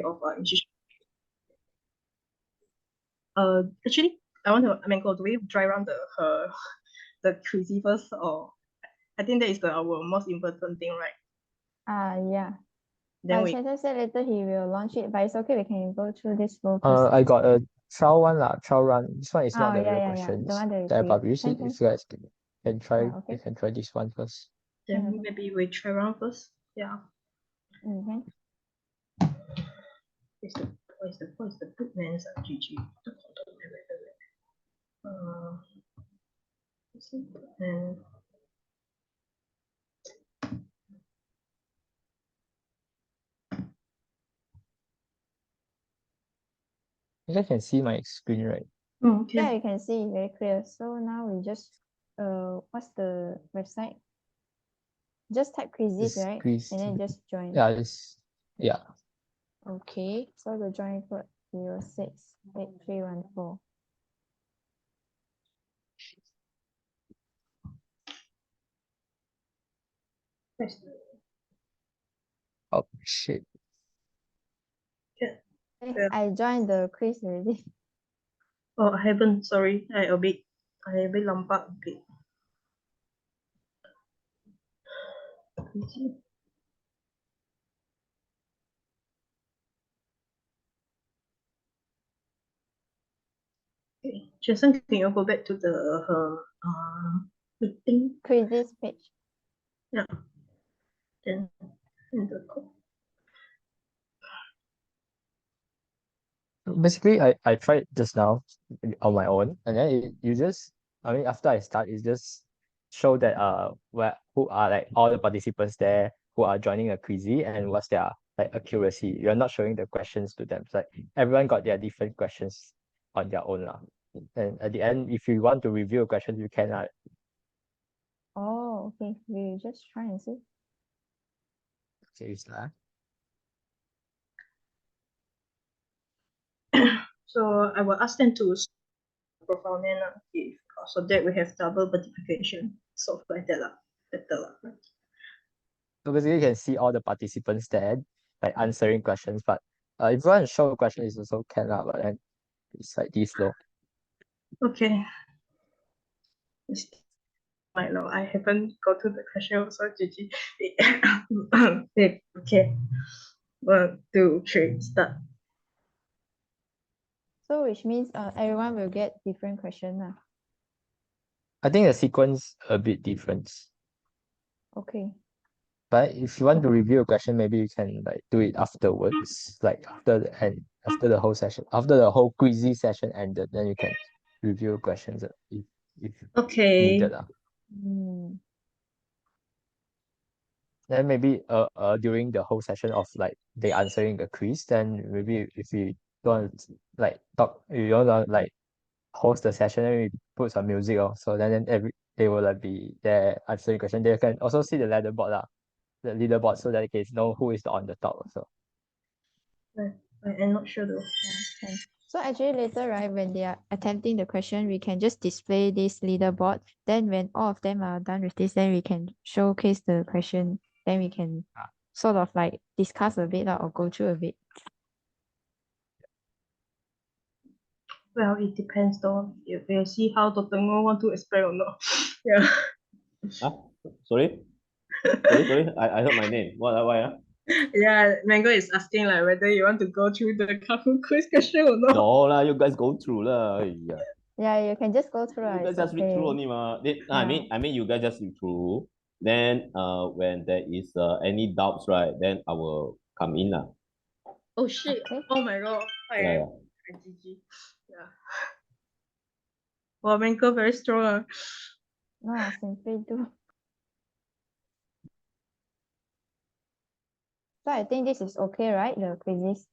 of institution. Actually, I mean, do we try around the crazy first, or I think that is our most important thing, right? Yeah. Then we Shenton said later he will launch it, but it's okay. We can go through this flow first. I got a trial one trial run. This one is not the real yeah. questions The one that that I we published. can. If you guys can try, okay. you can try this one first. then maybe we try around first. Yeah. Mm-hmm. What is the book name? GG. And You guys can see my screen, right? okay. Yeah, you can see very clear. So now we just what's the website? Just type quizzes, right? And then just join. Yeah. Okay. So the join code 068314. Oh shit. Yeah. I joined the quiz already. Oh, I haven't. Sorry, I a bit lambat a bit. Okay, Jason, can you go back to the meeting? Quizzes page. Yeah. Then in the code. Basically, I tried just now on my own, and then after I start, it just show that who are like all the participants there who are joining a quizzy and what's their like accuracy. You're not showing the questions to them. It's like everyone got their different questions on their own lah. And at the end, if you want to review a question, you can. Oh, okay. We just try and see. Okay, So I will ask them to profile name if so that we have double verification. So like that better. So basically, you can see all the participants there, like answering questions. But if you want to show a question, it's also can lah. But then it's like this low. Okay. My lord, I haven't got to the question also. GG. Okay. 1, 2, 3, start. So which means everyone will get different question. I think the sequence a bit different. Okay. But if you want to review a question, maybe you can like do it afterwards, like after the whole session, after the whole quizzy session ended, then you can review questions if Okay. needed. Then maybe during the whole session of like they answering the quiz, then maybe if you don't like talk, you don't want to like host the session, then we put some music also. Then they will like be there answering question. They can also see the leaderboard so that they can know who is on the top also. I'm not sure though. Yeah, so actually later, right, when they are attempting the question, we can just display this leaderboard. Then when all of them are done with this, then we can showcase the question. Then we can sort of like discuss a bit or go through a bit. Well, it depends though. We'll see how Dr. Ngo want to explain or not. Yeah. Sorry? Sorry. I heard my name. Why? Yeah, Mango is asking like whether you want to go through the Kahoot quiz question or not. No lah, you guys go through lah. Yeah, you can just go through. You guys just read through only ma. I mean you guys just read through. Then when there is any doubts, right, then I will come in lah. Oh shit. Okay. Oh my god. Yeah. GG. Yeah. Wow, Mango very strong. No, simply do. So I think this is okay, right? The quizzes.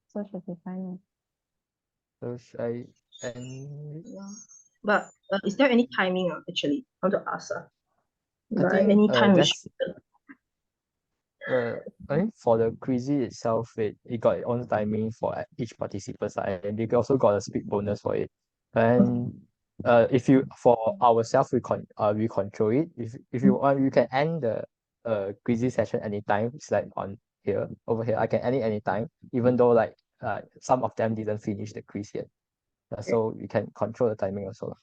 So should be fine. So should I end? Yeah. But is there any timing actually? I want to ask. I think any time I think for the quizzy itself, it got its own timing for each participant, and they also got a speed bonus for it. And if you for ourselves we control it. If you want, you can end the quizzy session anytime. It's like on here, over here. I can edit anytime, even though like some of them didn't finish the quiz yet. So you can control the timing also lah.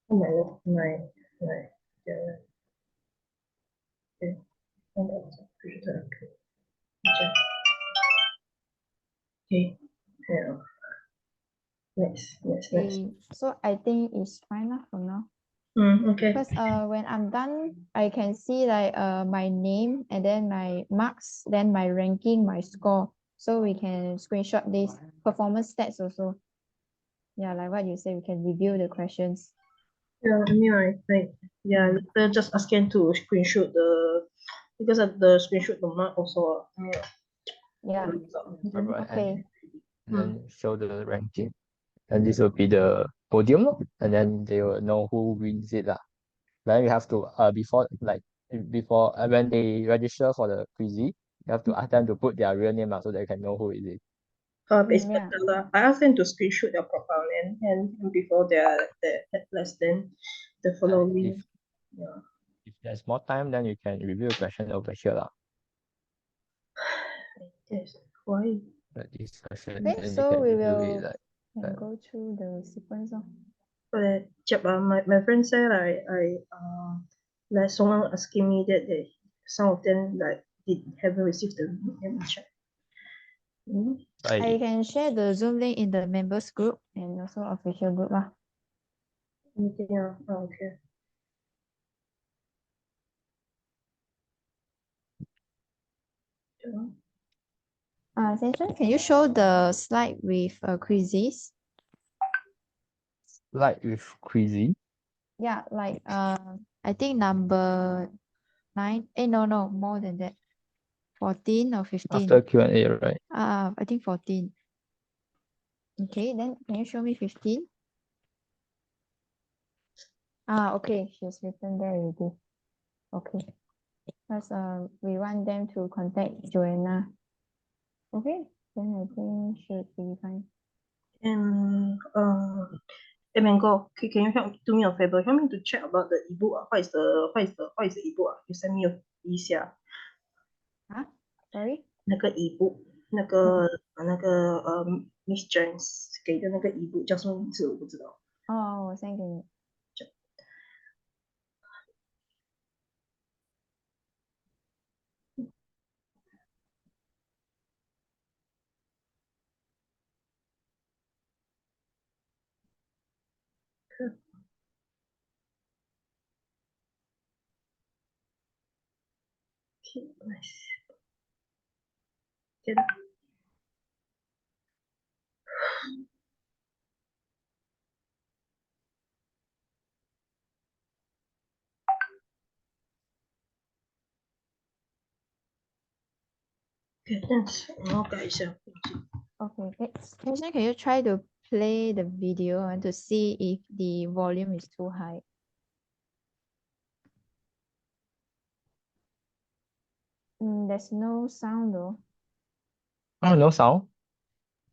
Oh my, yeah. Okay. Okay. Yeah. Next. So I think it's fine lah for now. Okay. Because when I'm done, I can see like my name and then my marks, then my ranking, my score. So we can screenshot this performance stats also. Yeah, like what you said, we can review the questions. Yeah, I mean, they're just asking to screenshot because of the screenshot the mark also. Yeah. Alright, Okay. and then show the ranking. And this will be the podium lor, and then they will know who wins it lah. Then you have to before when they register for the quizzy, you have to ask them to put their real name lah, so that you can know who is it. It's Yeah. better lah. I asked them to screenshot their profile and before their less than the following. If there's more time, then you can review the question over here lah. Yes. Why? Like this question, Okay, then you so can we review will it like go through the sequence of. But my friend said like someone asking me that some of them like haven't received the check. I can share the Zoom link in the members group and also official group lah. Yeah. Okay. Samson, can you show the slide with quizzes? like with quizzy. Yeah, like I think number 9. No, more than that. 14 or 15. After Q&A, right? I think 14. Okay, then can you show me 15? Okay, she's written there already. Okay. Because we want them to contact Joanna. Okay, then I think should be fine. And Mango, can you do me a favor? Help me to check about the ebook. What is the ebook? You send me 一下。Sorry? 那个 ebook，Miss James 给的那个 ebook 叫什么名字？我不知道。我 send 给你。Nice. 天哪。Thanks. 我要改一下。Okay, Samson, can you try to play the video and to see if the volume is too high? There's no sound though. Oh, no sound?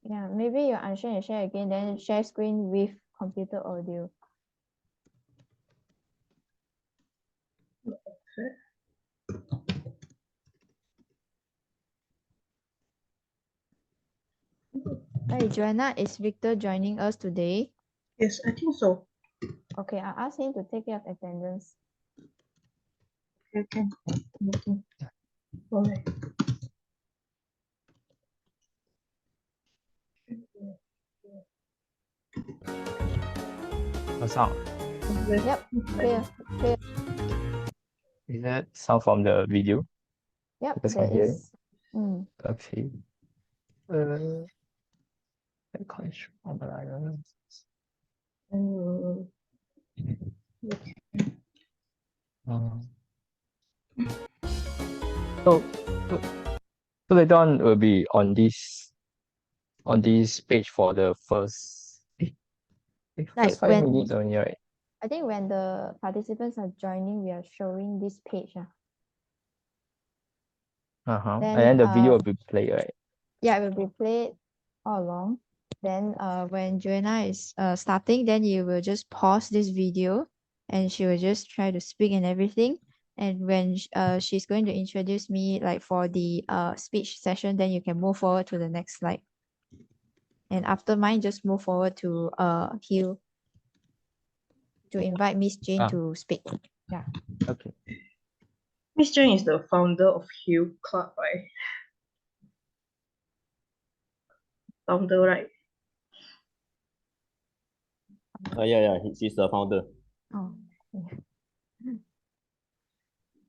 Yeah, maybe you unshare and share again, then share screen with computer audio. Hey, Joanna, is Victor joining us today? Yes, I think so. Okay, I'll ask him to take care of attendance. Okay. Alright. No sound. Yep, clear. Is that sound from the video? Yep, Because there can hear is. Okay. Control. So later on will be on this page for the first Like 5 when- minutes only, right? I think when the participants are joining, we are showing this page. And then the video will be played, right? Yeah, it will be played all along. Then when Joanna is starting, then you will just pause this video and she will just try to speak and everything. And when she's going to introduce me like for the speech session, then you can move forward to the next slide. And after mine, just move forward to Hugh to invite Miss Jane to speak. Yeah. Okay. Miss Jane is the founder of Hill Club, right? Founder, right? Yeah, she's the founder. Oh.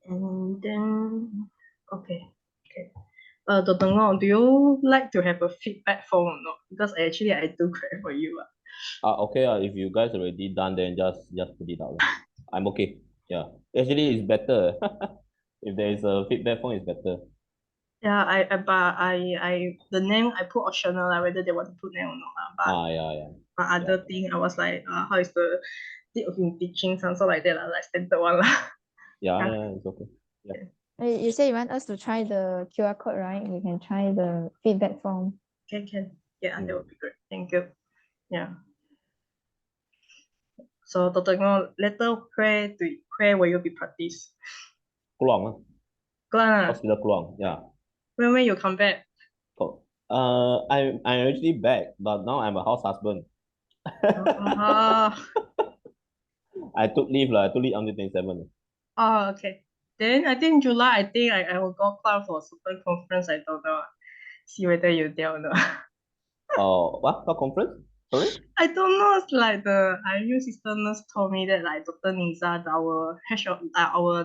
And then, okay. Dr. Ngong, do you like to have a feedback form or not? Because actually I do create for you. Okay, if you guys already done, then just put it out. I'm okay. Yeah. Actually, it's better. If there is a feedback form, it's better. Yeah, the name I put optional, whether they want to put name or not. But Yeah. my other thing, I was like, how is the state of in teaching, something like that, like standard one. Yeah, it's okay. Yeah. You say you want us to try the QR code, right? We can try the feedback form. Can. Yeah, that would be great. Thank you. Yeah. So, Dr. Ngong, later where will you be practice? Kluang. Klang, Hospital Kluang. Yeah. when you come back? Cool. I'm actually back, but now I'm a house husband. I took leave lah. I took leave until 27. Oh, okay. Then I think July, I will go Klang for a super conference. I don't know. See whether you there or not. Oh, what conference? Sorry? I don't know. It's like the IU sister nurse told me that like Dr. Niza, our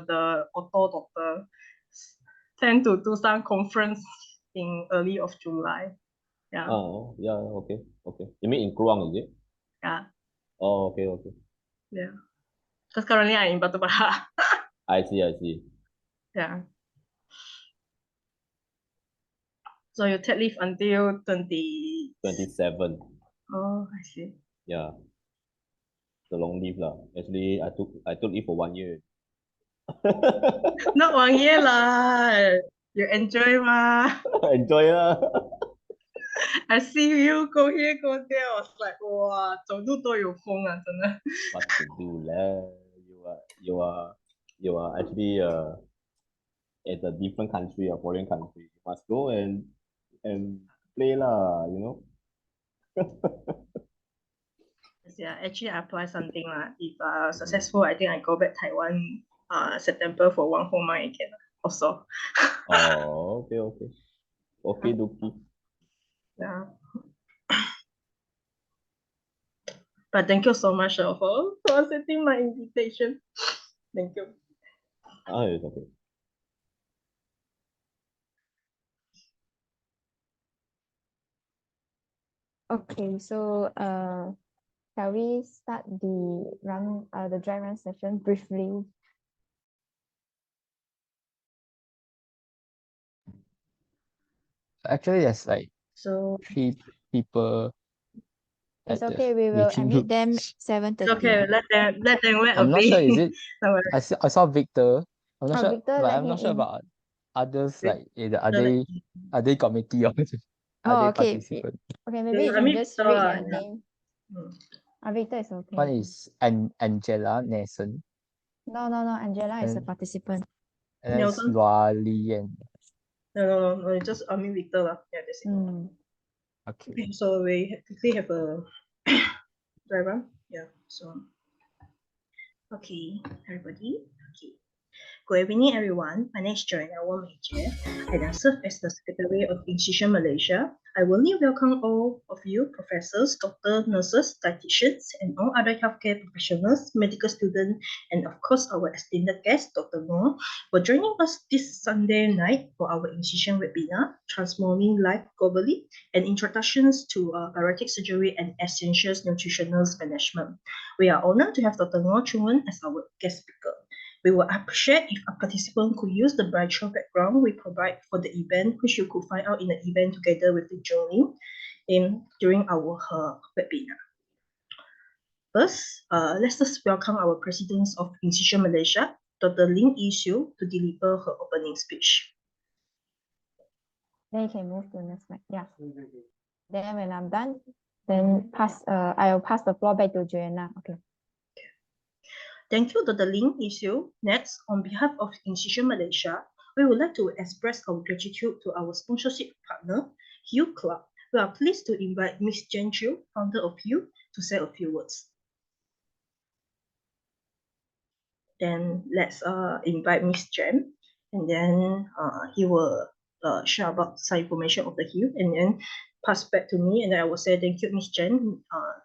the auto doctor, tend to do some conference in early of July. Yeah. Oh, yeah, okay. You mean in Kluang, is it? Yeah. Oh, okay. Yeah. Because currently I'm in Batu Pahat. I see. Yeah. So you take leave until 27. Oh, I see. Yeah. The long leave lah. Actually, I took leave for 1 year. Not 1 year lah. You enjoy ma. Enjoy lah. I see you go here, go there. I was like, wow, 走路都有风啊，真的。What to do lah? You are actually at a different country, a foreign country. You must go and play lah, you know. Yeah, actually I apply something lah. If successful, I think I go back Taiwan September for 1 whole month again also. Oh, okay. Okay, Duki. Yeah. But thank you so much for accepting my invitation. Thank you. It's okay. Okay, so shall we start the dry run session briefly? Actually, there's like So 3 people It's at the okay, we will meeting admit room. them it's 7:30. okay. Let them wait a I'm not bit. sure, is it? No worry. I saw Victor. I'm not Oh, sure, Victor, but let I'm not him sure in. about others. Like, are No, they committee or are Oh, they okay. participant? Okay, maybe you I can mean, just Victor, read their yeah. name. Victor is okay. One is Angela Nelson, No, Angela is a and participant. and then it's Nelson? Lua Lian. No, just Victor lah. Yeah, that's it. Okay. Okay, so we quickly have a driver. Yeah, so okay, everybody. Okay. Good evening, everyone. My name is Joanna Wong Major, and I serve as the Secretary of Institution Malaysia. I warmly welcome all of you, professors, doctors, nurses, dietitians, and all other healthcare professionals, medical students, and of course our esteemed guest, Dr. Ngong, for joining us this Sunday night for our institution webinar, Transforming Life Globally, and Introductions to Bariatric Surgery and Essential Nutritional Management. We are honored to have Dr. Ngong Chung as our guest speaker. We would appreciate if a participant could use the virtual background we provide for the event, which you could find out in the event together with the Zoom link during our webinar. First, let's just welcome our President of Institution Malaysia, Dr. Lin Yishu, to deliver her opening speech. Then you can move to the next slide. Yeah. Then when I'm done, then I will pass the floor back to Joanna. Okay. Thank you, Dr. Ling Isiu. Next, on behalf of Incision Malaysia, we would like to express our gratitude to our sponsorship partner, Hugh Club. We are pleased to invite Ms. Jen Chiu, founder of Hugh, to say a few words. Then let's invite Ms. Jen, and then he will share about some information of the Hugh, and then pass back to me, and then I will say thank you, Ms. Jen.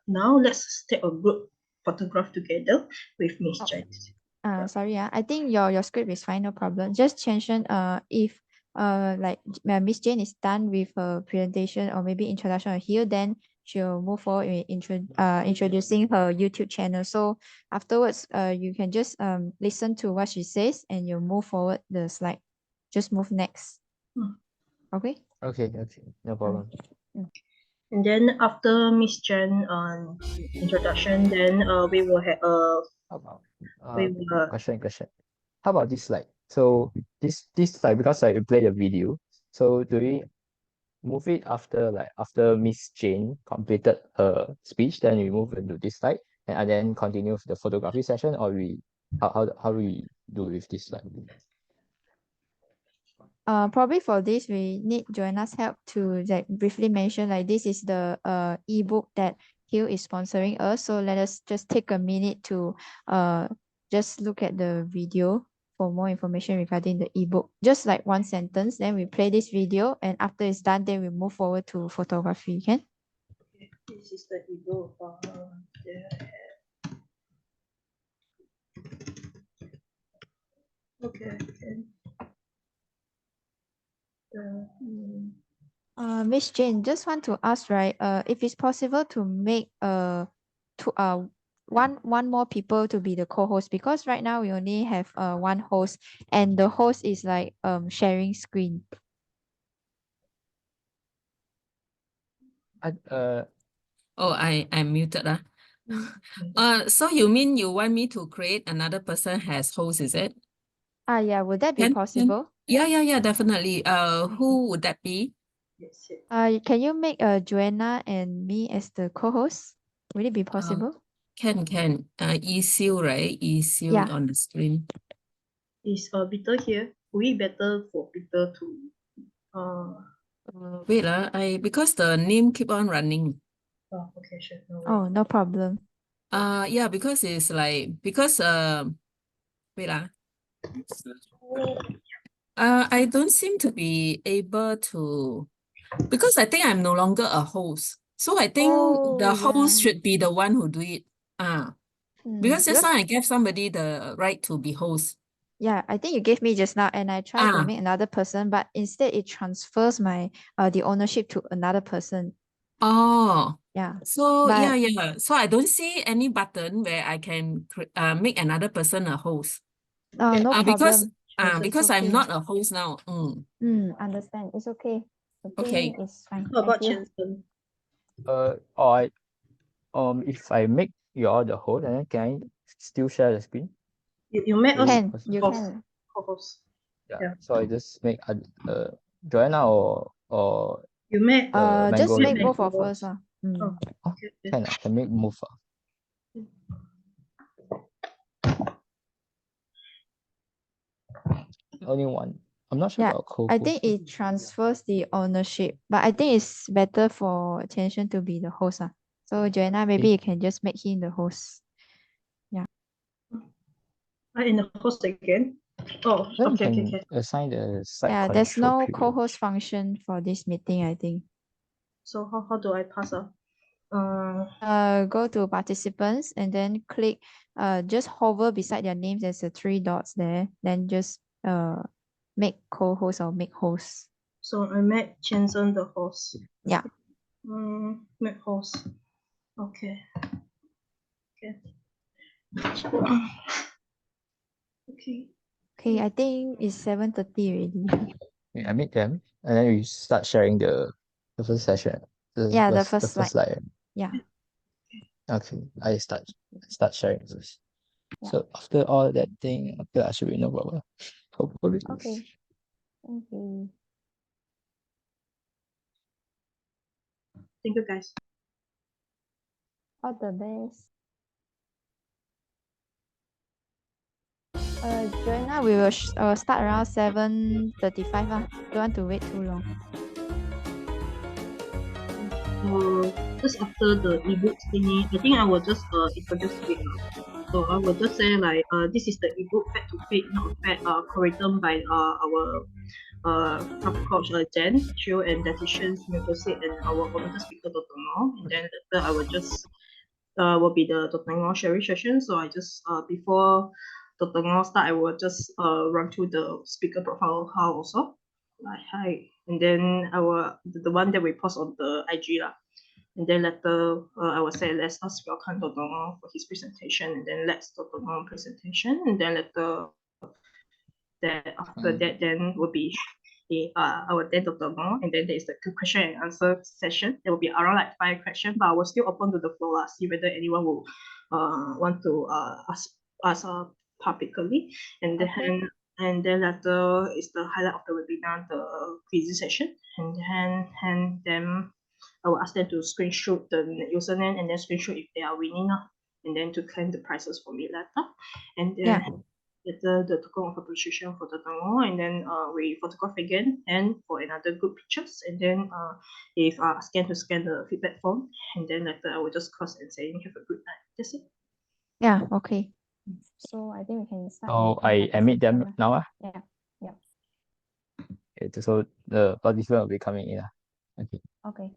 Now let's take a group photograph together with Ms. Jen. Sorry, I think your script is fine, no problem. Just mention if like Miss Jane is done with her presentation or maybe introduction on here, then she'll move forward with introducing her YouTube channel. So afterwards, you can just listen to what she says and you'll move forward the slide. Just move next. Okay? Okay, no problem. And then after Miss Jen introduction, then we will have How about we will question. How about this slide? So this slide, because like we play the video, so do we move it after Miss Jane completed her speech, then we move into this slide and then continue with the photography session, or how do we do with this slide? Probably for this we need Joanna's help to like briefly mention like this is the ebook that Hugh is sponsoring us. So let us just take a minute to just look at the video for more information regarding the ebook. Just like one sentence, then we play this video, and after it's done, then we move forward to photography. Can? Okay, this is the ebook. Okay. Miss Jane, just want to ask, right? If it's possible to make one more people to be the co-host, because right now we only have one host and the host is like sharing screen. I'm muted. So you mean you want me to create another person as host, is it? Yeah, would that be possible? Yeah, definitely. Who would that be? Yes. Can you make Joanna and me as the co-host? Would it be possible? Can. Isiu, right? Isiu Yeah. on the screen. Is Peter here? Would it better for Peter to Wait, because the name keep on running. okay, sure. No worries. Oh, no problem. Yeah, because it's like wait, I don't seem to be able to, because I think I'm no longer a host. So I think the host should be the one who do it. Because just now I gave somebody the right to be host. Yeah, I think you gave me just now, and I tried to make another person, but instead it transfers my the ownership to another person. Oh. Yeah. So But, yeah. So I don't see any button where I can make another person a host. no problem. Because I'm not a host now. Understand. It's okay. The Okay. thing is fine. How about Thank Jensen? If I make you all the host, and then can I still share the screen? You met us Can. You can. co-host. Yeah. So I just make Joanna or You met just Mango make Lady. both of us. Okay. Can make move. Only one. I'm not sure Yeah, about co-host. I think it transfers the ownership, but I think it's better for Tianxuan to be the host. So Joanna, maybe you can just make him the host. Yeah. In the host again. Oh, Then okay. you can assign the site Yeah, there's control no period. co-host function for this meeting, I think. So how do I pass up? Go to participants and then click just hover beside their names. There's the three dots there. Then just make co-host or make host. So I met Jensen the host. Yeah. Make host. Okay. Okay, I think it's 7:30 already. I meet them and then we start sharing the first session. The first slide. Yeah. Okay, I start sharing first. Yeah. So after all that thing, I should be no problem. Hopefully. Okay. Thank you. Thank you, guys. All the best. Joanna, we will start around 7:35 lah. Don't want to wait too long. Just after the ebook thingy, I think I will just introduce it now. So I will just say like this is the ebook Fat to Fit, Not Fat, curriculum by our health coach Jen, Chiu, and dietitians Mutosit, and our volunteer speaker Dr. Mo. And then later I will just will be the Dr. Mo sharing session. So I just before Dr. Mo start, I will just run through the speaker profile how also. Like hi, and then I will the one that we post on the IG lah. And then later, I will say, let's ask welcome Dr. Mo for his presentation, and then let's Dr. Mo presentation, and then later, that after that, then will be our then Dr. Mo, and then there is the question and answer session. There will be around like 5 questions, but I will still open to the floor, see whether anyone will want to ask publicly, and then. Okay. And then later is the highlight of the webinar, the quiz session, and then I will ask them to screenshot the username and then screenshot if they are winning, and then to claim the prizes for me later. And then later the token of appreciation for the tango, and then we photograph again and for another good pictures. And then if scan the feedback form, and then later I will just cross and say have a good night. That's it. Yeah, okay. So I think we can start. So I admit them now. Yeah. Yeah. Okay, so the participant will be coming in. Okay. Okay.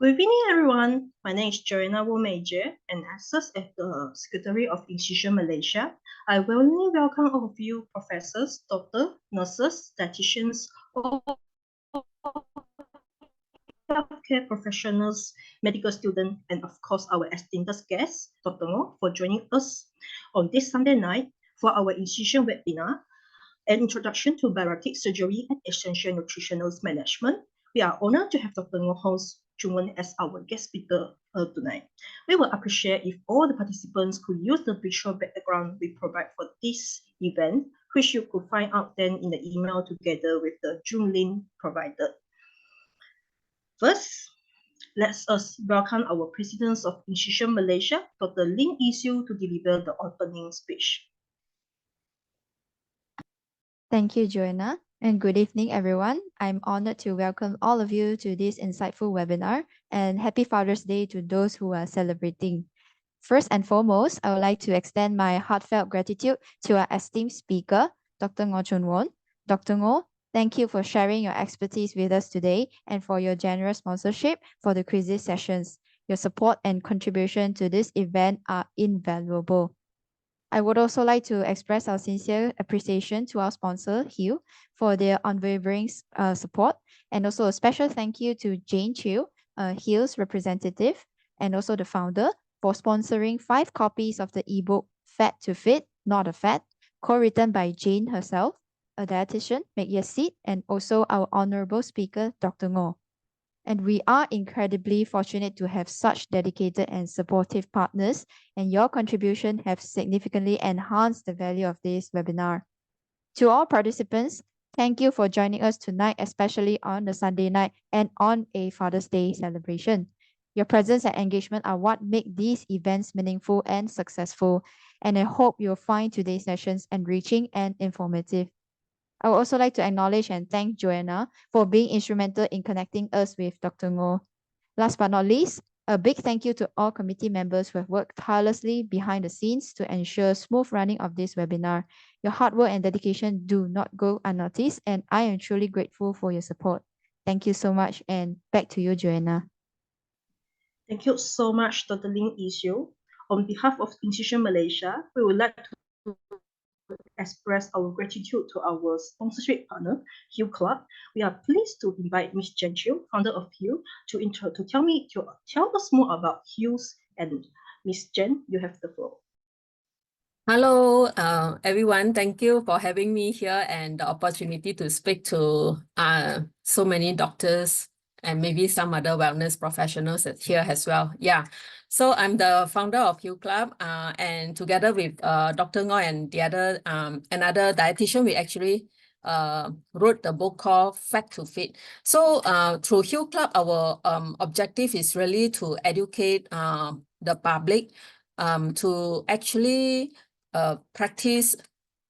Good evening, everyone. My name is Joanna Major, and I serve as the Secretary of Institution Malaysia. I warmly welcome all of you professors, doctors, nurses, dietitians, all healthcare professionals, medical students, and of course our esteemed guest, Dr. Ngo, for joining us on this Sunday night for our institution webinar, an introduction to bariatric surgery and essential nutritional management. We are honored to have Dr. Ngo House Chungwen as our guest speaker tonight. We will appreciate if all the participants could use the visual background we provide for this event, which you could find out then in the email together with the Zoom link provided. First, let us welcome our President of Institution Malaysia, Dr. Lin Yixiu, to deliver the opening speech. Thank you, Joanna, and good evening, everyone. I'm honored to welcome all of you to this insightful webinar, and happy Father's Day to those who are celebrating. First and foremost, I would like to extend my heartfelt gratitude to our esteemed speaker, Dr. Ngo Chun-won. Dr. Ngo, thank you for sharing your expertise with us today and for your generous sponsorship for the quiz sessions. Your support and contribution to this event are invaluable. I would also like to express our sincere appreciation to our sponsor, Hugh, for their unwavering support, and also a special thank you to Jane Chiu, Hugh's representative, and also the founder, for sponsoring 5 copies of the ebook Fat to Fit, Not a Fat, co-written by Jane herself, a dietitian, Meg Yesit, and also our honorable speaker, Dr. Ngo. And we are incredibly fortunate to have such dedicated and supportive partners, and your contribution have significantly enhanced the value of this webinar. To all participants, thank you for joining us tonight, especially on the Sunday night and on a Father's Day celebration. Your presence and engagement are what make these events meaningful and successful, and I hope you'll find today's sessions enriching and informative. I would also like to acknowledge and thank Joanna for being instrumental in connecting us with Dr. Ngo. Last but not least, a big thank you to all committee members who have worked tirelessly behind the scenes to ensure smooth running of this webinar. Your hard work and dedication do not go unnoticed, and I am truly grateful for your support. Thank you so much, and back to you, Joanna. Thank you so much, Dr. Lin Yixiu. On behalf of Institution Malaysia, we would like to express our gratitude to our sponsorship partner, Hugh Club. We are pleased to invite Ms. Jen Chiu, founder of Hugh, to tell us more about Hugh's. And Ms. Jen, you have the floor. Hello, everyone. Thank you for having me here and the opportunity to speak to so many doctors and maybe some other wellness professionals here as well. Yeah, so I'm the founder of Hugh Club, and together with Dr. Ngo and the other another dietitian, we actually wrote the book called Fat to Fit. So through Hugh Club, our objective is really to educate the public to actually practice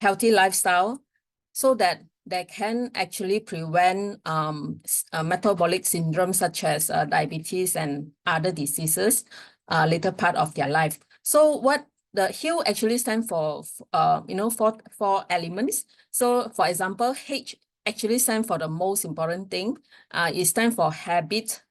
healthy lifestyle so that they can actually prevent metabolic syndrome such as diabetes and other diseases later part of their life. So what the HIL actually stands for, four elements. So for example, H actually stands for the most important thing. It stands for habit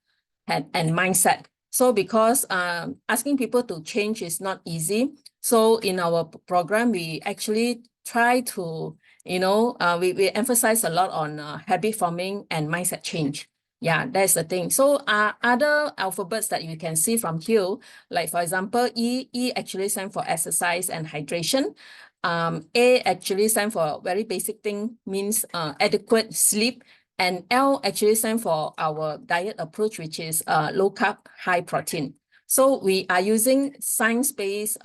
and mindset. So because asking people to change is not easy, so in our program, we actually try to, we emphasize a lot on habit forming and mindset change. Yeah, that's the thing. So other alphabets that you can see from here, like for example, E actually stands for exercise and hydration. A actually stands for very basic thing, means adequate sleep. And L actually stands for our diet approach, which is low carb, high protein. So we are using science-based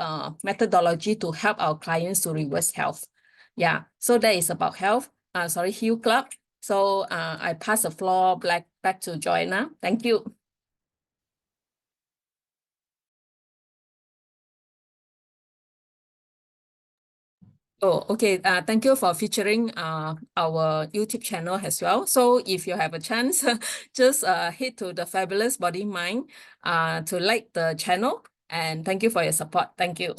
methodology to help our clients to reverse health. Yeah, so that is about health. Hugh Club. So I pass the floor back to Joanna. Thank you. Oh, okay. Thank you for featuring our YouTube channel as well. So if you have a chance, just hit to the Fabulous Body Mind to like the channel. And thank you for your support. Thank you.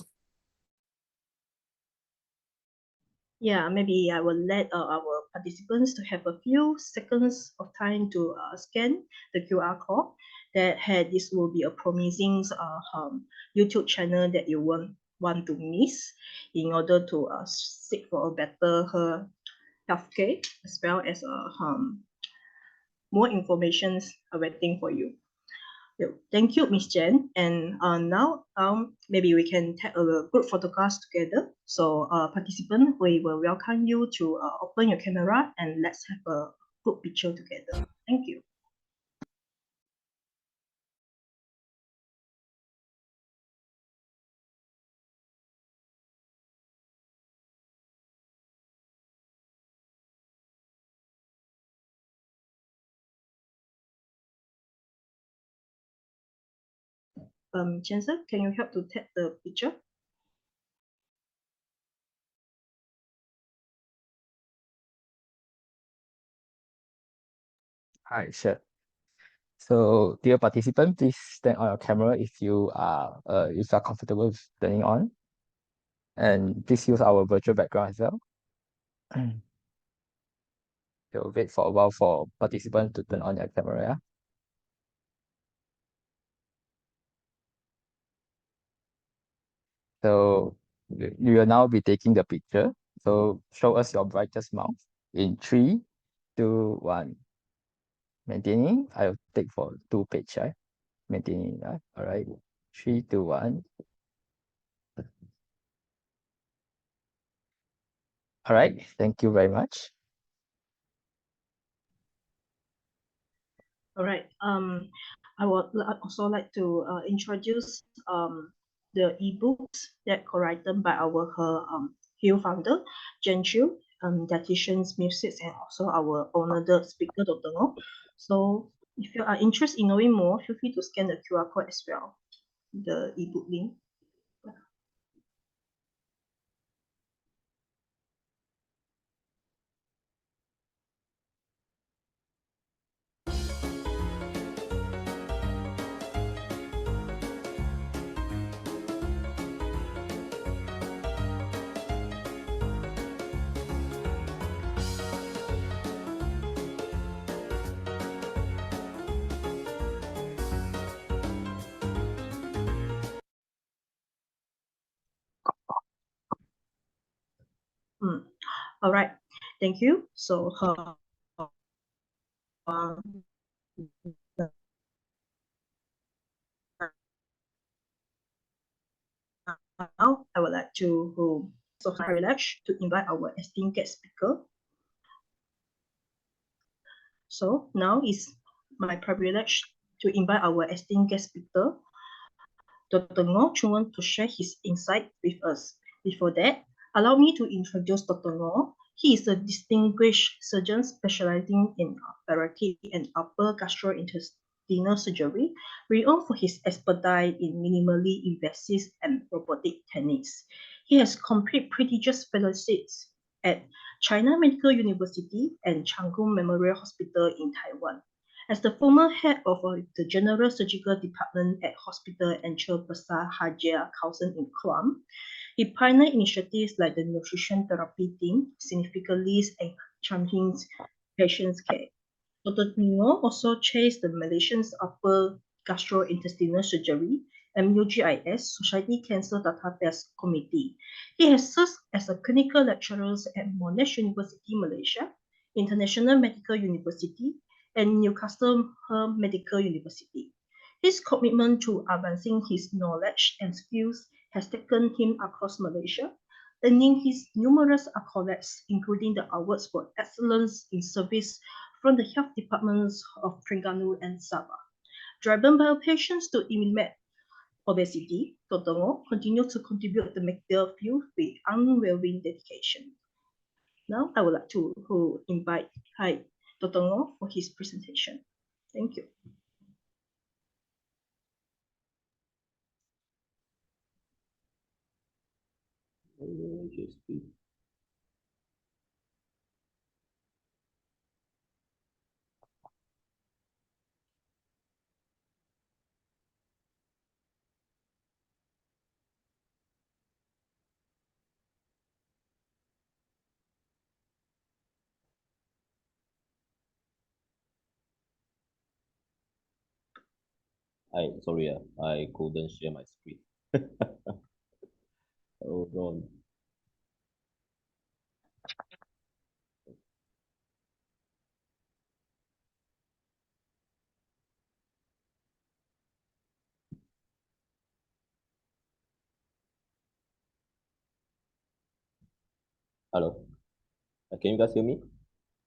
Yeah, maybe I will let our participants to have a few seconds of time to scan the QR code. that hey, this will be a promising YouTube channel that you won't want to miss in order to seek for a better healthcare as well as more information awaiting for you. Thank you, Miss Jen. And now maybe we can take a group photograph together. So participant, we will welcome you to open your camera and let's have a group picture together. Thank you. Chancellor, can you help to take the picture? Hi, sure. So, dear participant, please turn on your camera if you are comfortable with turning on, and please use our virtual background as well. So wait for a while for participants to turn on their camera. Yeah? So you will now be taking the picture. So show us your brightest smile in 3, 2, 1. Maintaining. I'll take for 2 page, right? Maintaining. All right. 3, 2, 1. All right. Thank you very much. All right. I would also like to introduce the ebooks that co-written by our Hill founder, Jen Chu, dietitians, music, and also our owner, the speaker, Dr. Ngo. So if you are interested in knowing more, feel free to scan the QR code as well, the ebook link. All right. Thank you. So now I would like to privilege to invite our esteemed guest speaker. So now is my privilege to invite our esteemed guest speaker, Dr. Ngo Chuan, to share his insight with us. Before that, allow me to introduce Dr. Ngo. He is a distinguished surgeon specializing in bariatric and upper gastrointestinal surgery, renowned for his expertise in minimally invasive and robotic techniques. He has completed prestigious fellowships at China Medical University and Changgung Memorial Hospital in Taiwan. As the former head of the General Surgical Department at Hospital Angel Besar Hagia Kaosen in Kuala, he pioneered initiatives like the nutrition therapy team, significantly enhancing patients' care. Dr. Ngo also chairs the Malaysian Upper Gastrointestinal Surgery MUGIS Society Cancer Database Committee. He has served as a clinical lecturer at Monash University, Malaysia, International Medical University, and Newcastle Medical University. His commitment to advancing his knowledge and skills has taken him across Malaysia, earning his numerous accolades, including the awards for excellence in service from the health departments of Terengganu and Sabah. Driven by patients to eliminate obesity, Dr. Ngo continues to contribute to the medical field with unwavering dedication. Now, I would like to invite Dr. Ngo for his presentation. Thank you. Sorry, I couldn't share my screen. Hold on. Hello. Can you guys hear me?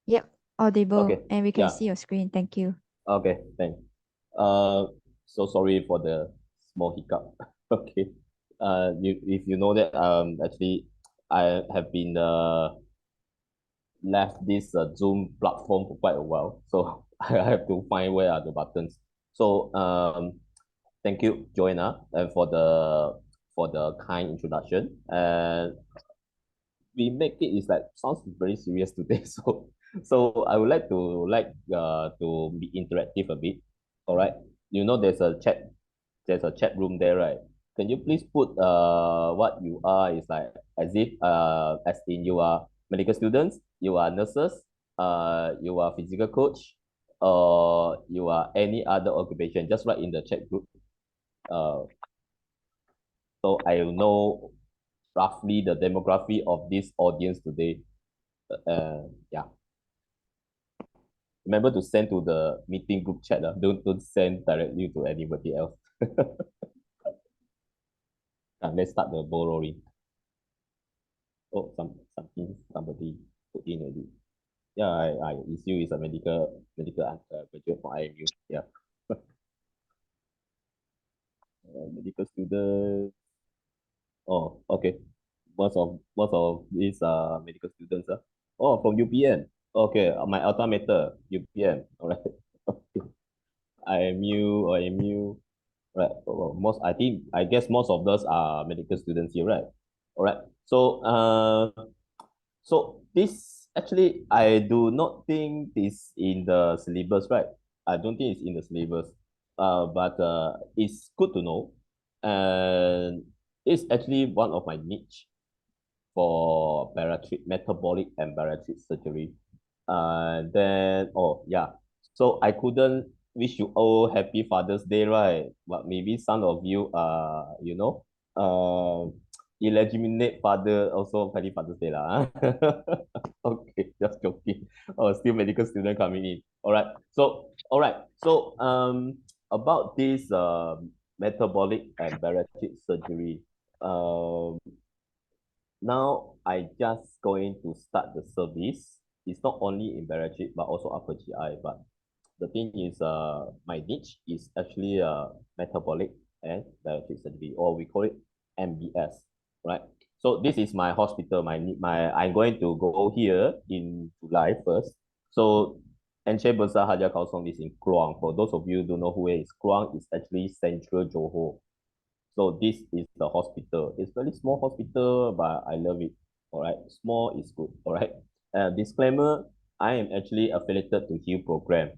Yep, audible. Okay. And we can Yeah. see your screen. Thank you. Okay. Thanks. Uh, so sorry for the small hiccup. Okay. If you know that actually I have been left this Zoom platform for quite a while, so I have to find where are the buttons. So thank you, Joanna, and for the kind introduction. And we make it is like sounds very serious today. So I would like to be interactive a bit. All right. You know there's a chat room there, right? Can you please put what you are is like as if as in you are medical students, you are nurses, you are physical coach, or you are any other occupation, just write in the chat group. Uh so I will know roughly the demography of this audience today. Yeah. Remember to send to the meeting group chat. Don't send directly to anybody else. Let's start the ball rolling. Oh, somebody put in already. Yeah, I issue is a medical graduate from IMU. Yeah. Medical student. Oh, okay. Most of these medical students. Oh, from UPN. Okay, my alma mater, UPN. All right. Okay. IMU. Right. Well, I guess most of those are medical students here, right? All right. So this actually I do not think this in the syllabus, right? I don't think it's in the syllabus. But it's good to know, and it's actually one of my niche for bariatric metabolic and bariatric surgery. Then oh yeah, so I couldn't wish you all happy Father's Day, right? But maybe some of you illegitimate father also happy Father's Day lah. Okay, just joking. Oh, still medical student coming in. All right. So about this metabolic and bariatric surgery. Um Now I just going to start the service. It's not only in bariatric but also upper GI. But the thing is, my niche is actually metabolic and bariatric surgery, or we call it MBS, right? So this is my hospital. I'm going to go here in July 1st. So Enche Besar Haja Kaosong is in Kluang. For those of you who don't know who is Kluang, it's actually central Johor. So this is the hospital. It's very small hospital, but I love it. All right, small is good. All right. Disclaimer: I am actually affiliated to Heal Program,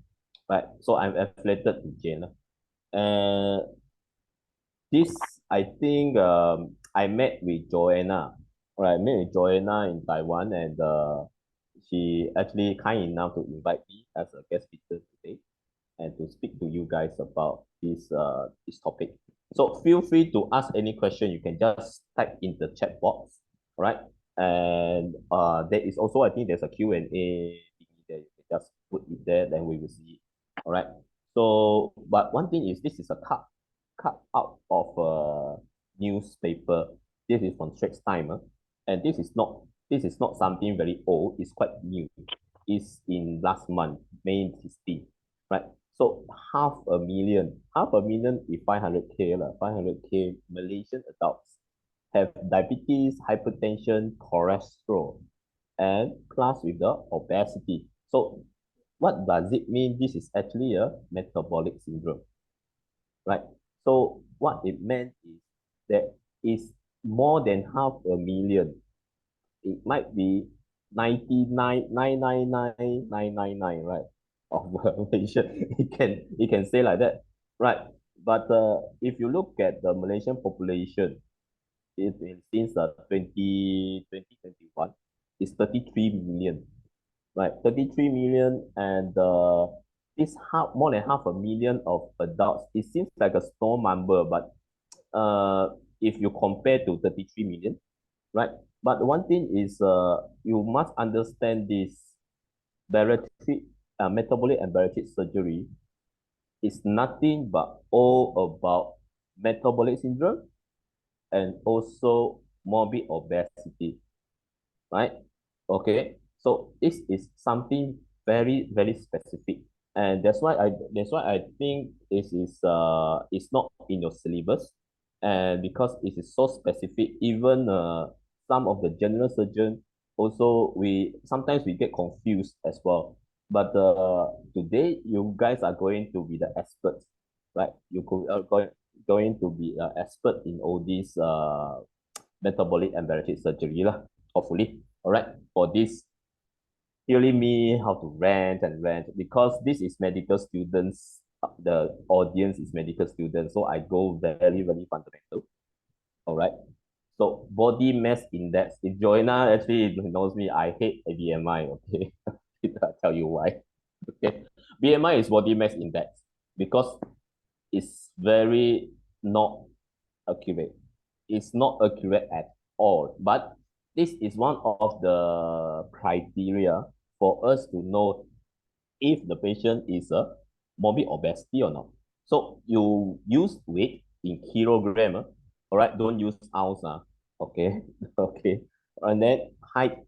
right? So I'm affiliated to Jane. Uh, this I think I met with Joanna. All right, I met with Joanna in Taiwan, and she actually kind enough to invite me as a guest speaker today and to speak to you guys about this topic. So feel free to ask any question. You can just type in the chat box, right? And there is also, I think there's a Q&A thingy there. You can just put it there, then we will see it. All right. So, but one thing is this is a cut out of a newspaper. This is from Straits Time, and this is not something very old. It's quite new. It's in last month, May 16th, right? So half a million is 500K, 500K Malaysian adults have diabetes, hypertension, cholesterol, and plus with the obesity. So what does it mean? This is actually a metabolic syndrome, right? So what it meant is that is more than half a million. It might be 99,999,999, right? Of Malaysia, it can say like that, right? But if you look at the Malaysian population, since 2021, it's 33 million, right? 33 million, and this more than 500,000 of adults, it seems like a small number, but if you compare to 33 million, right? But one thing is, you must understand this bariatric, metabolic and bariatric surgery is nothing but all about metabolic syndrome and also morbid obesity, right? Okay, so this is something very, very specific, and that's why I think this is it's not in your syllabus, and because it is so specific, even some of the general surgeon also we sometimes we get confused as well. But today you guys are going to be the experts, right? Are going to be an expert in all these metabolic and bariatric surgery lah, hopefully. All right, for this telling me how to rant and rant because this is medical students, the audience is medical students, so I go very, very fundamental. All right, so body mass index, if Joanna actually knows me, I hate a BMI. Okay, I'll tell you why. Okay, BMI is body mass index because it's very not accurate. It's not accurate at all. But this is one of the criteria for us to know if the patient is a morbid obesity or not. So you use weight in kilogram, all right? Don't use ounce, okay? Okay. And then height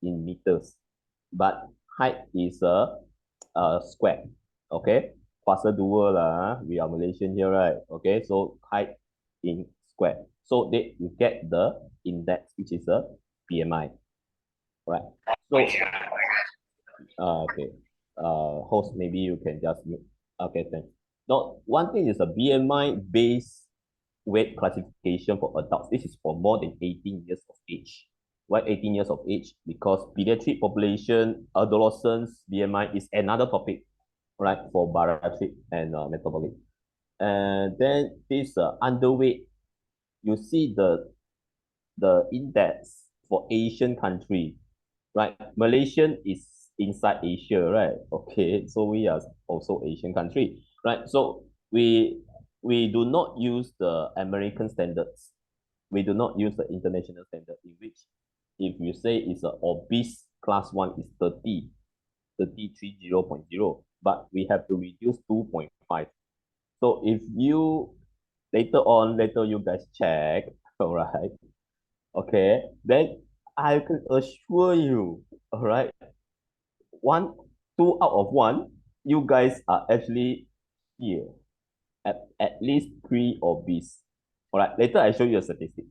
in meters, but height is a square, okay? Kuasa dua lah, we are Malaysian here, right? Okay, so height in square. So they you get the index, which is a BMI, right? So, okay, host, maybe you can just mute. Okay, thanks. Now, one thing is a BMI based weight classification for adults. This is for more than 18 years of age. Why 18 years of age? Because pediatric population, adolescents, BMI is another topic, right, for bariatric and metabolic. And then this underweight, you see the index for Asian country, right? Malaysian is inside Asia, right? Okay, so we are also Asian country, right? So we do not use the American standards. We do not use the international standard, in which if you say it's a obese class 1 is 30, but we have to reduce 2.5. So if you later you guys check, all right, okay, then I can assure you, all right, one, two out of one, you guys are actually here at least 3 obese. All right, later I show you the statistics.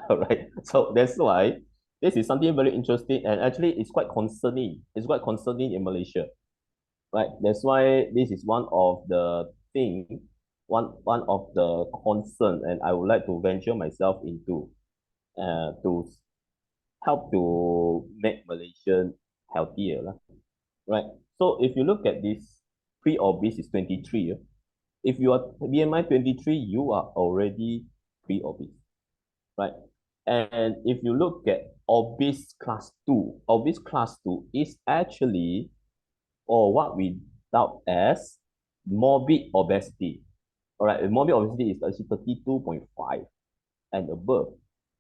All right, so that's why this is something very interesting, and actually it's quite concerning. It's quite concerning in Malaysia, right? That's why this is one of the thing, one of the concern, and I would like to venture myself into to help to make Malaysian healthier, right? So if you look at this, pre-obese is 23. If you are BMI 23, you are already pre-obese, right? And if you look at obese class 2 is actually, or what we doubt as, morbid obesity. All right, morbid obesity is actually 32.5 and above,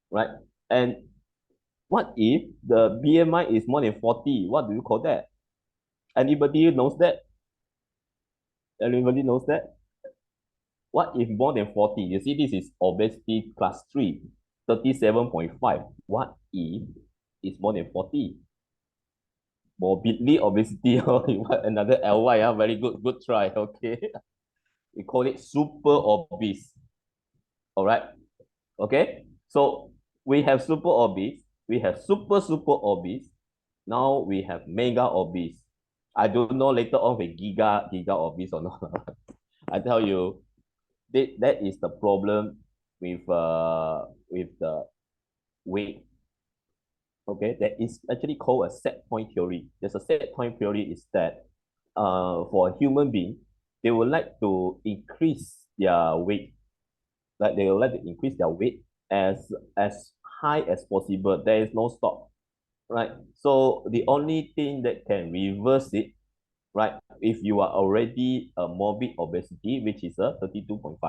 right? And what if the BMI is more than 40? What do you call that? Anybody knows that? Anybody knows that? What if more than 40? You see, this is obesity class 3, 37.5. What if it's more than 40? Morbidly obesity, another LY, very good try, okay? We call it super obese, all right? Okay, so we have super obese, we have super obese, now we have mega obese. I don't know later on with giga obese or not. I tell you, that is the problem with the weight. Okay, that is actually called a set point theory. There's a set point theory is that for a human being, they would like to increase their weight. Like they would like to increase their weight as high as possible. There is no stop, right? So the only thing that can reverse it, right? If you are already a morbid obesity, which is a 32.5,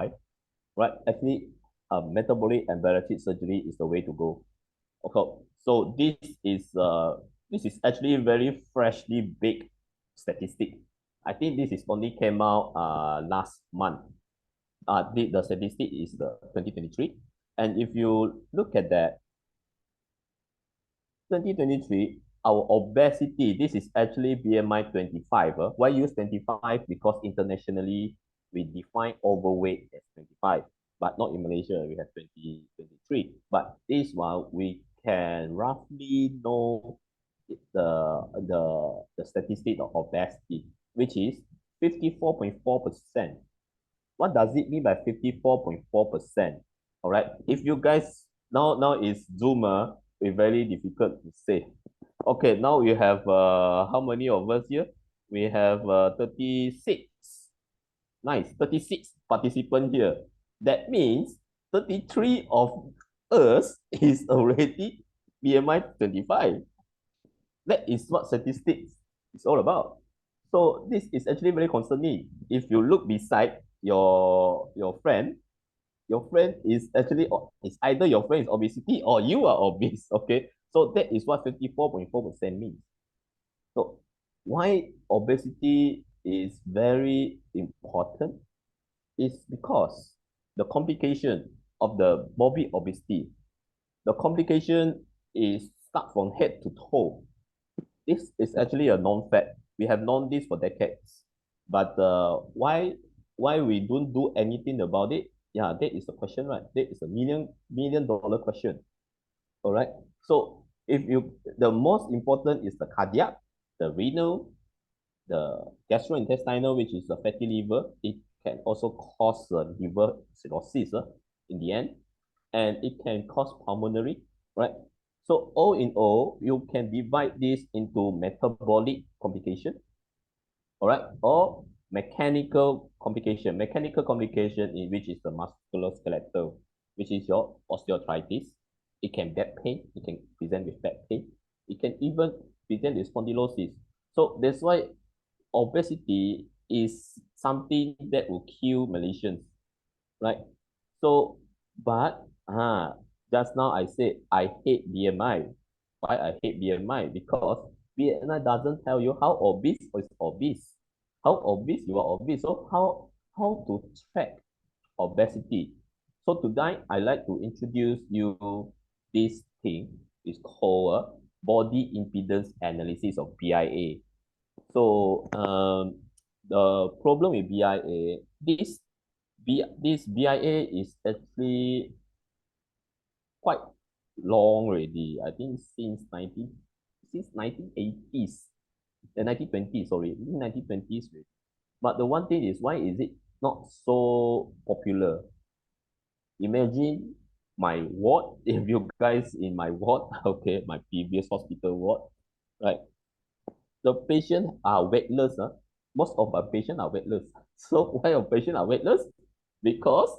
right? Actually, metabolic and bariatric surgery is the way to go. Okay, so this is actually very freshly baked statistic. I think this is only came out last month. The statistic is the 2023, and if you look at that, 2023, our obesity, this is actually BMI 25. Why use 25? Because internationally, we define overweight as 25, but not in Malaysia, we have 2023. But this one, we can roughly know the statistic of obesity, which is 54.4%. What does it mean by 54.4%? All right. If you guys now is Zoomer, it's very difficult to say. Okay, now we have how many of us here? We have 36. Nice, 36 participants here. That means 33 of us is already BMI 25. That is what statistics is all about. So this is actually very concerning. If you look beside your friend is actually is either your friend is obesity or you are obese. Okay, so that is what 54.4% means. So why obesity is very important is because the complication of the morbid obesity, the complication is start from head to toe. This is actually a known fact. We have known this for decades. But why we don't do anything about it? Yeah, that is the question, right? That is a million dollar question. All right. So if you the most important is the cardiac, the renal, the gastrointestinal, which is the fatty liver. It can also cause liver cirrhosis in the end, and it can cause pulmonary, right? So all in all, you can divide this into metabolic complication, all right, or mechanical complication. Mechanical complication in which is the musculoskeletal, which is your osteoarthritis. It can back pain. It can present with back pain. It can even present with spondylosis. So that's why obesity is something that will kill Malaysians, right? So, but just now I said I hate BMI. Why I hate BMI? Because BMI doesn't tell you how obese is obese. How obese you are obese. So how to track obesity? So today I like to introduce you this thing. It's called body impedance analysis of BIA. So the problem with BIA, this BIA is actually quite long already. I think since 1980s, the 1920s, sorry, 1920s. But the one thing is, why is it not so popular? Imagine my ward, if you guys in my ward, okay, my previous hospital ward, right? The patients are weightless. Most of our patients are weightless. So why our patients are weightless? Because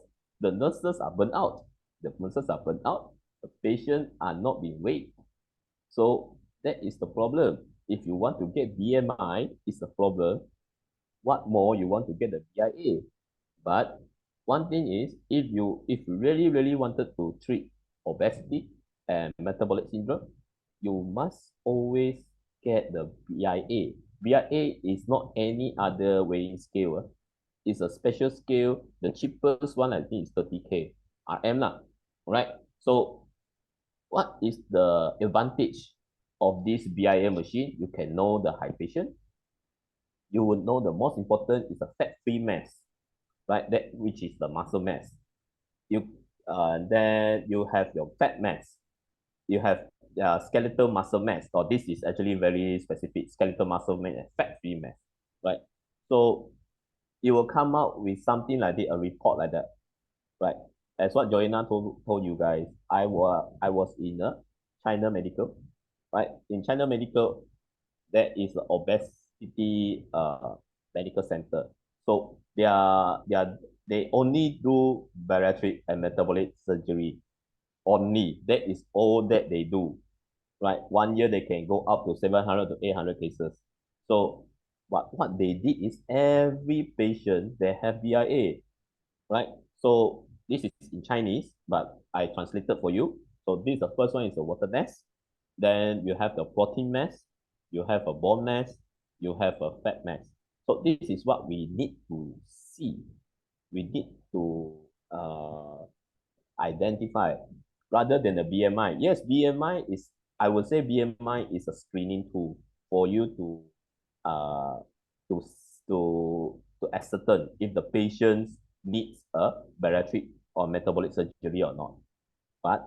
the nurses are burnt out. The nurses are burnt out. The patients are not being weighed. So that is the problem. If you want to get BMI, it's a problem. What more you want to get the BIA? But one thing is, if you really wanted to treat obesity and metabolic syndrome, you must always get the BIA. BIA is not any other weighing scale. It's a special scale. The cheapest one I think is 30K RM lah. Right? So what is the advantage of this BIA machine? You can know the hydration. You would know the most important is the fat-free mass, right? That which is the muscle mass. You then you have your fat mass. You have skeletal muscle mass. Or this is actually very specific. Skeletal muscle mass and fat-free mass, right? So it will come out with something like this, a report like that, right? As what Joanna told you guys, I was in a China Medical, right? In China Medical, there is an obesity medical center. So they only do bariatric and metabolic surgery only. That is all that they do. Right? 1 year they can go up to 700 to 800 cases. So But what they did is every patient, they have BIA, right? So this is in Chinese, but I translated for you. So this, the first one is a water mass. Then you have the protein mass, you have a bone mass, you have a fat mass. So this is what we need to see. We need to identify rather than the BMI. Yes, BMI is, I would say BMI is a screening tool for you to uh, to, to ascertain if the patient needs a bariatric or metabolic surgery or not. But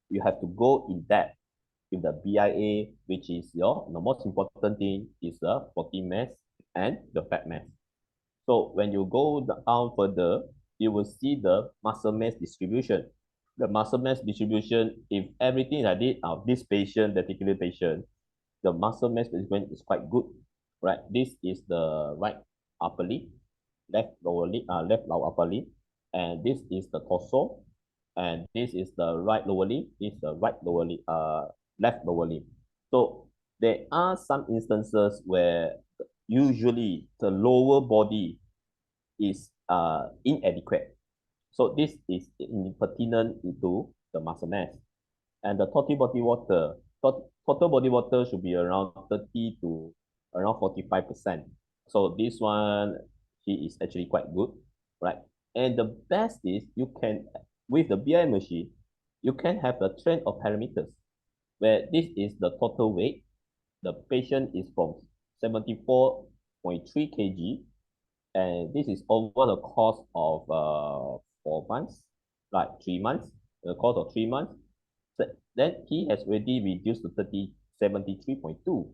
you have to go in depth with the BIA, which is the most important thing is the protein mass and the fat mass. So when you go down further, you will see the muscle mass distribution. The muscle mass distribution, if everything I did of this patient, particular patient, the muscle mass distribution is quite good, right? This is the right upper lip, left lower lip, left lower upper lip, and this is the torso, and this is the right lower lip, this is the right lower lip, left lower lip. So there are some instances where usually the lower body is inadequate. So this is pertinent into the muscle mass. And the total body water, total body water should be around 30 to around 45%. So this one, he is actually quite good, right? And the best is you can, with the BI machine, you can have a trend of parameters where this is the total weight. The patient is from 74.3 kg, and this is over the course of 4 months, like 3 months, the course of 3 months. So then he has already reduced to 73.2.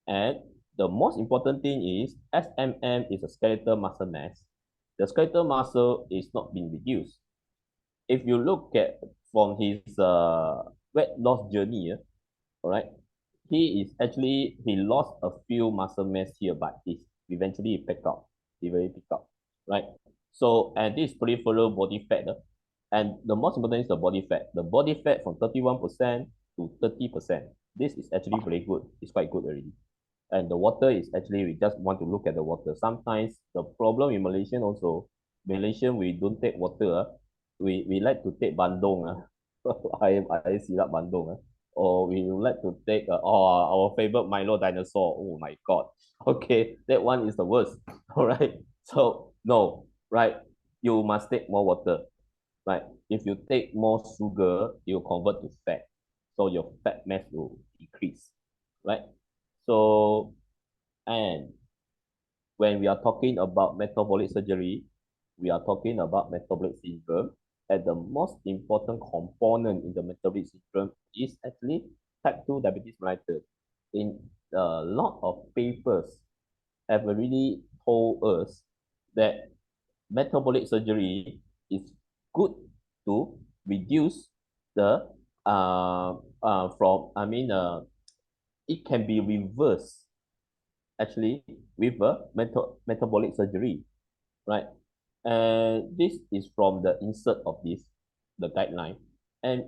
And the most important thing is SMM is a skeletal muscle mass. The skeletal muscle is not being reduced. If you look at from his weight loss journey, all right, he lost a few muscle mass here, but he eventually picked up. He very picked up, right? So, and this peripheral body fat, and the most important is the body fat. The body fat from 31% to 30%. This is actually very good. It's quite good already. And the water is actually, we just want to look at the water. Sometimes the problem in Malaysian also, Malaysian, we don't take water. We like to take bandung. I syrup bandung. Or we like to take our favorite Milo dinosaur. Oh my God. Okay, that one is the worst. All right. So no, right? You must take more water, right? If you take more sugar, you convert to fat. So your fat mass will decrease, right? So, and when we are talking about metabolic surgery, we are talking about metabolic syndrome. And the most important component in the metabolic syndrome is actually type 2 diabetes mellitus. In a lot of papers have already told us that metabolic surgery is good to reduce the it can be reversed actually with a metabolic surgery, right? And this is from the insert of the guideline. And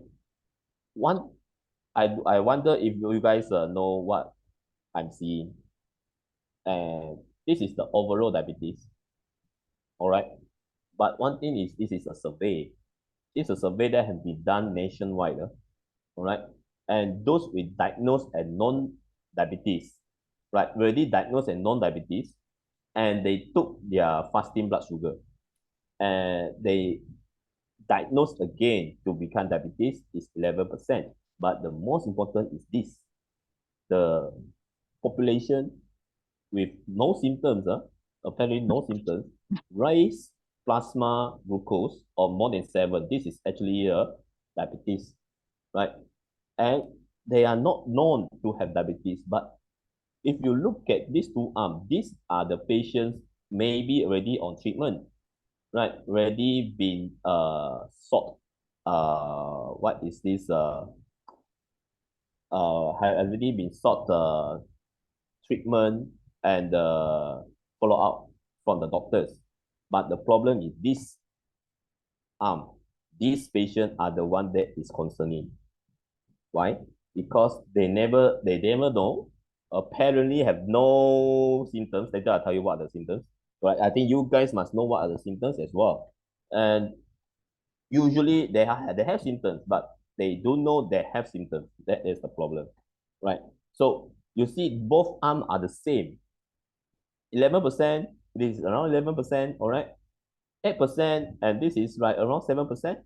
one, I wonder if you guys know what I'm seeing. And this is the overall diabetes, all right? But one thing is, this is a survey. This is a survey that has been done nationwide, all right? And those with diagnosed and non-diabetes, right? Already diagnosed and non-diabetes, and they took their fasting blood sugar, and they diagnosed again to become diabetes is 11%. But the most important is this: the population with no symptoms, apparently no symptoms, raise plasma glucose of more than 7. This is actually a diabetes, right? And they are not known to have diabetes, but if you look at these two arms, these are the patients maybe already on treatment, right? Already been sought, what is this, have already been sought treatment and follow up from the doctors. But the problem is this arm, these patients are the one that is concerning. Why? Because they never know apparently have no symptoms. Later I'll tell you what are the symptoms. Right? I think you guys must know what are the symptoms as well. And usually they have symptoms, but they don't know they have symptoms. That is the problem. Right? So you see both arms are the same. 11%, this is around 11%, all right? 8%, and this is like around 7%,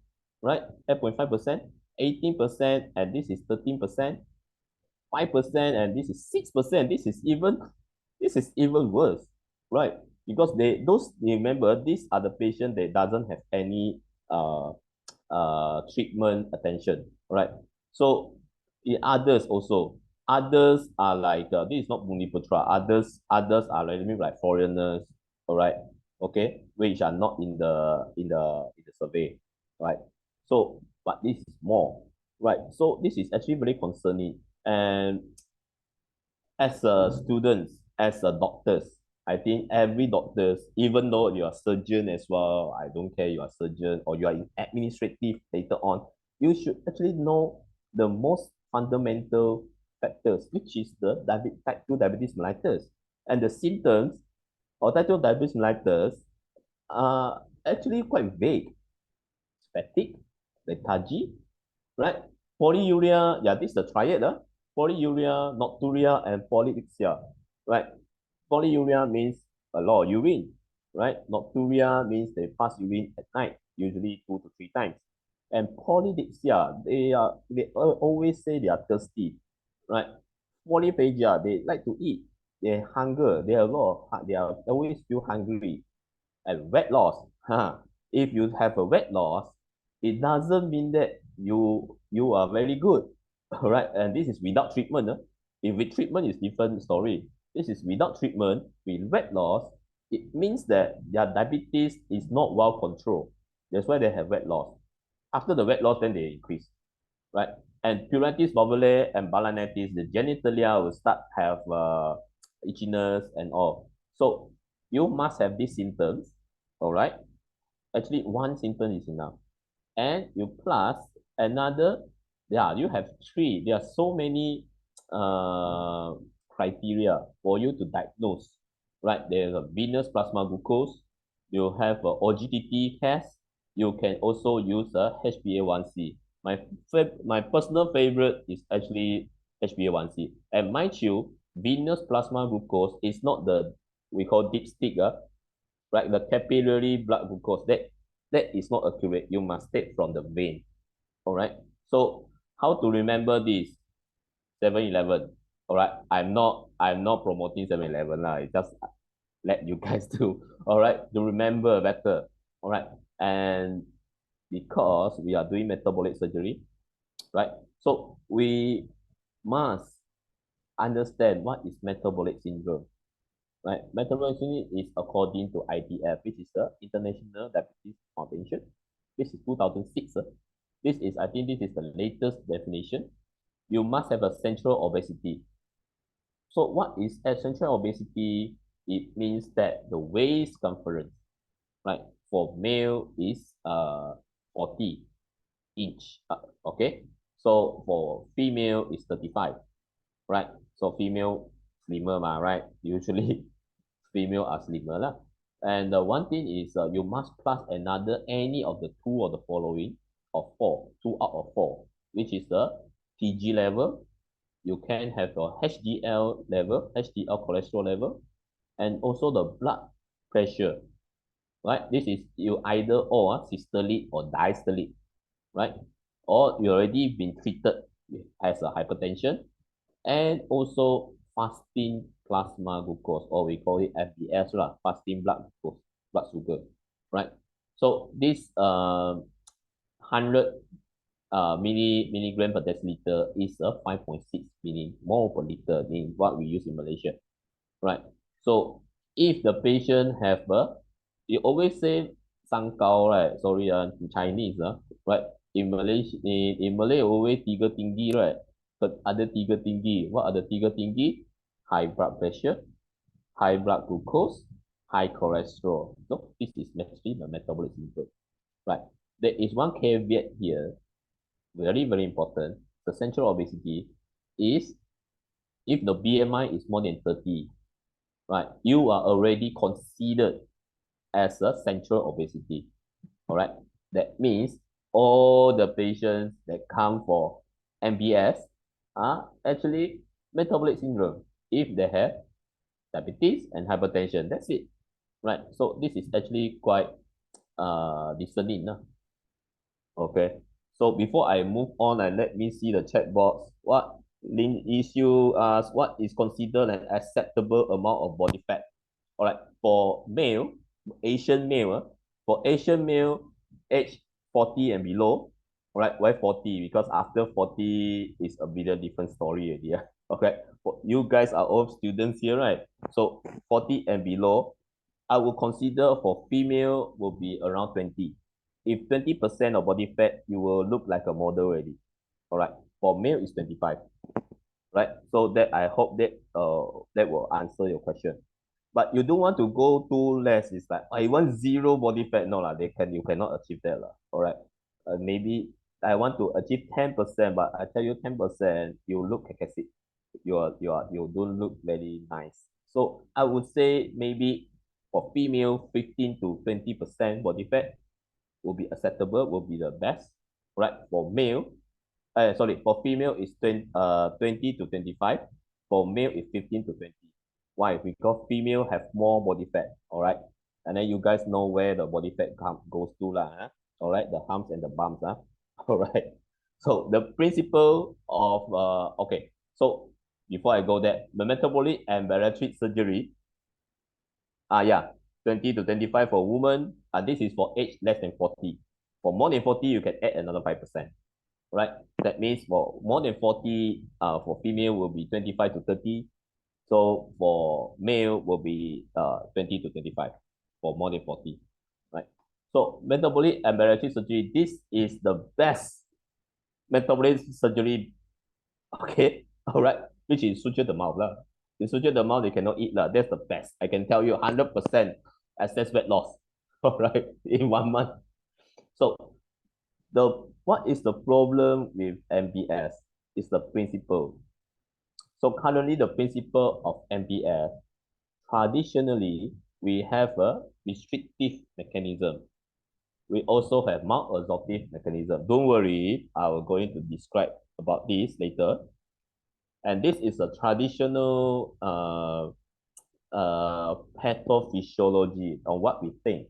right? 8.5%, 18%, and this is 13%, 5%, and this is 6%. This is even worse, right? Because those remember, these are the patient that doesn't have any uh treatment attention, right? So in others also, others are like this is not Buniputra. Others are like maybe like foreigners, all right, okay, which are not in the survey, right? So, but this is more, right? So this is actually very concerning. And as a students, as a doctors, I think every doctors, even though you are surgeon as well, I don't care you are surgeon or you are in administrative later on, you should actually know the most fundamental factors, which is the type 2 diabetes mellitus. And the symptoms of type 2 diabetes mellitus are actually quite vague. Fatigue, lethargy, right? Polyuria, yeah, this is the triad, polyuria, nocturia, and polydipsia, right? Polyuria means a lot of urine, right? Nocturia means they pass urine at night, usually 2 to 3 times. And polydipsia, they always say they are thirsty, right? Polyphagia, they like to eat, they hunger, they are always feel hungry. And weight loss, if you have a weight loss, it doesn't mean that you are very good. All right, and this is without treatment. If with treatment is different story. This is without treatment with weight loss. It means that their diabetes is not well controlled. That's why they have weight loss. After the weight loss, then they increase, right? And pruritus bulbulae and balanitis, the genitalia will start have itchiness and all. So you must have these symptoms, all right? Actually, one symptom is enough. And you plus another, yeah, you have three. There are so many criteria for you to diagnose, right? There's a venous plasma glucose. You have a OGTT test. You can also use a HbA1c. My personal favorite is actually HbA1c. And mind you, venous plasma glucose is not the we call dipstick, right? The capillary blood glucose, that is not accurate. You must take from the vein. All right. So how to remember this? 7-Eleven. All right. I'm not promoting 7-Eleven lah. I just let you guys do. All right. To remember better. All right. And because we are doing metabolic surgery, right? So we must understand what is metabolic syndrome. Right? Metabolic syndrome is according to IDF, which is the International Diabetes Foundation. This is 2006. I think this is the latest definition. You must have a central obesity. So what is essential obesity? It means that the waist circumference, right, for male is 40 inch. Okay. So for female is 35, right? So female slimmer, right? Usually female are slimmer lah. And one thing is you must plus another any of the two of the following of four, two out of four, which is the TG level. You can have your HDL level, HDL cholesterol level, and also the blood pressure, right? This is you either or systolic or diastolic, right? Or you already been treated as a hypertension, and also fasting plasma glucose, or we call it FBS, fasting blood glucose, blood sugar, right? So this 100 milligram per deciliter is a 5.6 millimole per liter in what we use in Malaysia, right? So if the patient have you always say sangkao, right? Sorry, in Chinese, right? In Malaysia, in Malay, always tiga tinggi, right? But ada tiga tinggi. What are the tiga tinggi? High blood pressure, high blood glucose, high cholesterol. So this is actually the metabolic syndrome, right? There is one caveat here, very, very important. The central obesity is if the BMI is more than 30, right, you are already considered as a central obesity. All right. That means all the patients that come for MBS are actually metabolic syndrome if they have diabetes and hypertension. That's it. Right. So this is actually quite discerning. Okay. So before I move on, and let me see the chat box. What Lin issue asks, what is considered an acceptable amount of body fat? All right. For male, Asian male, for Asian male, age 40 and below. All right. Why 40? Because after 40 is a bit of different story already. Yeah. Okay. You guys are all students here, right? So 40 and below, I will consider for female will be around 20. If 20% of body fat, you will look like a model already. All right. For male, is 25. Right. So that I hope that that will answer your question. But you don't want to go too less. It's like I want zero body fat. No lah, you cannot achieve that lah. All right. Maybe I want to achieve 10%, but I tell you 10%, you look cacasic. You don't look very nice. So I would say maybe for female, 15 to 20% body fat will be acceptable, will be the best. Right. For male, for female is 20 to 25. For male is 15 to 20. Why? Because female have more body fat. All right. And then you guys know where the body fat goes to lah. Huh? All right. The humps and the bumps. Huh? All right. So the principle of okay. So before I go there, the metabolic and bariatric surgery. Yeah, 20 to 25 for women. This is for age less than 40. For more than 40, you can add another 5%. Right? That means for more than 40, for female will be 25 to 30. So for male will be 20 to 25 for more than 40. Right? So metabolic and bariatric surgery, this is the best metabolic surgery. Okay, all right, which is suture the mouth lah. You suture the mouth, they cannot eat lah. That's the best. I can tell you 100% excess weight loss. All right, in 1 month. So what is the problem with MBS is the principle. So currently the principle of MBS, traditionally, we have a restrictive mechanism. We also have malabsorptive mechanism. Don't worry, I will going to describe about this later. And this is a traditional pathophysiology on what we think,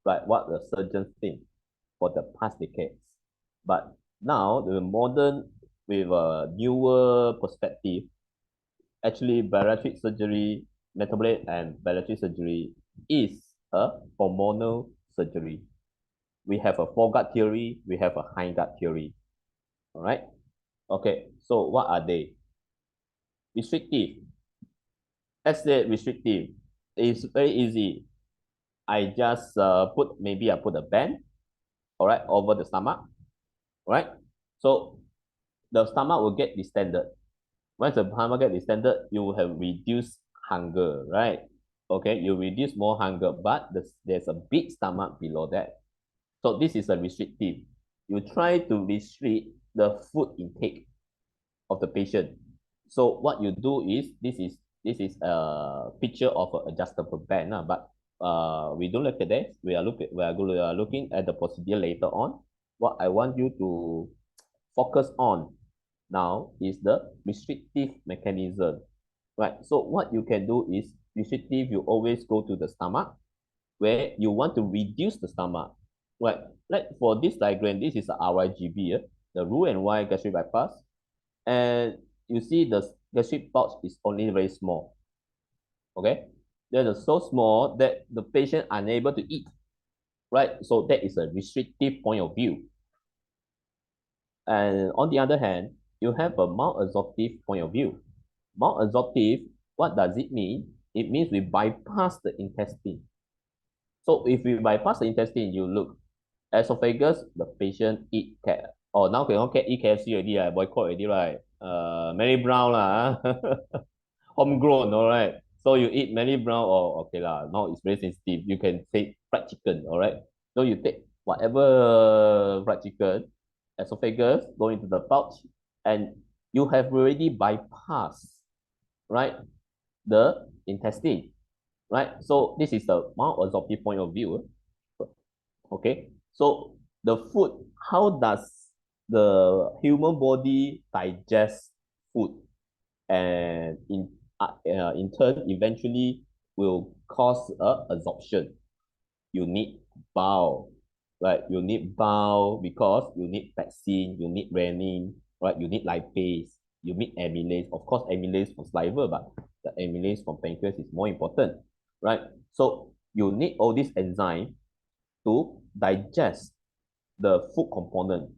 right? What the surgeons think for the past decades. But now the modern, with a newer perspective, actually bariatric surgery, metabolic and bariatric surgery is a hormonal surgery. We have a foregut theory, we have a hindgut theory. All right. Okay. So what are they? Restrictive. Let's say restrictive. It's very easy. I just put a band, all right, over the stomach, all right. So the stomach will get distended. Once the stomach get distended, you will have reduced hunger, right? Okay, you reduce more hunger, but there's a big stomach below that. So this is a restrictive. You try to restrict the food intake of the patient. So what you do is this is a picture of an adjustable band, but we don't look at that. We are looking at the procedure later on. What I want you to focus on now is the restrictive mechanism, right? So what you can do is restrictive. You always go to the stomach, where you want to reduce the stomach, right? Like for this diagram, this is a RIGB, the Roux-en-Y gastric bypass. And you see the gastric pouch is only very small. Okay, they're so small that the patient unable to eat, right? So that is a restrictive point of view. And on the other hand, you have a malabsorptive point of view. Malabsorptive, what does it mean? It means we bypass the intestine. So if we bypass the intestine, you look, esophagus, the patient eat cat. Oh, now cannot eat KFC already, right? Boycott already, right? Mary Brown lah, homegrown, all right. So you eat Mary Brown, or okay lah. Now it's very sensitive. You can take fried chicken, all right. So you take whatever fried chicken, esophagus, go into the pouch, and you have already bypassed right? The intestine, right? So this is the malabsorptive point of view. Okay, so the food, how does the human body digest food, and in turn eventually will cause a absorption. You need bowel, right? You need bowel because you need pepsin, you need renin, right? You need lipase, you need amylase. Of course, amylase for saliva, but the amylase from pancreas is more important, right? So you need all these enzymes to digest the food component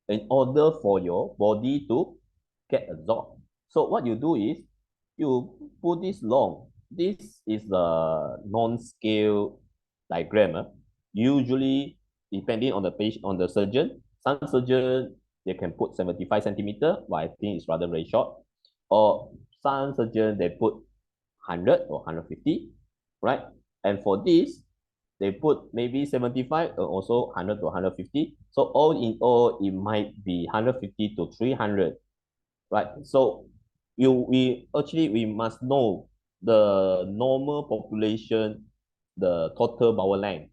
in order for your body to get absorbed. So what you do is you put this long. This is the non-scale diagram. Usually, depending on the patient, on the surgeon, some surgeon they can put 75 centimeter, but I think it's rather very short. Or some surgeon they put 100 or 150, right? And for this, they put maybe 75 or also 100 to 150. So all in all, it might be 150 to 300, right? So we must know the normal population, the total bowel length.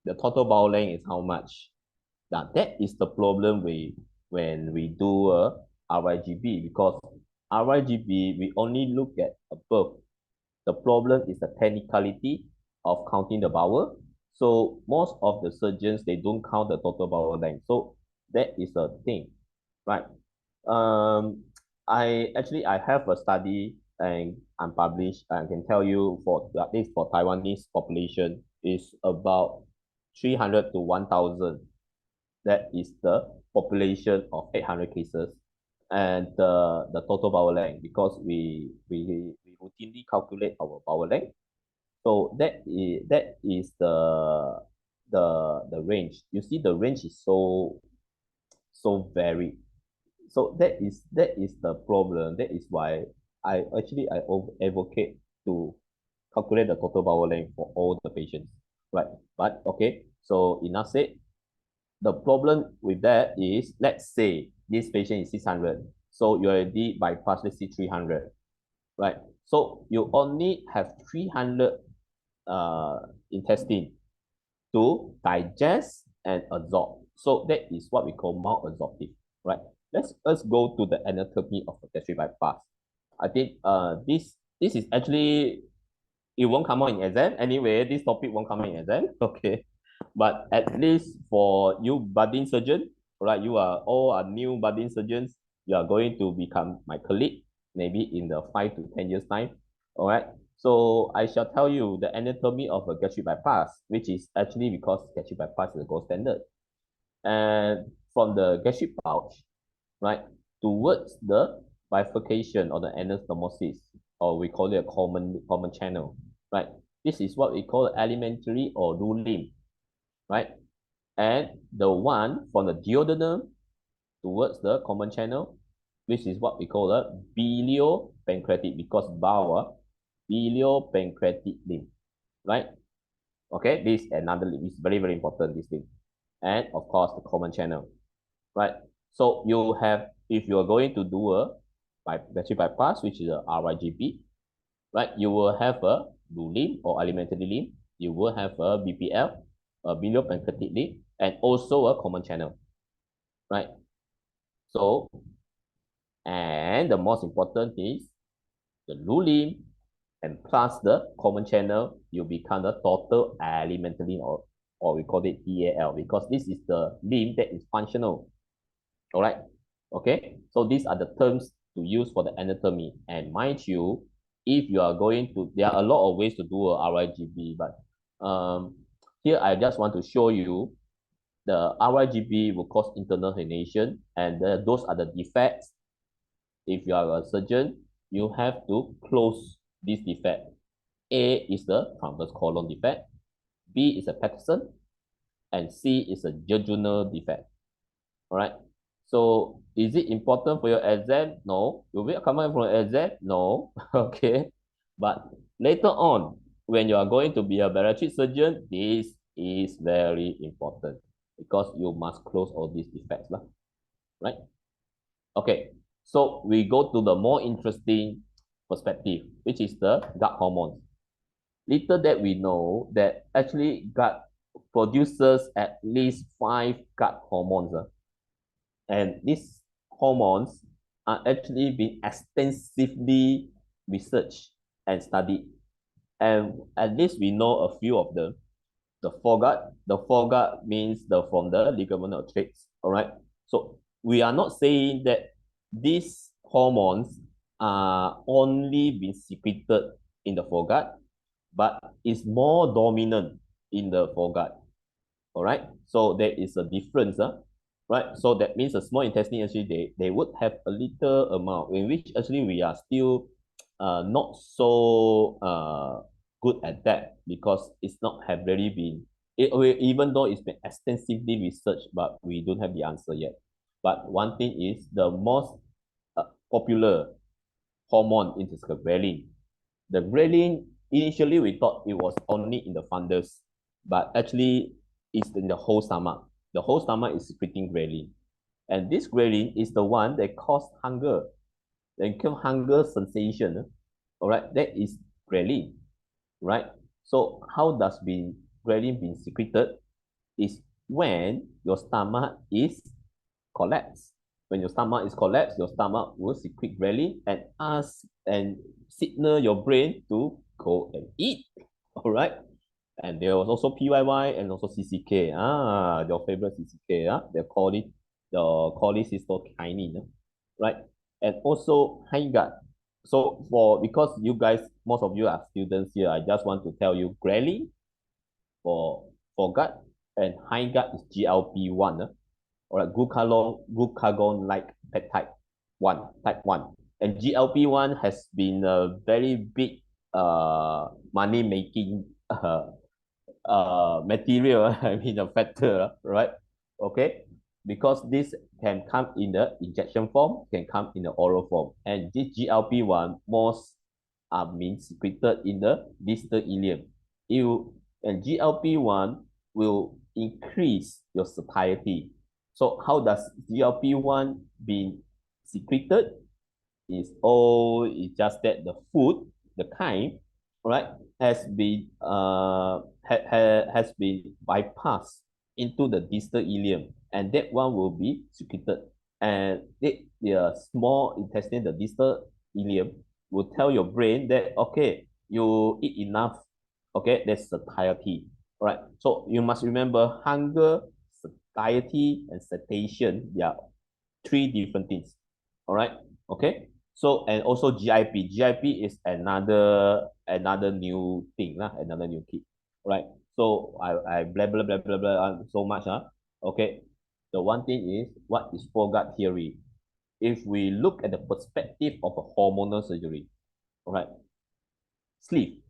The total bowel length is how much? Now that is the problem when we do a RIGB, because RIGB we only look at above. The problem is the technicality of counting the bowel. So most of the surgeons, they don't count the total bowel length. So that is a thing, right? Um, I have a study and unpublished. I can tell you for at least for Taiwanese population is about 300 to 1,000. That is the population of 800 cases, and the total bowel length, because we routinely calculate our bowel length. So that is the range. You see, the range is so varied. So that is the problem. That is why I advocate to calculate the total bowel length for all the patients, right? But okay, so enough said. The problem with that is, let's say this patient is 600, so you already bypass, let's say 300, right? So you only have 300 intestine to digest and absorb. So that is what we call malabsorptive, right? Let's go to the anatomy of the gastric bypass. I think this is actually, it won't come out in exam anyway. This topic won't come out in exam. Okay, but at least for you budding surgeon, right? You are all are new budding surgeons. You are going to become my colleague maybe in the 5 to 10 years time. All right. So I shall tell you the anatomy of a gastric bypass, which is actually because gastric bypass is the gold standard. And from the gastric pouch, right, towards the bifurcation or the anastomosis, or we call it a common channel, right? This is what we call alimentary or limb, right? And the one from the duodenum towards the common channel, which is what we call a biliopancreatic, because bowel, biliopancreatic limb, right? Okay, this is another limb. It's very, very important, this thing. And of course, the common channel, right? So you have, if you are going to do a gastric bypass, which is a RIGP, right? You will have a limb or alimentary limb. You will have a BPL, a biliopancreatic limb, and also a common channel, right? So, and the most important is the limb and plus the common channel, you become the total alimentary, or we call it TAL, because this is the limb that is functional. All right. Okay. So these are the terms to use for the anatomy. And mind you, if you are going to, there are a lot of ways to do a RIGB, but here I just want to show you the RIGB will cause internal herniation, and those are the defects. If you are a surgeon, you have to close this defect. A is the transverse colon defect, B is a Patterson, and C is a jejunal defect. All right. So is it important for your exam? No. Will it come out from your exam? No. Okay. But later on, when you are going to be a bariatric surgeon, this is very important, because you must close all these defects, right? Okay. So we go to the more interesting perspective, which is the gut hormones. Little that we know that actually gut produces at least 5 gut hormones. And these hormones are actually being extensively researched and studied. And at least we know a few of them. The foregut means from the ligamental traits. All right. So we are not saying that these hormones are only being secreted in the foregut, but is more dominant in the foregut. All right. So there is a difference. Right. So that means the small intestine actually they would have a little amount in which actually we are still not so good at that because it's not have really been even though it's been extensively researched, but we don't have the answer yet. But one thing is the most popular hormone is the ghrelin. The ghrelin, initially we thought it was only in the fundus, but actually it's in the whole stomach. The whole stomach is secreting ghrelin. And this ghrelin is the one that causes hunger. Then come hunger sensation. All right, that is ghrelin, right? So how does ghrelin being secreted? Is when your stomach is collapsed. When your stomach is collapsed, your stomach will secrete ghrelin and ask and signal your brain to go and eat. All right. And there was also PYY and also CCK. Your favorite CCK. They call it the cholecystokinin, right? And also high gut. So because you guys, most of you are students here, I just want to tell you ghrelin for gut and high gut is GLP-1. All right, glucagon-like peptide 1, type 1. And GLP-1 has been a very big money-making material, I mean a factor, right? Okay, because this can come in the injection form, can come in the oral form. And this GLP-1 most are being secreted in the distal ileum. And GLP-1 will increase your satiety. So how does GLP-1 being secreted? It's just that the food, the kind, right, has been bypassed into the distal ileum, and that one will be secreted. And the small intestine, the distal ileum, will tell your brain that okay, you eat enough. Okay, that's satiety. All right. So you must remember hunger, satiety, and satiation. They are 3 different things. All right. Okay. So and also GIP. GIP is another new thing, another new kid. Right. So I blah blah blah blah blah so much. Okay. The one thing is what is foregut theory? If we look at the perspective of a hormonal surgery, all right, sleep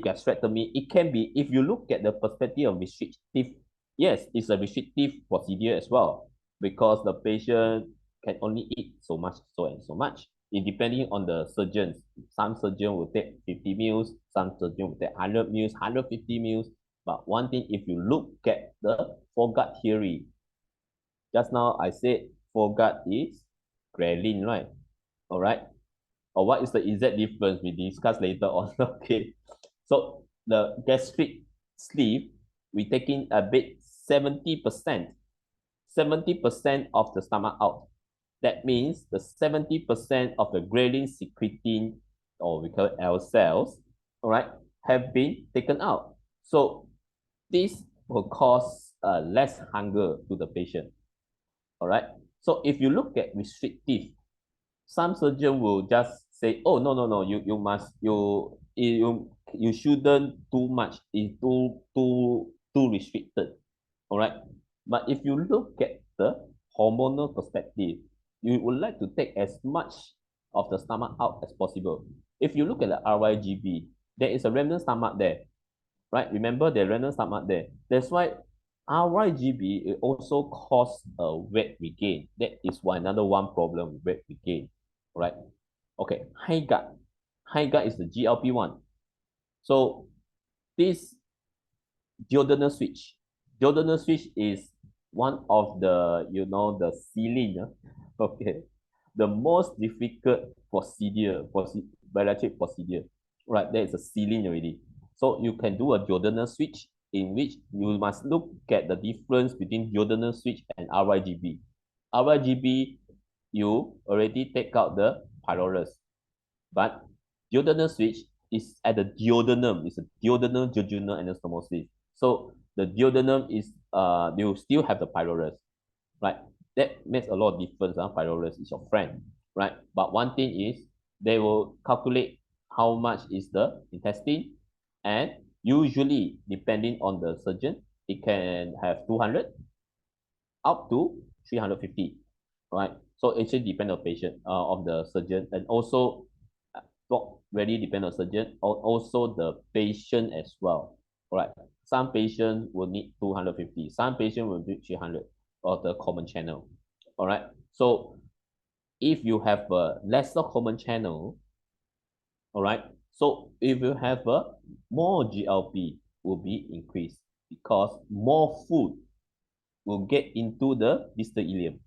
gastrectomy, it can be, if you look at the perspective of restrictive, yes, it's a restrictive procedure as well, because the patient can only eat so much, so and so much. It depending on the surgeons. Some surgeon will take 50 meals, some surgeon will take 100 meals, 150 meals. But one thing, if you look at the foregut theory, just now I said foregut is ghrelin, right? All right. Or what is the exact difference we discuss later on. Okay. So the gastric sleeve, we taking a bit 70% of the stomach out. That means the 70% of the ghrelin secreting, or we call it L cells, all right, have been taken out. So this will cause less hunger to the patient. All right. So if you look at restrictive, some surgeon will just say, oh, no, you shouldn't too much, it's too restricted. All right. But if you look at the hormonal perspective, you would like to take as much of the stomach out as possible. If you look at the RYGB, there is a remnant stomach there, right? Remember the remnant stomach there. That's why RYGB it also cause a weight regain. That is another one problem with weight regain, right? Okay, high gut. High gut is the GLP-1. So this duodenal switch. Duodenal switch is one of the, the ceiling. Okay. The most difficult procedure bariatric procedure, right? There is a ceiling already. So you can do a duodenal switch in which you must look at the difference between duodenal switch and RIGB. RIGB, you already take out the pylorus, but duodenal switch is at the duodenum. It's a duodenal jejunal anastomosis. So the duodenum is you still have the pylorus, right? That makes a lot of difference. Pylorus is your friend, right? But one thing is they will calculate how much is the intestine, and usually depending on the surgeon, it can have 200 up to 350, right? So it actually depends on patient, of the surgeon, and also not really depend on surgeon, or also the patient as well, right? Some patients will need 250, some patient will need 300 of the common channel, all right? So if you have a lesser common channel, all right, so if you have a more GLP will be increased because more food will get into the distal ileum.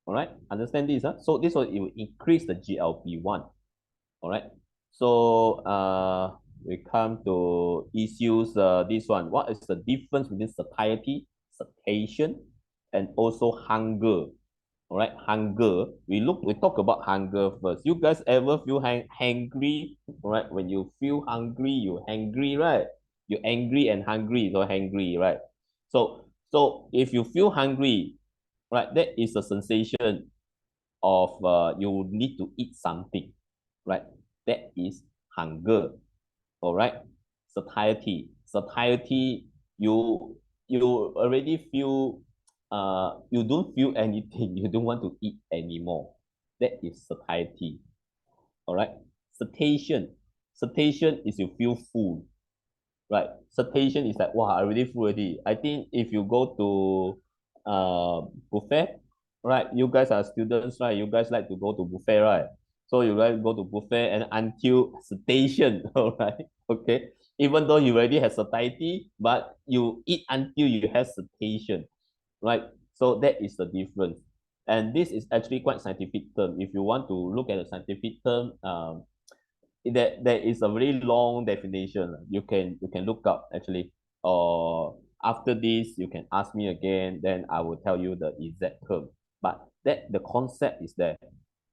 All right, understand this? So this will, it will increase the GLP-1. All right. So we come to issues. This one. What is the difference between satiety, satiation, and also hunger? All right, hunger. We talk about hunger first. You guys ever feel hangry? All right, when you feel hungry, you hangry, right? You angry and hungry, so hangry, right? So if you feel hungry, right, that is a sensation of you need to eat something, right? That is hunger. All right. Satiety, you already feel you don't feel anything, you don't want to eat anymore. That is satiety. All right. Satiation is you feel full, right? Satiation is like, wow, I really full already. I think if you go to buffet, right? You guys are students, right? You guys like to go to buffet, right? So you guys go to buffet and until satiation, all right? Okay. Even though you already have satiety, but you eat until you have satiation, right? So that is the difference. And this is actually quite scientific term. If you want to look at a scientific term, there is a very long definition. You can look up actually, or after this you can ask me again, then I will tell you the exact term. But that the concept is there.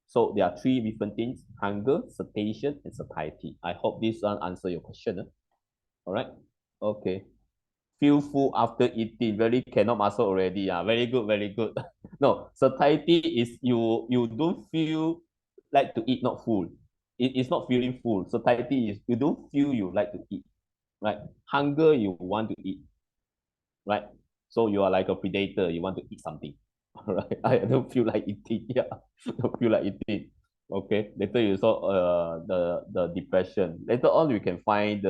So there are three different things: hunger, satiation, and satiety. I hope this one answer your question. All right. Okay. Feel full after eating. Very cannot muscle already. Very good, very good. No, satiety is you don't feel like to eat, not full. It is not feeling full. Satiety is you don't feel you like to eat, right? Hunger, you want to eat, right? So you are like a predator. You want to eat something, all right? I don't feel like eating. Yeah, don't feel like eating. Okay. Later you saw the depression. Later on you can find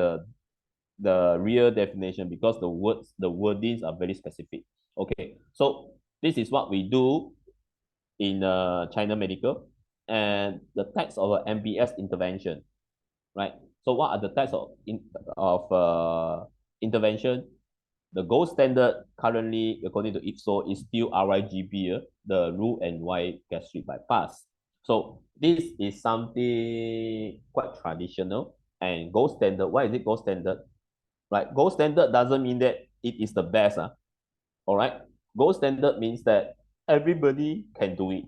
the real definition because the wordings are very specific. Okay, so this is what we do in China medical, and the types of MBS intervention, right? So what are the types of intervention? The gold standard currently, according to IPSO, is still RIGB, the Roux and White gastric bypass. So this is something quite traditional and gold standard. Why is it gold standard? Right? Gold standard doesn't mean that it is the best. All right. Gold standard means that everybody can do it.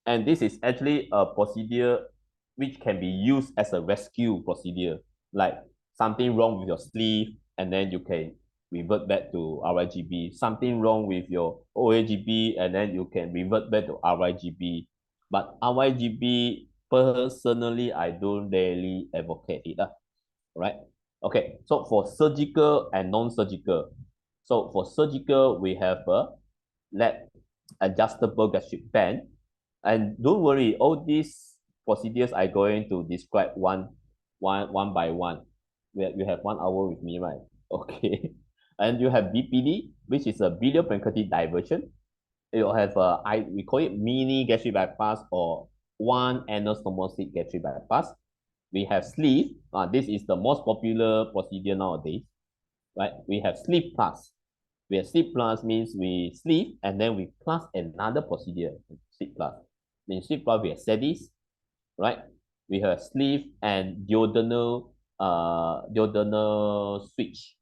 And this is actually a procedure which can be used as a rescue procedure, like something wrong with your sleeve, and then you can revert back to RIGB. Something wrong with your OAGB, and then you can revert back to RIGB. But RIGB, personally, I don't really advocate it. Right? Okay, so for surgical and non-surgical. So for surgical, we have a leg adjustable gastric band. And don't worry, all these procedures I'm going to describe one by one. You have 1 hour with me, right? Okay. And you have BPD, which is a biliopancreatic diversion. You have we call it mini gastric bypass or one anastomosis gastric bypass. We have sleeve. This is the most popular procedure nowadays, right? We have sleeve plus. We have sleeve plus means we sleeve and then we plus another procedure, sleeve plus. In sleeve plus, we have sedis, right? We have sleeve and duodenal switch,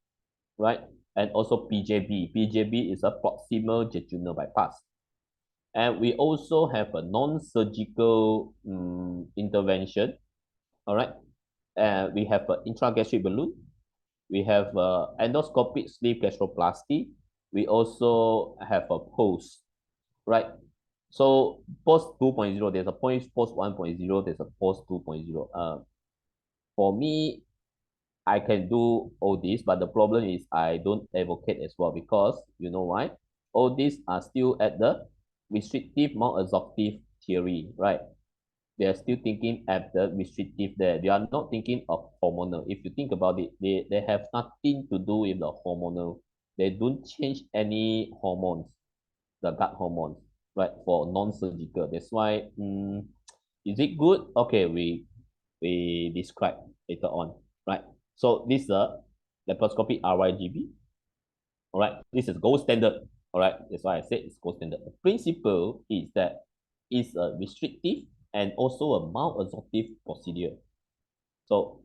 right? And also PJB. PJB is a proximal jejunal bypass. And we also have a non-surgical intervention, all right? We have an intragastric balloon. We have endoscopic sleeve gastroplasty. We also have a post, right? So post 2.0, there's a post 1.0, there's a post 2.0. For me, I can do all this, but the problem is I don't advocate as well because you know why? All these are still at the restrictive malabsorptive theory, right? They are still thinking at the restrictive there. They are not thinking of hormonal. If you think about it, they have nothing to do with the hormonal. They don't change any hormones, the gut hormones, right? For non-surgical. That's why, is it good? Okay, we describe later on, right? So this is a laparoscopic RYGB. All right, this is gold standard. All right, that's why I said it's gold standard. The principle is that it's a restrictive and also a malabsorptive procedure. So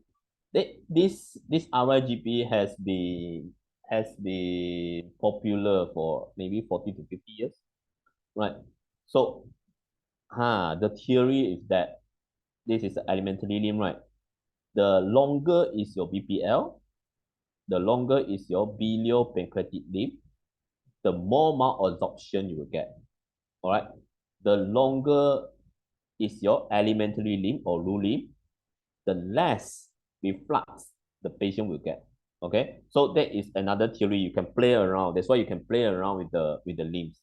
this RIGP has been popular for maybe 40 to 50 years, right? So the theory is that this is alimentary limb, right? The longer is your BPL, the longer is your biliopancreatic limb, the more malabsorption you will get. All right. The longer is your alimentary limb or low limb, the less reflux the patient will get. Okay. So that is another theory you can play around. That's why you can play around with the limbs,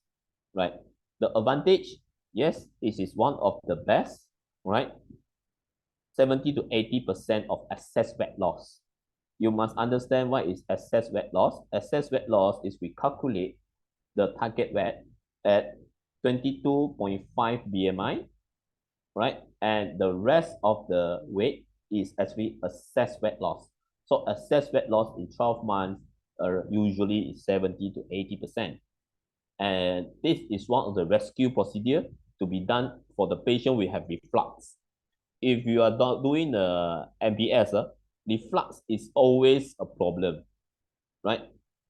right? The advantage, yes, it is one of the best, right? 70 to 80% of excess weight loss. You must understand what is excess weight loss. Excess weight loss is we calculate the target weight at 22.5 BMI, right? And the rest of the weight is actually excess weight loss. So excess weight loss in 12 months usually is 70 to 80%. And this is one of the rescue procedure to be done for the patient we have reflux. If you are doing the MBS, reflux is always a problem, right?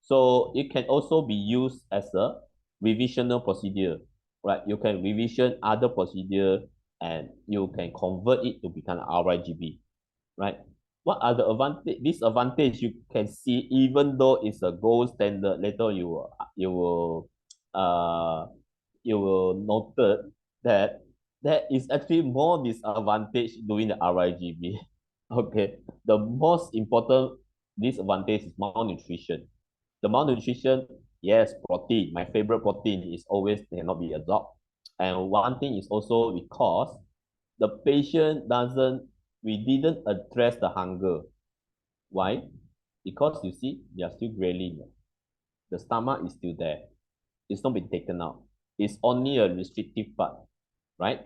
So it can also be used as a revisional procedure, right? You can revision other procedure and you can convert it to become RIGB, right? What are the disadvantage you can see even though it's a gold standard? Later uh you will note that there is actually more disadvantage doing the RIGB. Okay, the most important disadvantage is malnutrition. The malnutrition, yes, protein. My favorite protein is always cannot be absorbed. And one thing is also because the patient we didn't address the hunger. Why? Because you see, they are still grilling. The stomach is still there. It's not been taken out. It's only a restrictive part, right?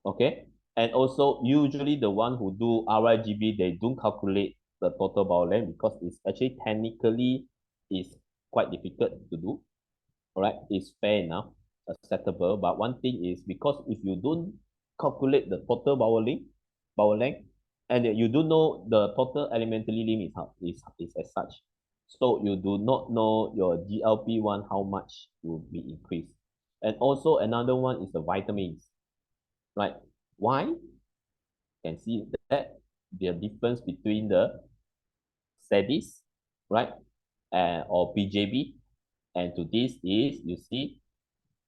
Okay. And also, usually the one who do RIGB, they don't calculate the total bowel length because it's actually technically is quite difficult to do. All right, it's fair enough, acceptable. But one thing is because if you don't calculate the total bowel length, and you do know the total alimentary limit is as such, so you do not know your GLP-1 how much will be increased. And also another one is the vitamins, right? Why? You can see that the difference between the SEDIS, right, or PJB, and to this is you see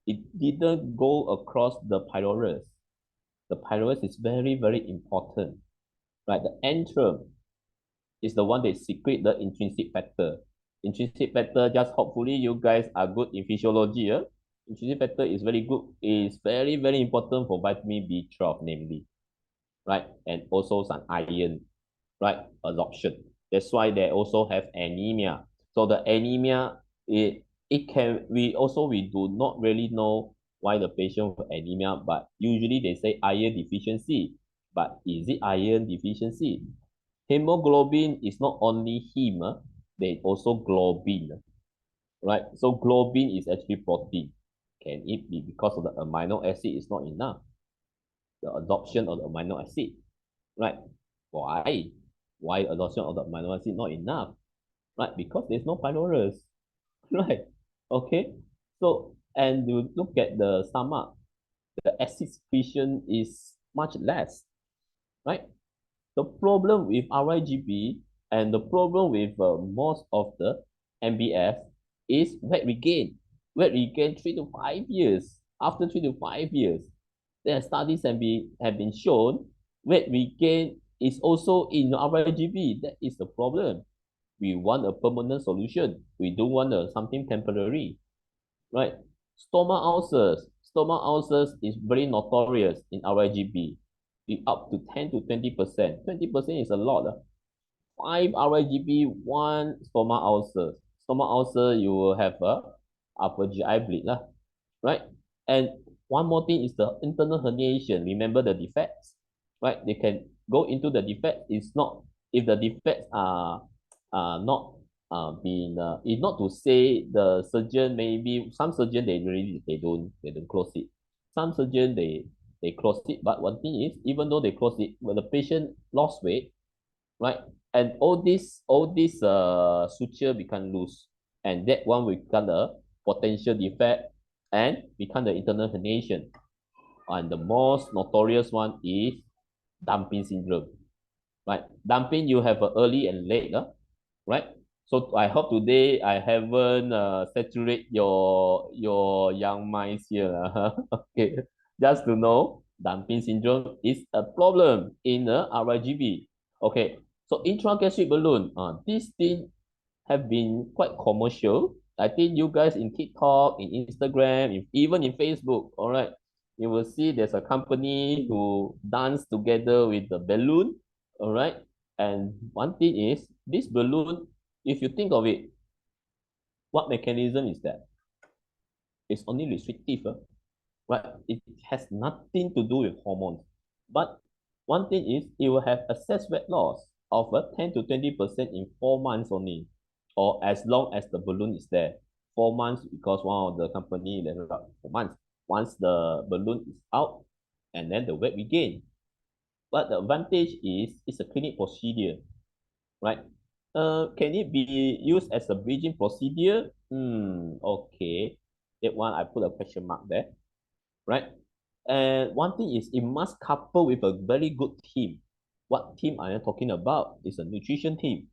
it didn't go across the pylorus. The pylorus is very, very important. Right? The antrum is the one that secrete the intrinsic factor. Intrinsic factor, just hopefully you guys are good in physiology. Intrinsic factor is very good, is very, very important for vitamin B12, namely. Right? And also some iron, right? Absorption. That's why they also have anemia. So the anemia, it can we do not really know why the patient with anemia, but usually they say iron deficiency. But is it iron deficiency? Hemoglobin is not only heme, they also globin, right? So globin is actually protein. Can it be because of the amino acid is not enough? The absorption of the amino acid. right? Why? Why adoption of the minority not enough? Right? Because there's no pylorus, right? Okay. So, and you look at the stomach, the acid secretion is much less, right? The problem with RIGB and the problem with most of the MBF is weight regain. Weight regain 3 to 5 years. After 3 to 5 years, there are studies have been shown weight regain is also in RIGB. That is the problem. We want a permanent solution. We don't want something temporary, right? Stomach ulcers. Stomach ulcers is very notorious in RIGB. Up to 10 to 20%. 20% is a lot. 5 RIGB, one stomach ulcer. Stomach ulcer, you will have a upper GI bleed, lah, right? And one more thing is the internal herniation. Remember the defects, right? They can go into the defect. It's not, if the defects are not being, it's not to say the surgeon, maybe some surgeon they don't close it. Some surgeon they close it, but one thing is, even though they close it, when the patient lost weight, right? And all this suture become loose, and that one will become a potential defect and become the internal herniation. And the most notorious one is dumping syndrome, right? Dumping, you have a early and late, right? So I hope today I haven't saturate your young minds here. Okay, just to know, dumping syndrome is a problem in the RIGB. Okay, so intragastric balloon, this thing have been quite commercial. I think you guys in TikTok, in Instagram, even in Facebook, all right, you will see there's a company who dance together with the balloon, all right. And one thing is, this balloon, if you think of it, what mechanism is that? It's only restrictive, right? It has nothing to do with hormones. But one thing is, it will have excess weight loss of 10 to 20% in 4 months only, or as long as the balloon is there. 4 months, because one of the company let it up 4 months. Once the balloon is out, and then the weight regain. But the advantage is it's a clinic procedure, right? Can it be used as a bridging procedure? Okay. That one I put a question mark there, right? And one thing is, it must couple with a very good team. What team I am talking about is a nutrition team.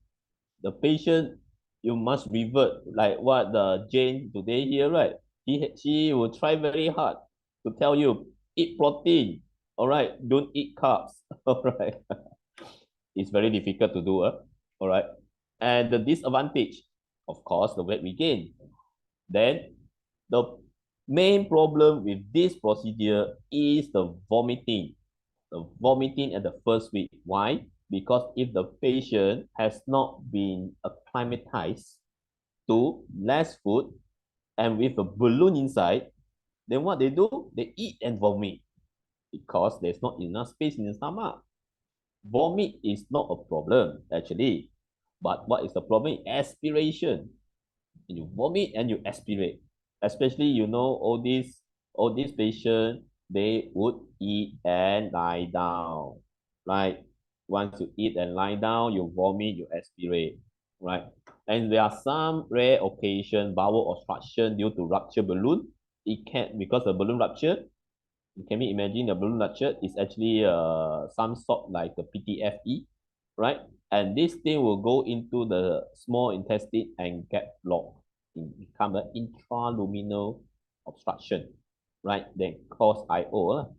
The patient, you must revert, like what the Jane today here, right? She will try very hard to tell you, eat protein, all right? Don't eat carbs, all right? It's very difficult to do, all right? And the disadvantage, of course, the weight regain. Then the main problem with this procedure is the vomiting. The vomiting at the first week. Why? Because if the patient has not been acclimatized to less food and with a balloon inside, then what they do? They eat and vomit because there's not enough space in the stomach. Vomit is not a problem, actually. But what is the problem? Aspiration. You vomit and you aspirate. Especially, all these patients, they would eat and lie down, right? Once you eat and lie down, you vomit, you aspirate, right? And there are some rare occasion, bowel obstruction due to rupture balloon. It can, because the balloon rupture, you can imagine the balloon rupture is actually some sort like a PTFE, right? And this thing will go into the small intestine and get blocked. It become an intraluminal obstruction, right? Then cause IO.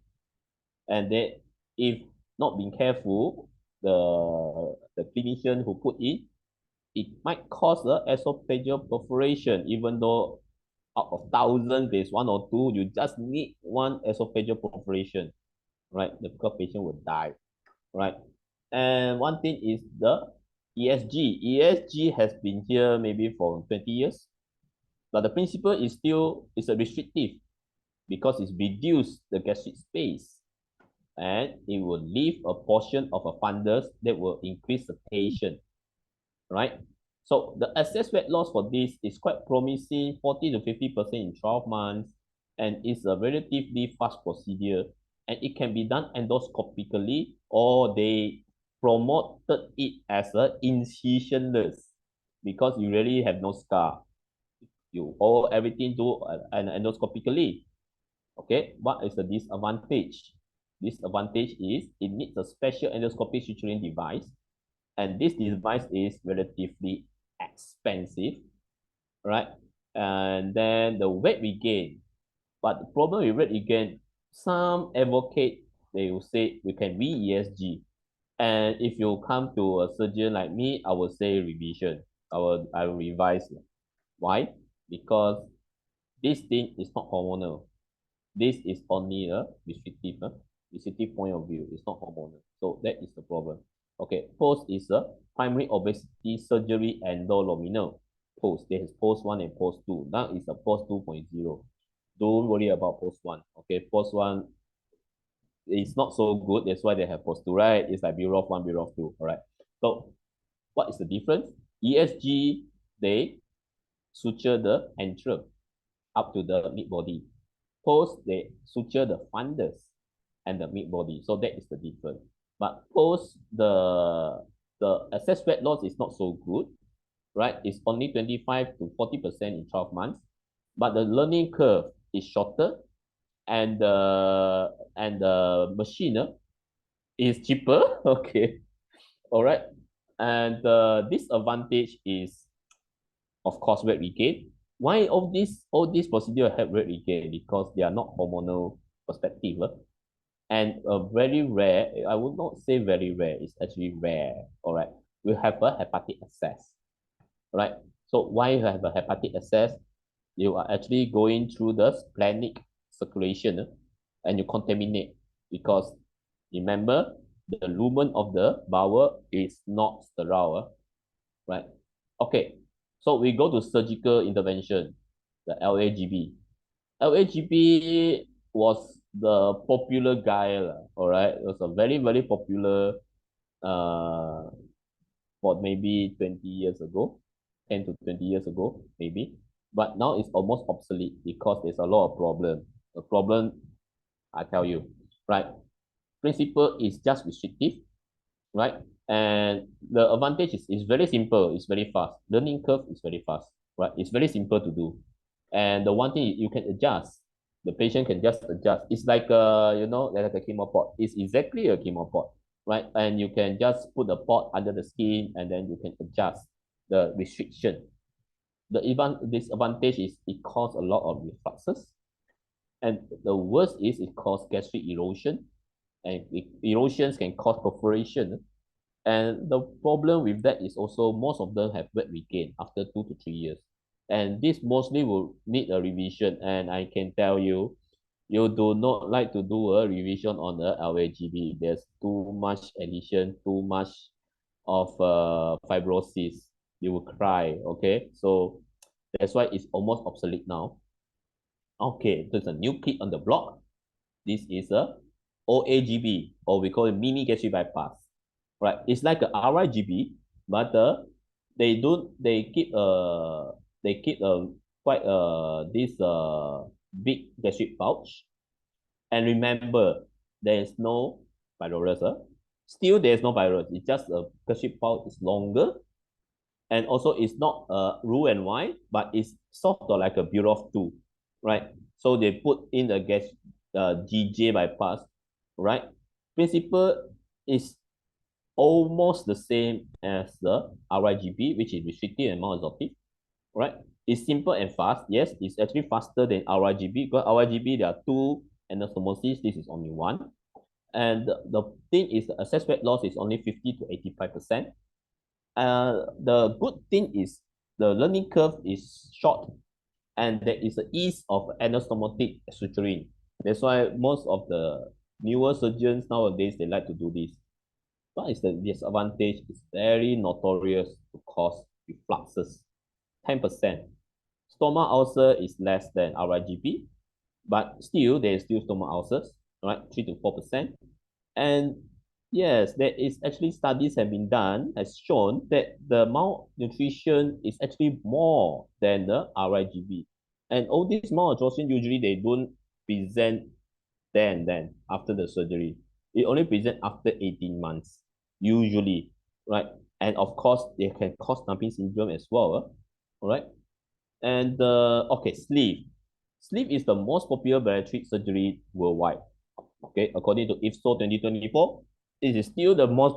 And then if not being careful, the clinician who put it might cause the esophageal perforation, even though out of thousands, there's one or two, you just need one esophageal perforation, right? The patient will die, right? And one thing is the ESG. ESG has been here maybe for 20 years, but the principle is still, is a restrictive because it's reduced the gastric space and it will leave a portion of a fundus that will increase the patient, right? So the excess weight loss for this is quite promising, 40 to 50% in 12 months, and it's a relatively fast procedure. and it can be done endoscopically, or they promoted it as a incisionless because you really have no scar. You all everything do an endoscopically. Okay, what is the disadvantage? Disadvantage is it needs a special endoscopic suturing device, and this device is relatively expensive, right? And then the weight regain. But the problem with weight regain, some advocate, they will say we can re-ESG. And if you come to a surgeon like me, I will say revision. I will revise. Why? Because this thing is not hormonal. This is only a restrictive point of view. It's not hormonal. So that is the problem. Okay, post is a primary obesity surgery endoluminal post. There is post 1 and post 2. Now it's a post 2.0. Don't worry about post 1. Okay, post 1 is not so good. That's why they have post 2, right? It's like bureau of 1, bureau of 2. All right. So what is the difference? ESG, they suture the antrum up to the mid body. Post, they suture the fundus and the mid body. So that is the difference. But post, the excess fat loss is not so good, right? It's only 25 to 40% in 12 months. But the learning curve is shorter, and the machine is cheaper. Okay. All right. And the disadvantage is, of course, weight regain. Why all these procedures have weight regain? Because they are not hormonal perspective. And very rare, I would not say very rare, it's actually rare. All right. We have a hepatic access. Right. So why you have a hepatic access? You are actually going through the splenic circulation, and you contaminate, because remember, the lumen of the bowel is not sterile, right? Okay, so we go to surgical intervention, the LAGB. LAGB was the popular guy, all right? It was a very, very popular uh, for maybe 20 years ago, 10 to 20 years ago, maybe. But now it's almost obsolete because there's a lot of problem. The problem, I tell you, right? Principle is just restrictive, right? And the advantage is very simple. It's very fast. Learning curve is very fast, right? It's very simple to do. And the one thing you can adjust, the patient can just adjust. It's like like a chemo pot. It's exactly a chemo pot, right? And you can just put the pot under the skin, and then you can adjust the restriction. The even disadvantage is it causes a lot of refluxes, and the worst is it causes gastric erosion, and erosions can cause perforation. And the problem with that is also most of them have weight regain after 2 to 3 years. And this mostly will need a revision. And I can tell you, you do not like to do a revision on the LAGB. There's too much addition, too much of fibrosis. You will cry, okay? So that's why it's almost obsolete now. Okay, there's a new kid on the block. This is a OAGB, or we call it mini gastric bypass. Right, it's like a RIGB, but they keep quite this big gastric pouch. And remember, there is no virus. Still, there is no virus. It's just a gastric pouch is longer, and also it's not blue and white, but it's sort of like a bureau of 2, right? So they put in the gas GJ bypass, right? Principle is almost the same as the RIGB, which is restrictive and non-absorptive, right? It's simple and fast. Yes, it's actually faster than RIGB, because RIGB, there are two anastomosis. This is only one. And the thing is, the access rate loss is only 50 to 85%. The good thing is the learning curve is short, and there is an ease of anastomotic suturing. That's why most of the newer surgeons nowadays, they like to do this. What is the disadvantage? It's very notorious to cause refluxes, 10%. Stomach ulcer is less than RIGB, but still, there is still stomach ulcers, right? 3 to 4%. And yes, there is actually studies have been done, has shown that the malnutrition is actually more than the RIGB. And all these malabsorption, usually they don't present then after the surgery. It only present after 18 months, usually, right? And of course, they can cause dumping syndrome as well, all right? And okay, sleeve. Sleeve is the most popular bariatric surgery worldwide. Okay, according to IFSO 2024, it is still the most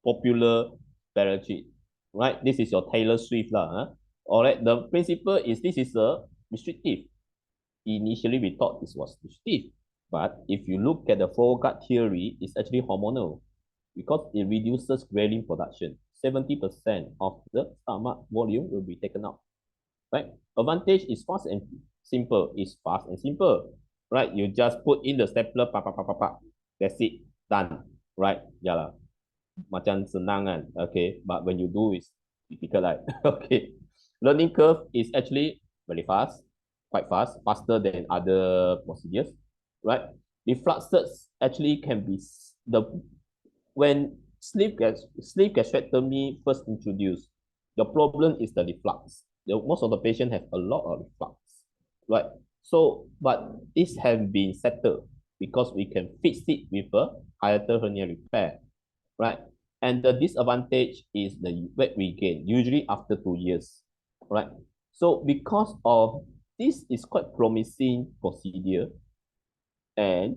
popular bariatric, right? This is your Taylor Swift lah. Huh? All right, the principle is this is a restrictive. Initially, we thought this was restrictive, but if you look at the foregut theory, it's actually hormonal because it reduces ghrelin production. 70% of the stomach volume will be taken out, right? Advantage is fast and simple. It's fast and simple, right? You just put in the stapler, that's it, done, right? Yeah lah. Macam senang kan, okay? But when you do, it's difficult, right? Okay. Learning curve is actually very fast, quite fast, faster than other procedures, right? Refluxes actually can be when sleeve gastrectomy first introduced, the problem is the reflux. Most of the patient have a lot of reflux, right? So, but this has been settled because we can fix it with a hiatal hernia repair, right? And the disadvantage is the weight regain, usually after 2 years, right? So because of this is quite promising procedure, and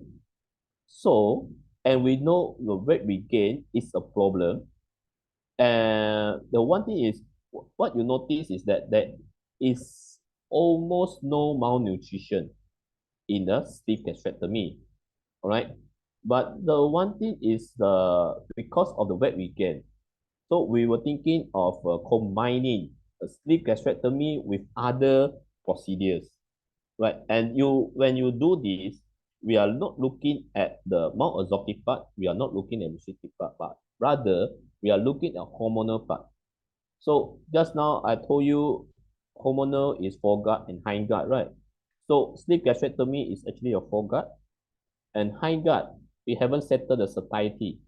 so, and we know the weight regain is a problem. And the one thing is, what you notice is that there is almost no malnutrition in the sleeve gastrectomy, all right? But the one thing is because of the weight regain, so we were thinking of combining a sleeve gastrectomy with other procedures, right? And when you do this, we are not looking at the malabsorptive part, we are not looking at the restrictive part, but rather we are looking at hormonal part. So just now I told you hormonal is foregut and hindgut, right? So sleeve gastrectomy is actually a foregut, and hindgut, we haven't settled the satiety,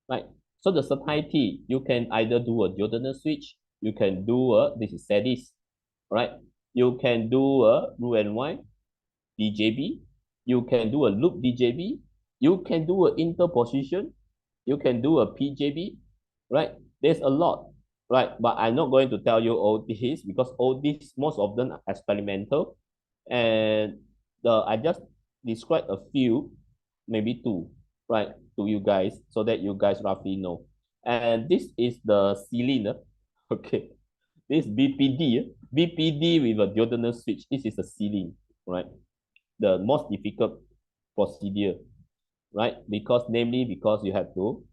right? So the satiety, you can either do a duodenal switch, you can do this is SEDIS, right? You can do a Roux-en-Y, DJB, you can do a loop DJB, you can do an interposition, you can do a PJB, right? There's a lot, right? But I'm not going to tell you all this because all these, most of them are experimental. And I just described a few, maybe two, right, to you guys so that you guys roughly know. And this is the ceiling, okay. This BPD with a duodenal switch. This is the ceiling, right? The most difficult procedure, right? Because you have to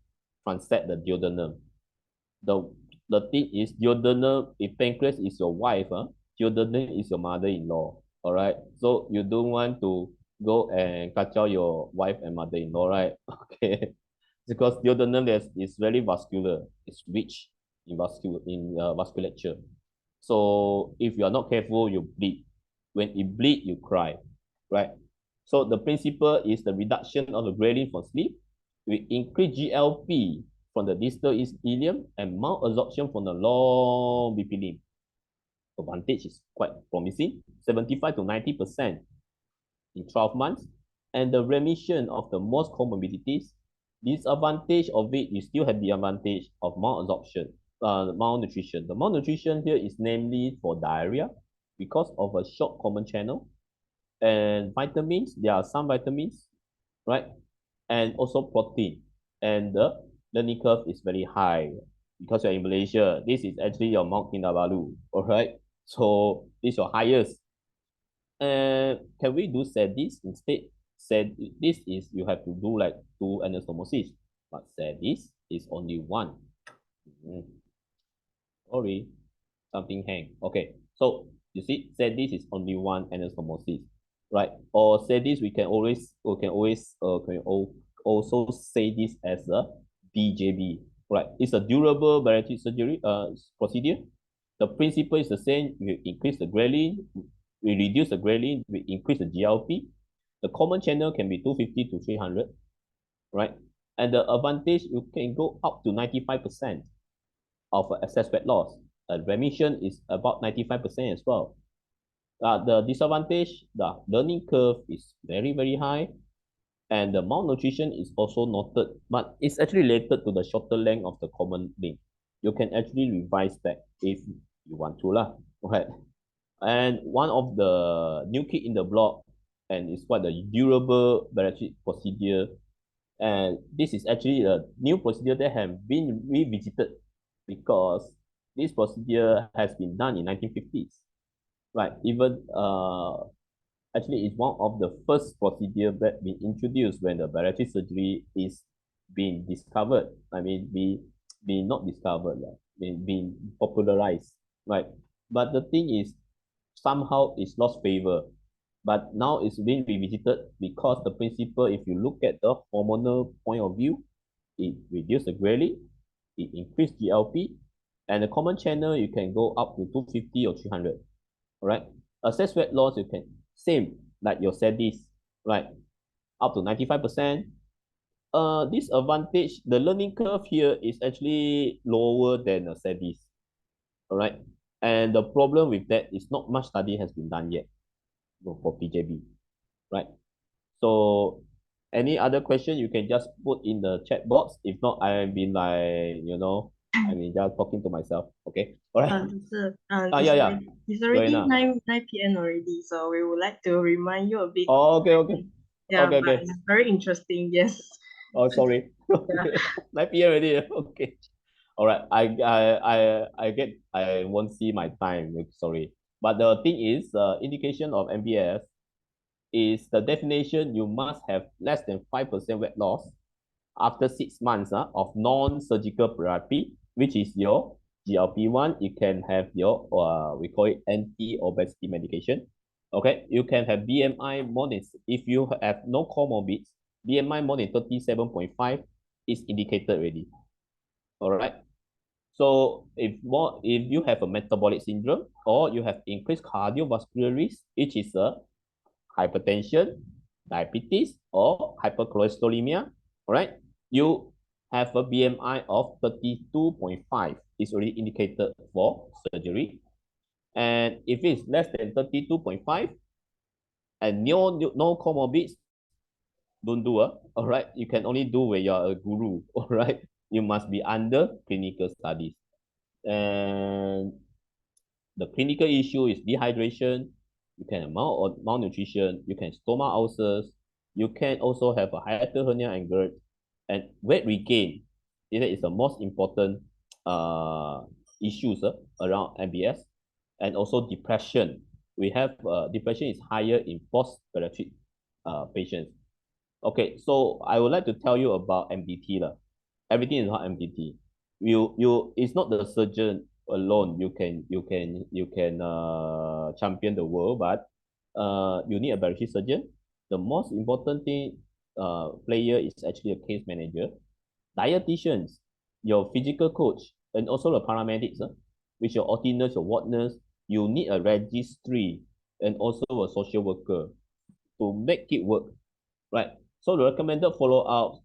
transect the duodenum. The thing is duodenum, if pancreas is your wife, duodenum is your mother-in-law. All right. So you don't want to go and kacau your wife and mother-in-law, right? Okay. Because duodenum is very vascular. It's rich in vasculature. So if you are not careful, you bleed. When you bleed, you cry, right? So the principle is the reduction of the ghrelin from sleep. We increase GLP from the distal ileum and malabsorption from the long BP limb. Advantage is quite promising, 75 to 90% in 12 months. And the remission of the most comorbidities, disadvantage of it, you still have the advantage of malabsorption, malnutrition. The malnutrition here is namely for diarrhea because of a short common channel. And vitamins, there are some vitamins, right? And also protein. And the learning curve is very high because you're in Malaysia. This is actually your Mount Kinabalu, all right? So this is your highest. And can we do SEDIS instead? This is you have to do like 2 anastomosis, but SEDIS is only 1. Sorry, something hang. Okay, so you see, SEDIS is only 1 anastomosis, right? Or SEDIS, we can also say this as a DJB, right? It's a durable bariatric surgery procedure. The principle is the same. We increase the ghrelin, we reduce the ghrelin, we increase the GLP. The common channel can be 250 to 300, right? And the advantage, you can go up to 95% of excess fat loss. Remission is about 95% as well. The disadvantage, the learning curve is very, very high, and the malnutrition is also noted, but it's actually related to the shorter length of the common link. You can actually revise that if you want to lah. Okay. And one of the new kid in the block, and it's what the durable bariatric procedure. And this is actually a new procedure that have been revisited because this procedure has been done in 1950s. Right. Even actually it's one of the first procedure that been introduced when the bariatric surgery is being discovered. I mean, be not discovered, being popularized, right? But the thing is, somehow it's lost favor. But now it's being revisited because the principle, if you look at the hormonal point of view, it reduces the ghrelin, it increases GLP, and the common channel you can go up to 250 or 300. All right. Assess weight loss, you can same like your SEDIS, right? Up to 95%. Disadvantage, the learning curve here is actually lower than a SEDIS. All right. And the problem with that is not much study has been done yet for PJB, right? So any other question you can just put in the chat box. If not, I've been like, I mean, just talking to myself. Okay. All right. Yeah. It's already Joanna. 9 p.m. already, so we would like to remind you a bit. Oh, okay. Yeah, okay. but it's very interesting, yes. Oh, sorry. Okay. 9 p.m. already. Okay. All right. I won't see my time. Sorry. But the thing is, indication of MBS is the definition you must have less than 5% weight loss after 6 months of non-surgical therapy, which is your GLP-1. You can have your, we call it anti-obesity medication. Okay, you can have BMI more than, if you have no comorbids, BMI more than 37.5 is indicated already. All right. So if you have a metabolic syndrome or you have increased cardiovascular risk, which is a hypertension, diabetes, or hypercholesterolemia, all right, you have a BMI of 32.5. It's already indicated for surgery. And if it's less than 32.5 and no comorbids, don't do it. All right, you can only do when you're a guru. All right, you must be under clinical studies. And the clinical issue is dehydration. You can have malnutrition. You can stomach ulcers. You can also have a hiatal hernia and GERD. And weight regain. That is the most important issues around MBS. And also depression. We have depression is higher in post-bariatric patients. Okay, so I would like to tell you about MDT. Everything is not MDT. It's not the surgeon alone. You can champion the world, but you need a bariatric surgeon. The most important thing player is actually a case manager, dietitians, your physical coach, and also the paramedics, which your OT nurse, your ward nurse. You need a registry and also a social worker to make it work, right? So the recommended follow-up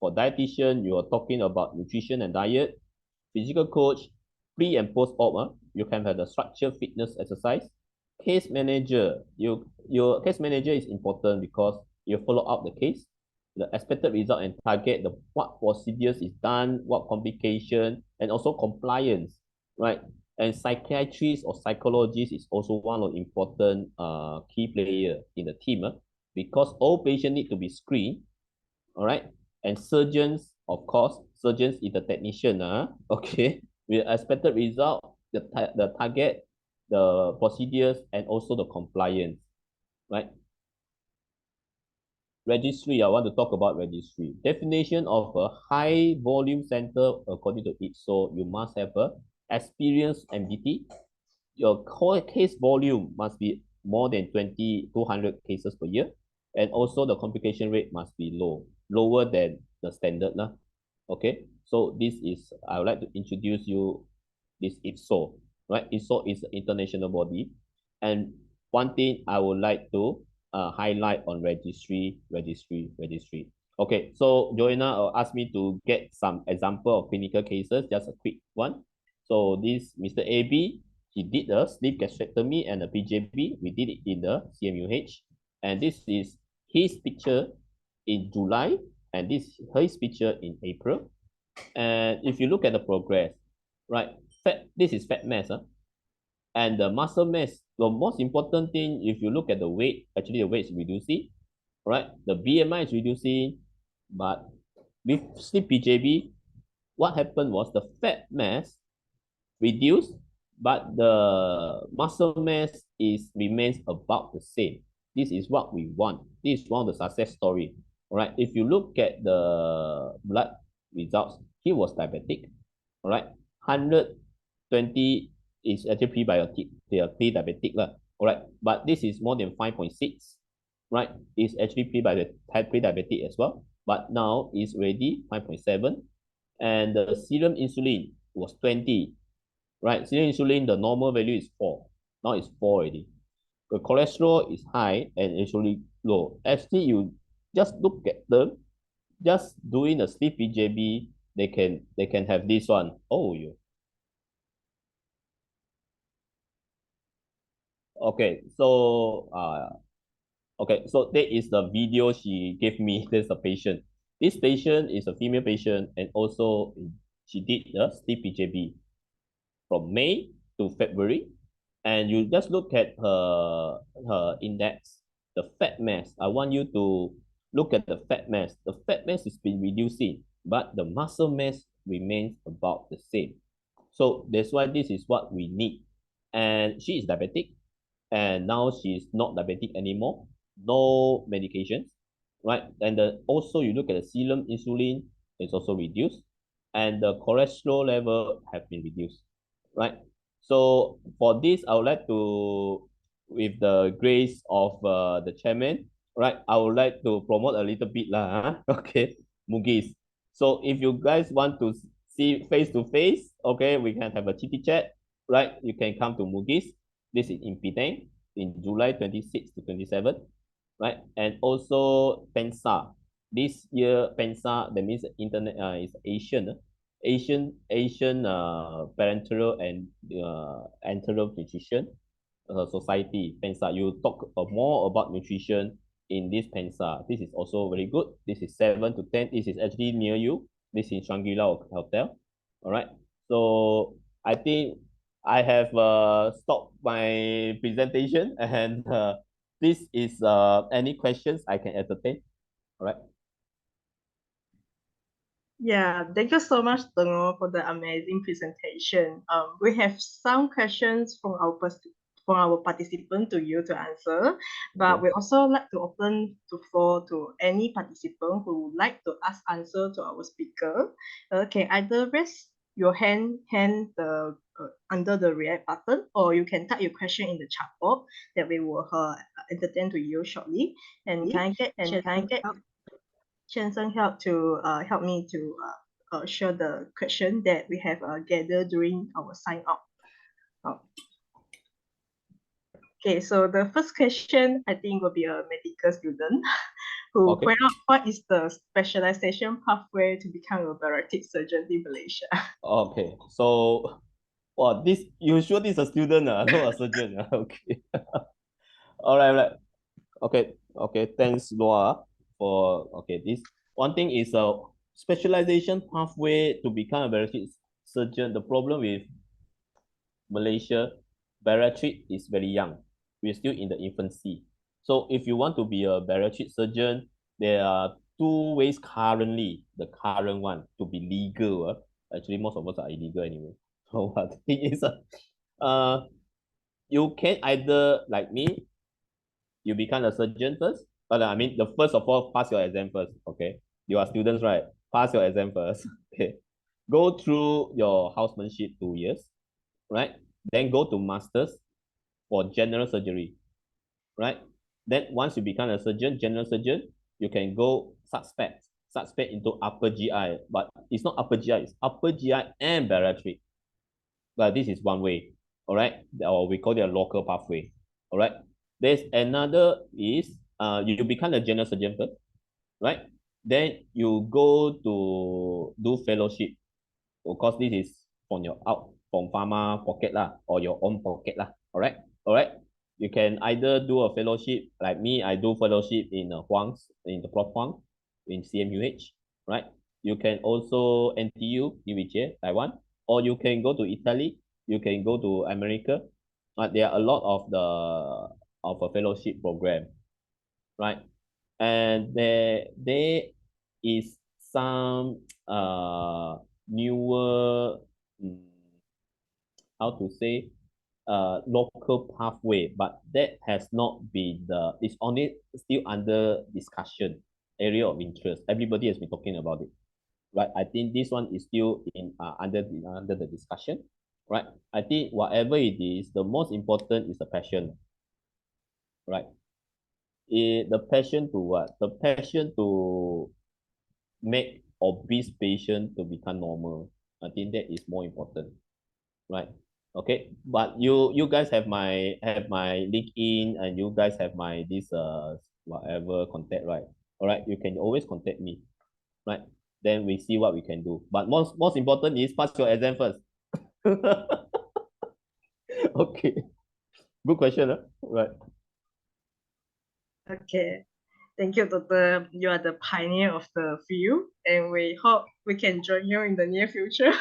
for dietitian, you are talking about nutrition and diet. Physical coach, pre and post-op, you can have the structured fitness exercise. Case manager, your case manager is important because you follow up the case, the expected result and target, the what procedures is done, what complication, and also compliance, right? And psychiatrist or psychologist is also one of the important key player in the team, because all patients need to be screened, all right? And surgeons, of course, surgeons is the technician, okay, with expected result, the target, the procedures, and also the compliance, right? Registry, I want to talk about registry. Definition of a high volume center according to ITSO, you must have a experienced MDT. Your core case volume must be more than 200 cases per year. And also the complication rate must be lower than the standard. Okay, so this is, I would like to introduce you this ITSO, right? ITSO is an international body. And one thing I would like to highlight on registry. Okay, so Joanna asked me to get some example of clinical cases, just a quick one. So this Mr. AB, he did a sleeve gastrectomy and a PJB. We did it in the CMUH. And this is his picture in July, and this is his picture in April. And if you look at the progress, right, this is fat mass. And the muscle mass, the most important thing, if you look at the weight, actually the weight is reducing, right? The BMI is reducing, but with sleeve PJB, what happened was the fat mass reduced, but the muscle mass remains about the same. This is what we want. This is one of the success story. All right. If you look at the blood results, he was diabetic. All right. 120 is actually prebiotic. They are pre-diabetic. All right. But this is more than 5.6. Right. It's actually pre-diabetic as well. But now it's already 5.7. And the serum insulin was 20. Right, serum insulin, the normal value is 4. Now it's 4 already. The cholesterol is high and actually low. Actually, you just look at them, just doing a sleep PJB, they can have this one. Oh, you. Okay, so that is the video she gave me. There's a patient. This patient is a female patient, and also she did the sleep PJB from May to February, and you just look at her index, the fat mass. I want you to look at the fat mass. The fat mass has been reducing, but the muscle mass remains about the same. So that's why this is what we need. And she is diabetic, and now she's not diabetic anymore. No medications, right? And also you look at the serum insulin, it's also reduced, and the cholesterol level have been reduced, right? So for this, I would like to, with the grace of the chairman, right, I would like to promote a little bit lah, huh? Okay, Mugis. So if you guys want to see face to face, okay, we can have a chitty chat, right? You can come to Mugis. This is in Penang in July 26 to 27, right? And also Pensa. This year, Pensa, that means internet is Asian parenteral and enteral nutrition society, Pensa. You talk more about nutrition in this Pensa. This is also very good. This is 7 to 10. This is actually near you. This is Shangri-La Hotel. All right. So I think I have stopped my presentation, and this is any questions I can entertain. All right. Yeah, thank you so much, Tengo, for the amazing presentation. We have some questions from our participant to you to answer, but we also like to open the floor to any participant who would like to ask answer to our speaker. Okay, either raise your hand under the react button, or you can type your question in the chat box that we will entertain to you shortly. And can I get Shensen help to help me to share the question that we have gathered during our sign up. Okay, so the first question I think will be a medical student who point out what is the specialization pathway to become a bariatric surgeon in Malaysia. Okay, so this you sure this is a student, not a surgeon. Okay. All right. Okay. Thanks, Noah, for this. One thing is a specialization pathway to become a bariatric surgeon. The problem with Malaysia, bariatric is very young. We're still in the infancy. So if you want to be a bariatric surgeon, there are two ways currently, the current one, to be legal. Actually, most of us are illegal anyway. So the thing is, you can either, like me, you become a surgeon first. But I mean, the first of all, pass your exam first. Okay, you are students, right? Pass your exam first. Okay, go through your housemanship 2 years, right? Then go to masters for general surgery, right? Then once you become a surgeon, general surgeon, you can go suspect into upper GI, but it's not upper GI, it's upper GI and bariatric. But this is one way, all right? Or we call it a local pathway, all right? There's another is you become a general surgeon first, right? Then you go to do fellowship. Of course, this is from your from pharma pocket lah, or your own pocket lah. All right. You can either do a fellowship like me. I do fellowship in Huang's, in the Prof Huang in CMUH, right? You can also NTU, UVJ, Taiwan, or you can go to Italy. You can go to America. There are a lot of a fellowship program, right? And there is some newer, how to say, local pathway, but that has not been it's only still under discussion, area of interest. Everybody has been talking about it, right? I think this one is still in under the discussion, right? I think whatever it is, the most important is the passion, right? The passion to what? The passion to make obese patient to become normal. I think that is more important, right? Okay, but you guys have my LinkedIn, and you guys have my this whatever contact, right? All right, you can always contact me, right? Then we see what we can do. But most important is pass your exam first. Okay, good question, huh? Right? Okay. Thank you, Doctor. You are the pioneer of the field, and we hope we can join you in the near future.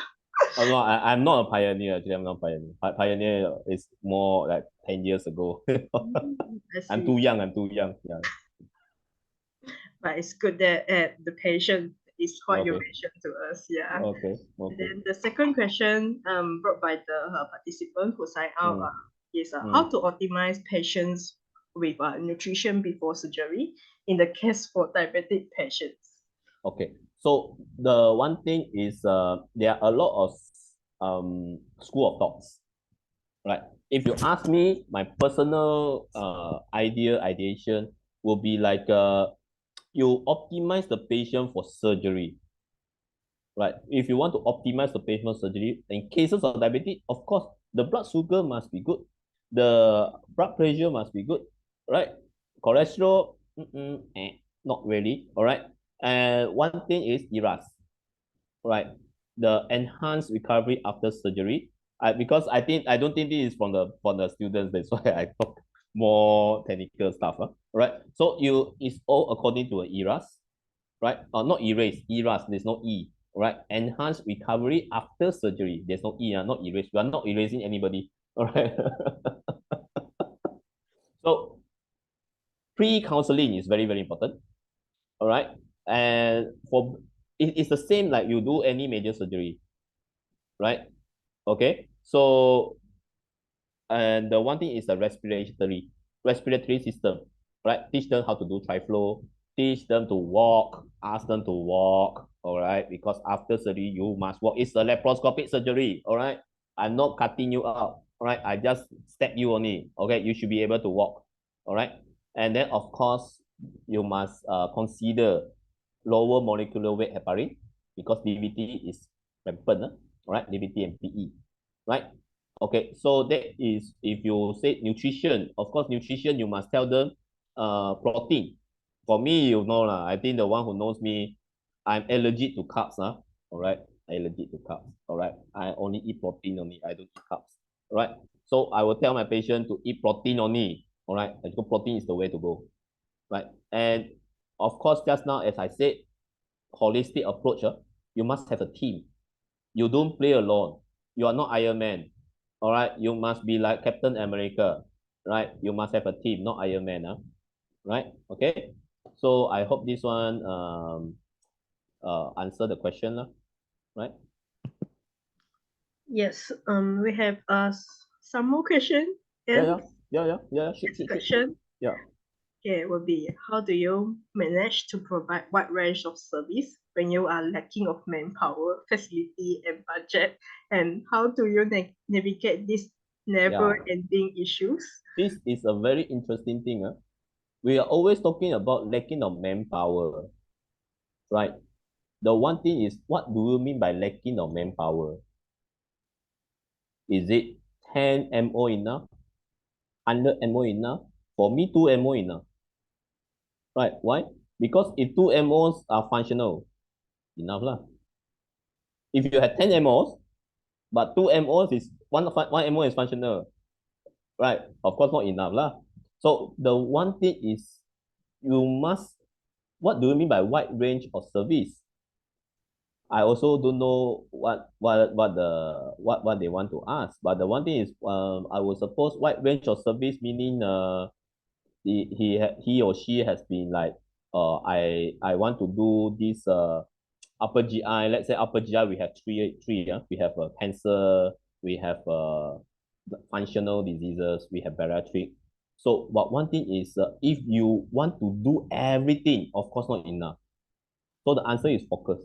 Oh no, I'm not a pioneer. Actually, I'm not a pioneer. Pioneer is more like 10 years ago. I'm too young. Yeah. But it's good that the patient is what you Okay. mentioned to us. Yeah. Okay. Then the second question brought by the participant who signed out is how to optimize patients with nutrition before surgery in the case for diabetic patients. Okay. So the one thing is there are a lot of school of thoughts, right? If you ask me, my personal ideation will be like you optimize the patient for surgery, right? If you want to optimize the patient surgery, in cases of diabetes, of course, the blood sugar must be good, the blood pressure must be good, right? Cholesterol, not really, all right? And one thing is ERAS, right? The enhanced recovery after surgery. Because I don't think this is from the students. That's why I talk more technical stuff. Right. So it's all according to ERAS, right? Not erase, ERAS. There's no E, right? Enhanced recovery after surgery. There's no E, not erase. We are not erasing anybody. All right. So pre-counseling is very, very important. All right. And it's the same like you do any major surgery, right? Okay. So, and the one thing is the respiratory system, right? Teach them how to do tri-flow, teach them to walk, ask them to walk, all right? Because after surgery, you must walk. It's a laparoscopic surgery, all right? I'm not cutting you out, all right? I just step you only, okay? You should be able to walk, all right? And then, of course, you must consider lower molecular weight heparin, because DVT is rampant, all right? DVT and PE, right? Okay, so that is, if you say nutrition, of course, nutrition, you must tell them protein. For me, you know, I think the one who knows me, I'm allergic to carbs, all right? Allergic to carbs, all right? I only eat protein only, I don't eat carbs, all right? So I will tell my patient to eat protein only, all right? Because protein is the way to go, right? And of course, just now, as I said, holistic approach, you must have a team. You don't play alone. You are not Iron Man. All right. You must be like Captain America. Right. You must have a team, not Iron Man. Right. Okay. So I hope this one answer the question. Right. Yes. We have some more questions. Yeah. Next question. Yeah. Okay, will be how do you manage to provide wide range of service when you are lacking of manpower, facility, and budget? And how do you navigate these never-ending issues? This is a very interesting thing. We are always talking about lacking of manpower, right? The one thing is, what do you mean by lacking of manpower? Is it 10 MO enough? 100 MO enough? For me, 2 MO enough. Right? Why? Because if 2 MOs are functional, enough lah. If you have 10 MOs, But 2 MOs is one MO is functional, right? Of course, not enough lah. So the one thing is you must. What do you mean by wide range of service? I also don't know what they want to ask. But the one thing is, I would suppose wide range of service meaning he or she has been like I want to do this upper GI. Let's say upper GI we have three. We have cancer, we have functional diseases, we have bariatric. So, but one thing is, if you want to do everything, of course not enough. So the answer is focus.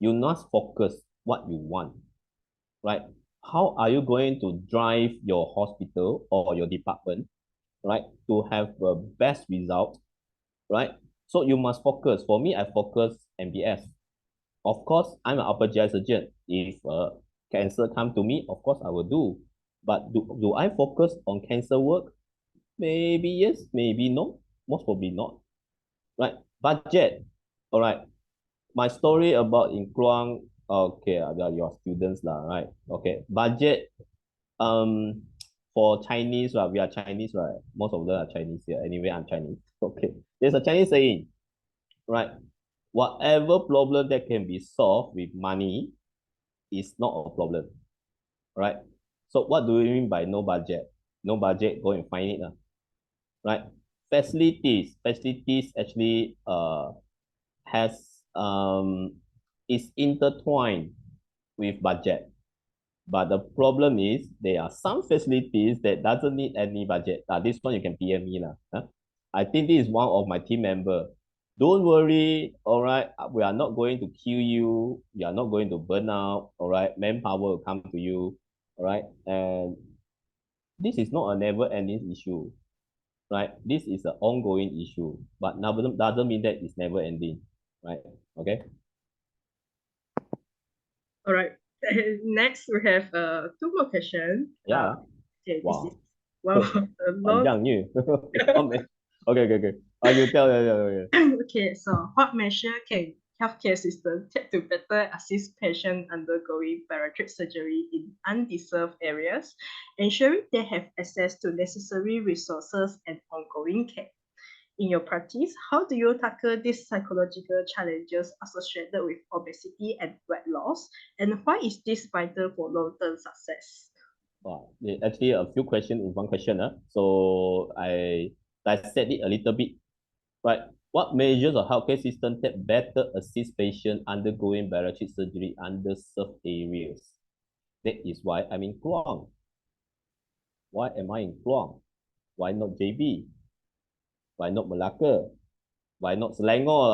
You must focus what you want, right? How are you going to drive your hospital or your department, right, to have the best result, right? So you must focus. For me, I focus MBS. Of course, I'm an upper GI surgeon. If cancer come to me, of course I will do. But do I focus on cancer work? Maybe yes, maybe no. Most probably not. Right? Budget. All right. My story about in Kluang, okay, your students lah, right? Okay. Budget, for Chinese, right? We are Chinese, right? Most of them are Chinese here. Anyway, I'm Chinese. Okay. There's a Chinese saying, right? Whatever problem that can be solved with money is not a problem, right? So what do you mean by no budget? No budget, go and find it, right? Facilities actually has is intertwined with budget. But the problem is there are some facilities that doesn't need any budget. This one you can PM me. I think this is one of my team member. Don't worry, all right. We are not going to kill you. You are not going to burn out, all right. Manpower will come to you, all right. And this is not a never-ending issue, right? This is an ongoing issue, but doesn't mean that it's never ending, right? Okay. All right. Next, we have two more questions. Yeah. Okay, Wow. this is one of the long. Okay. You tell. Okay, so what measure can healthcare system take to better assist patients undergoing bariatric surgery in undeserved areas, ensuring they have access to necessary resources and ongoing care? In your practice, how do you tackle these psychological challenges associated with obesity and weight loss? And why is this vital for long-term success? Wow, actually a few questions in one question. So I dissect it a little bit. Right. What measures of healthcare system that better assist patients undergoing bariatric surgery underserved areas? That is why I'm in Kluang. Why am I in Kluang? Why not JB? Why not Malacca? Why not Selangor?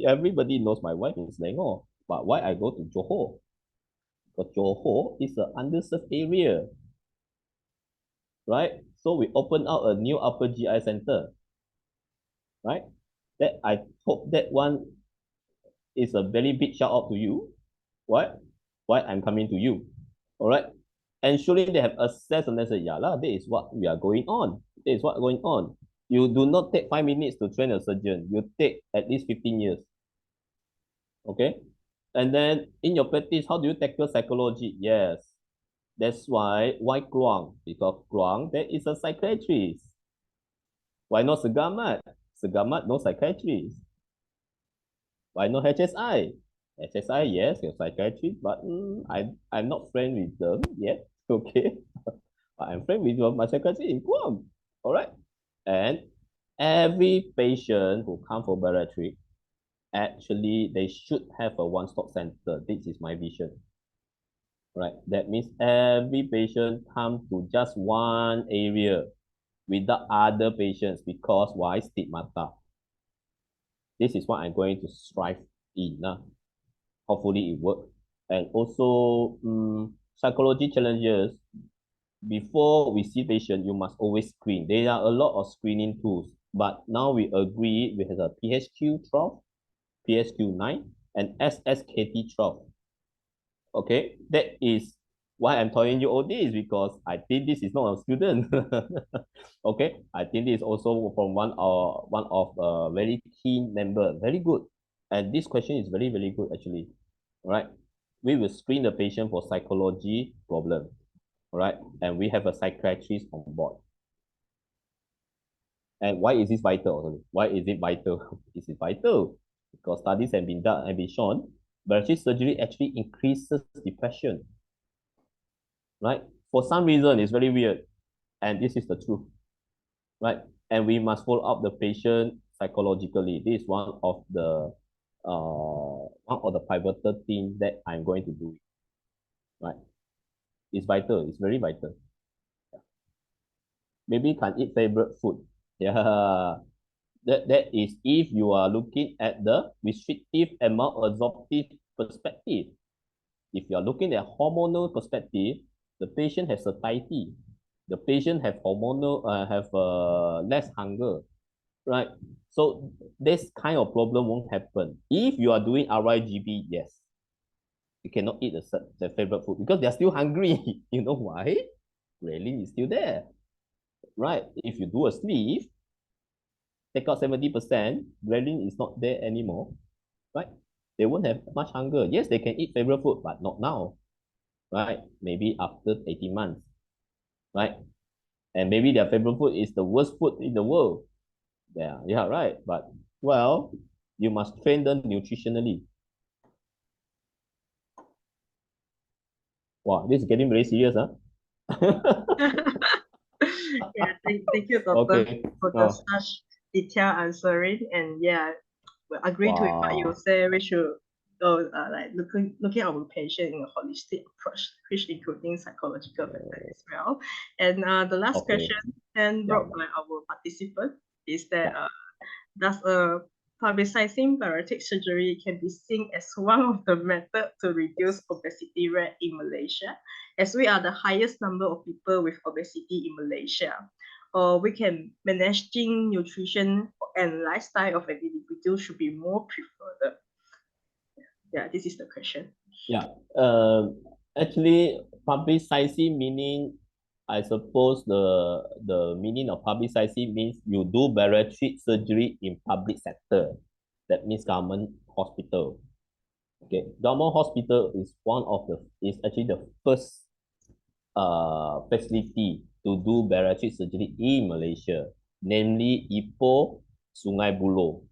Everybody knows my wife in Selangor. But why I go to Johor? Because Johor is an underserved area. Right? So we open out a new upper GI center. Right? That I hope that one is a very big shout out to you. What? Why I'm coming to you. All right. Ensuring they have access and they say, yeah, that is what we are going on. That is what going on. You do not take 5 minutes to train a surgeon. You take at least 15 years. Okay. And then in your practice, how do you tackle psychology? Yes. That's why Kluang? Because Kluang, there is a psychiatrist. Why not Segamat? Segamat, no psychiatrist. Why not HSI? HSI, yes, you're psychiatrist, but I'm not friend with them yet. Okay. But I'm friend with my psychiatrist in Guam. All right. And every patient who come for bariatric, actually, they should have a one-stop center. This is my vision. Right. That means every patient come to just one area without other patients because why stigmata? This is what I'm going to strive in. Hopefully it works. And also psychology challenges. Before we see patient, you must always screen. There are a lot of screening tools, but now we agree we have a PHQ-12, PHQ-9, and SSKT-12. Okay, that is why I'm telling you all this because I think this is not a student. Okay, I think this is also from one of very keen member. Very good, and this question is very good actually. All right. we will screen the patient for psychology problem, all right? And we have a psychiatrist on board. And why is this vital? Why is it vital? Is it vital? Because studies have been done and been shown, bariatric surgery actually increases depression, right? For some reason, it's very weird, and this is the truth, right? And we must follow up the patient psychologically. This is one of the pivotal things that I'm going to do, right? It's vital. It's very vital. Maybe can eat favorite food. Yeah. That is if you are looking at the restrictive and malabsorptive perspective. If you are looking at hormonal perspective, the patient has satiety. The patient have less hunger, right? So this kind of problem won't happen. If you are doing RIGB, yes, you cannot eat the favorite food because they're still hungry. You know why? Ghrelin is still there, right? If you do a sleeve, take out 70%, ghrelin is not there anymore, right? They won't have much hunger. Yes, they can eat favorite food, but not now, right? Maybe after 18 months, right? And maybe their favorite food is the worst food in the world. Yeah, right. But, well, you must train them nutritionally. Wow, this is getting very serious, huh? Yeah, thank you, doctor, Okay. for the such detailed answering. And yeah, we agree to what you say. We should go like looking at our patient in a holistic approach, which including psychological factor as well. And the last question brought by our participant is that does publicizing bariatric surgery can be seen as one of the methods to reduce obesity rate in Malaysia, as we are the highest number of people with obesity in Malaysia. Or we can managing nutrition and lifestyle of an individual should be more preferred. Yeah, this is the question. Yeah. Actually, publicizing meaning, I suppose the meaning of publicizing means you do bariatric surgery in public sector. That means government hospital. Okay, government hospital is actually the first facility to do bariatric surgery in Malaysia, namely Ipoh, Sungai Buloh,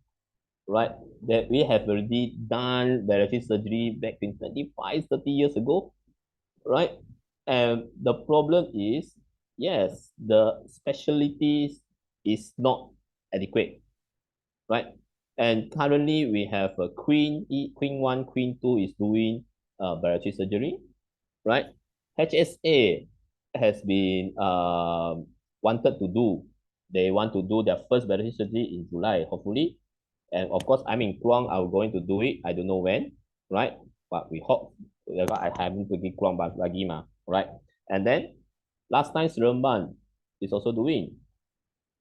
right? That we have already done bariatric surgery back in 25, 30 years ago, right? And the problem is, yes, the specialties is not adequate, right? And currently we have a Queen 1, Queen 2 is doing bariatric surgery, right? HSA has been wanted to do. They want to do their first bariatric surgery in July, hopefully. And of course, I'm in Kluang. I'm going to do it. I don't know when, right? But we hope. I haven't pergi Kluang lagi mah, right? And then last time Seremban is also doing,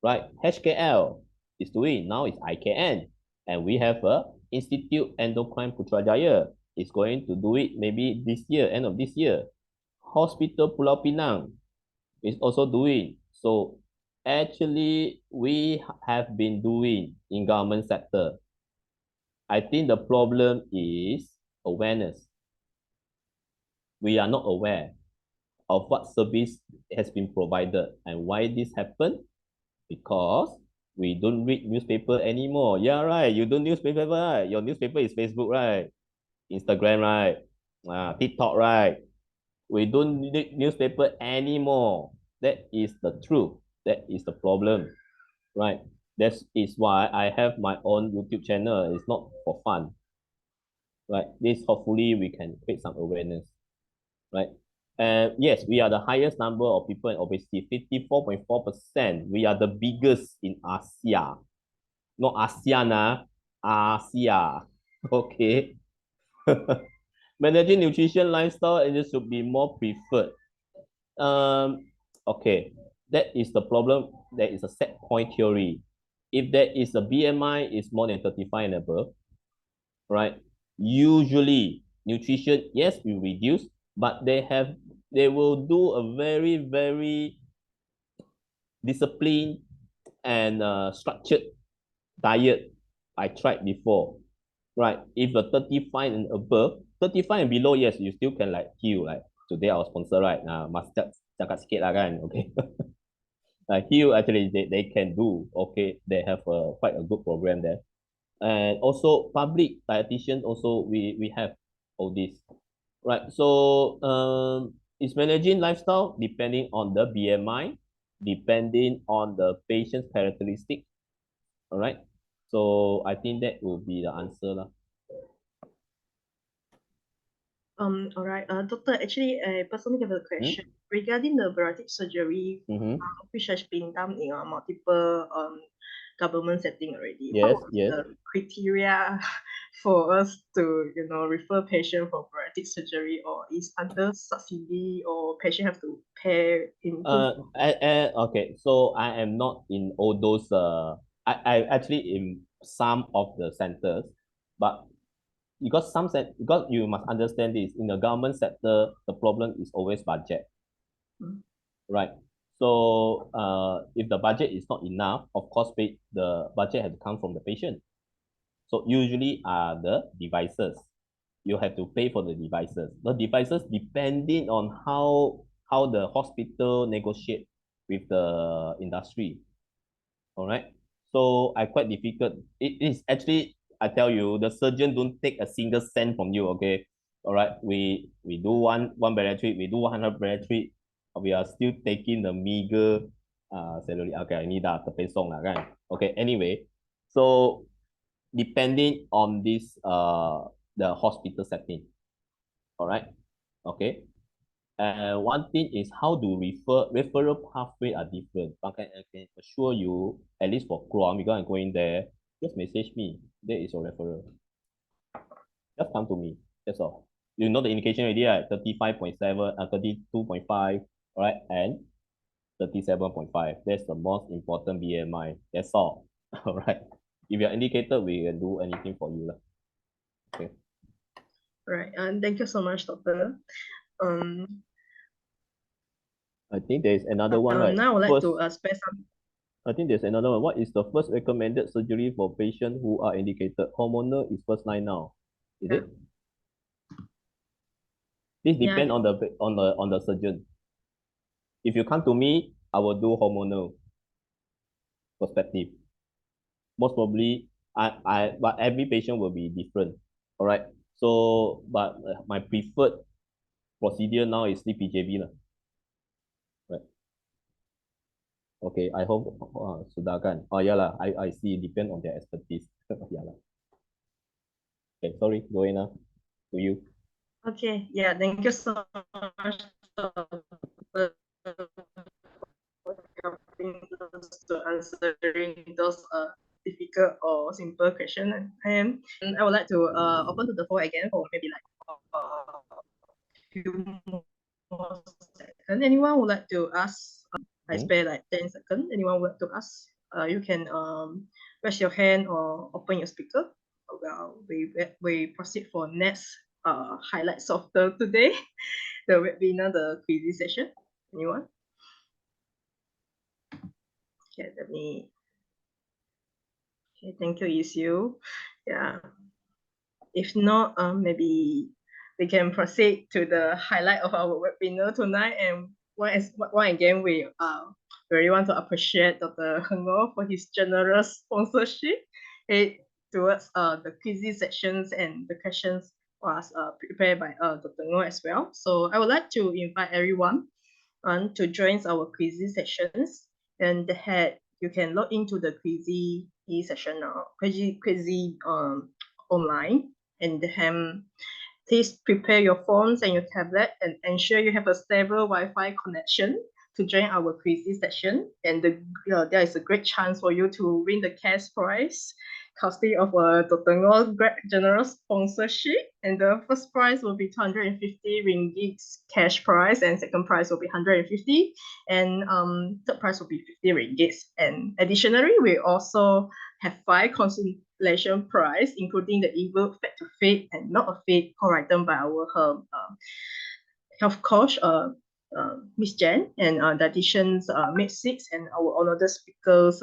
right? HKL is doing. Now it's IKN. And we have a Institute Endocrine Putrajaya is going to do it maybe this year, end of this year. Hospital Pulau Pinang is also doing. So actually, we have been doing in government sector. I think the problem is awareness. We are not aware of what service has been provided and why this happened, because we don't read newspaper anymore. Yeah, right. You don't newspaper, right? Your newspaper is Facebook, right? Instagram, right? TikTok, right? We don't read newspaper anymore. That is the truth. That is the problem, right? That is why I have my own YouTube channel. It's not for fun, right? This hopefully we can create some awareness, right? And yes, we are the highest number of people in obesity, 54.4%. We are the biggest in Asia. Not ASEAN, Asia. Okay. Managing nutrition lifestyle, it should be more preferred. Okay, that is the problem. There is a set point theory. If there is a BMI is more than 35 and above, right? Usually nutrition, yes, will reduce, but they will do a very, very disciplined and structured diet. I tried before, right? If you're 35 and above, 35 and below, yes, you still can like heal. Like today our sponsor, right? Must cakap sikit lah kan, okay. Heal actually they can do, okay. They have quite a good program there. And also public dietitian also we have all this. Right. So it's managing lifestyle depending on the BMI, depending on the patient's characteristic. All right. So I think that will be the answer lah. All right. Doctor, actually, I personally have a question regarding the bariatric surgery, which has been done in multiple government setting already. Yes, What was yes. the criteria for us to, refer patient for bariatric surgery, or is under subsidy, or patient have to pay in full? Okay. So I am not in all those. I actually in some of the centers, but because because you must understand this, in the government sector, the problem is always budget, right? So if the budget is not enough, of course, the budget has to come from the patient. So usually are the devices. You have to pay for the devices. The devices depending on how the hospital negotiate with the industry. All right. So I quite difficult. It is actually, I tell you, the surgeon don't take a single cent from you. Okay. All right. We do one bariatric, we do 100 bariatric. We are still taking the meager salary. Okay, I need that pesong lah kan. Okay. Anyway, so depending on this the hospital setting. All right. Okay. And one thing is how to referral pathway are different. But I can assure you, at least for Guam, because I'm going there, just message me. There is your referral. Just come to me. That's all. You know the indication already, right? 35.7, 32.5, all right, and 37.5. That's the most important BMI. That's all. All right. If you're indicated, we can do anything for you. Okay. Right. And thank you so much, doctor. I think there's another one, right? Now I would like to spare some. I think there's another one. What is the first recommended surgery for patients who are indicated? Hormonal is first line now. Is it? This depends on the surgeon. If you come to me, I will do hormonal perspective. Most probably, but every patient will be different. All right. So, but my preferred procedure now is CPJB lah. Right. Okay, I hope sudah kan. Oh yeah lah, I see. Depend on their expertise. Yeah lah. Okay, sorry, Joanna, to you. Okay, yeah, thank you so much for helping us to answering those difficult or simple questions. And I would like to open to the floor again for maybe like few more seconds. Anyone would like to ask? I spare like 10 seconds. Anyone would like to ask? You can raise your hand or open your speaker. Well, we proceed for next highlights of today, the webinar, the quiz session. Anyone? Okay, let me. Okay, thank you, Isu. Yeah. If not, maybe we can proceed to the highlight of our webinar tonight. And once again, we really want to appreciate Dr. Hengo for his generous sponsorship towards the quiz sections, and the questions was prepared by Dr. Ngo as well. So I would like to invite everyone to join our quiz sessions, and you can log into the quiz session now, quiz online, and then please prepare your phones and your tablet and ensure you have a stable Wi-Fi connection to join our quiz session. And there is a great chance for you to win the cash prize, courtesy of Dr. Ngo's generous sponsorship. And the first prize will be 250 ringgit cash prize, and second prize will be 150, and third prize will be 50 ringgit. And additionally, we also have 5 consolation prize, including the ebook Fit to Fit and Not a Fit, co-written by our health coach, Miss Jen, and dietitians Miss Six, and our honored speakers,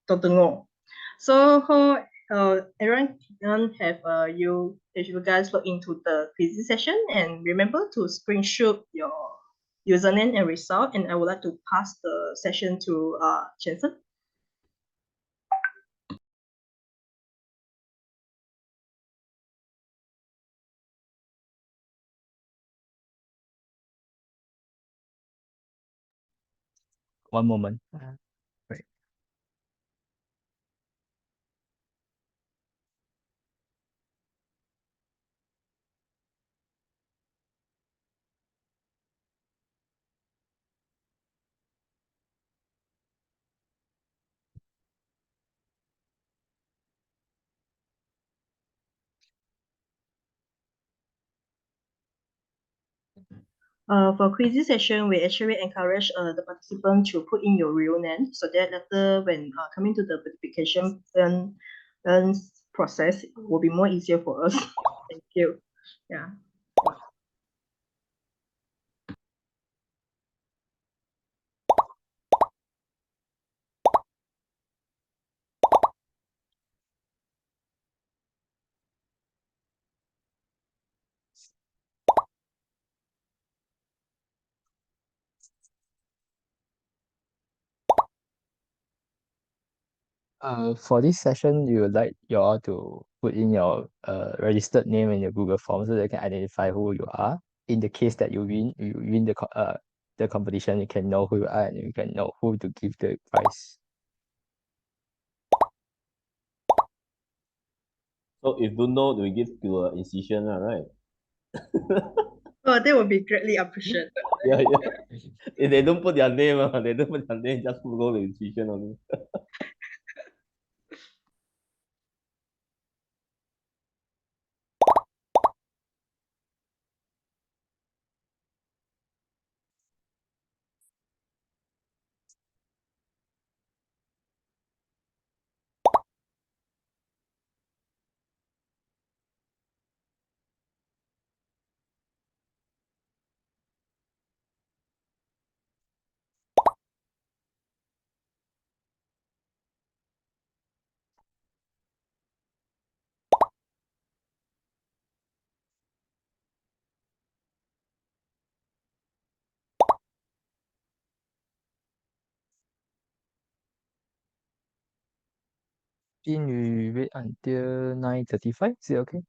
Dr. Ngo. So everyone can have if you guys log into the quiz session, and remember to screenshot your username and result, and I would like to pass the session to Jensen. One moment. Right. For quiz session, we actually encourage the participant to put in your real name so that later when coming to the verification process, it will be more easier for us. Thank you. Yeah. For this session, you would like you all to put in your registered name in your Google form so they can identify who you are. In the case that you win the competition, you can know who you are and you can know who to give the prize. So if don't know, we give to an institution, right? Oh, that would be greatly appreciated. Yeah, yeah. If they don't put their name, they don't put their name, just go to institution only. Jin, we wait until 9:35. Is it okay?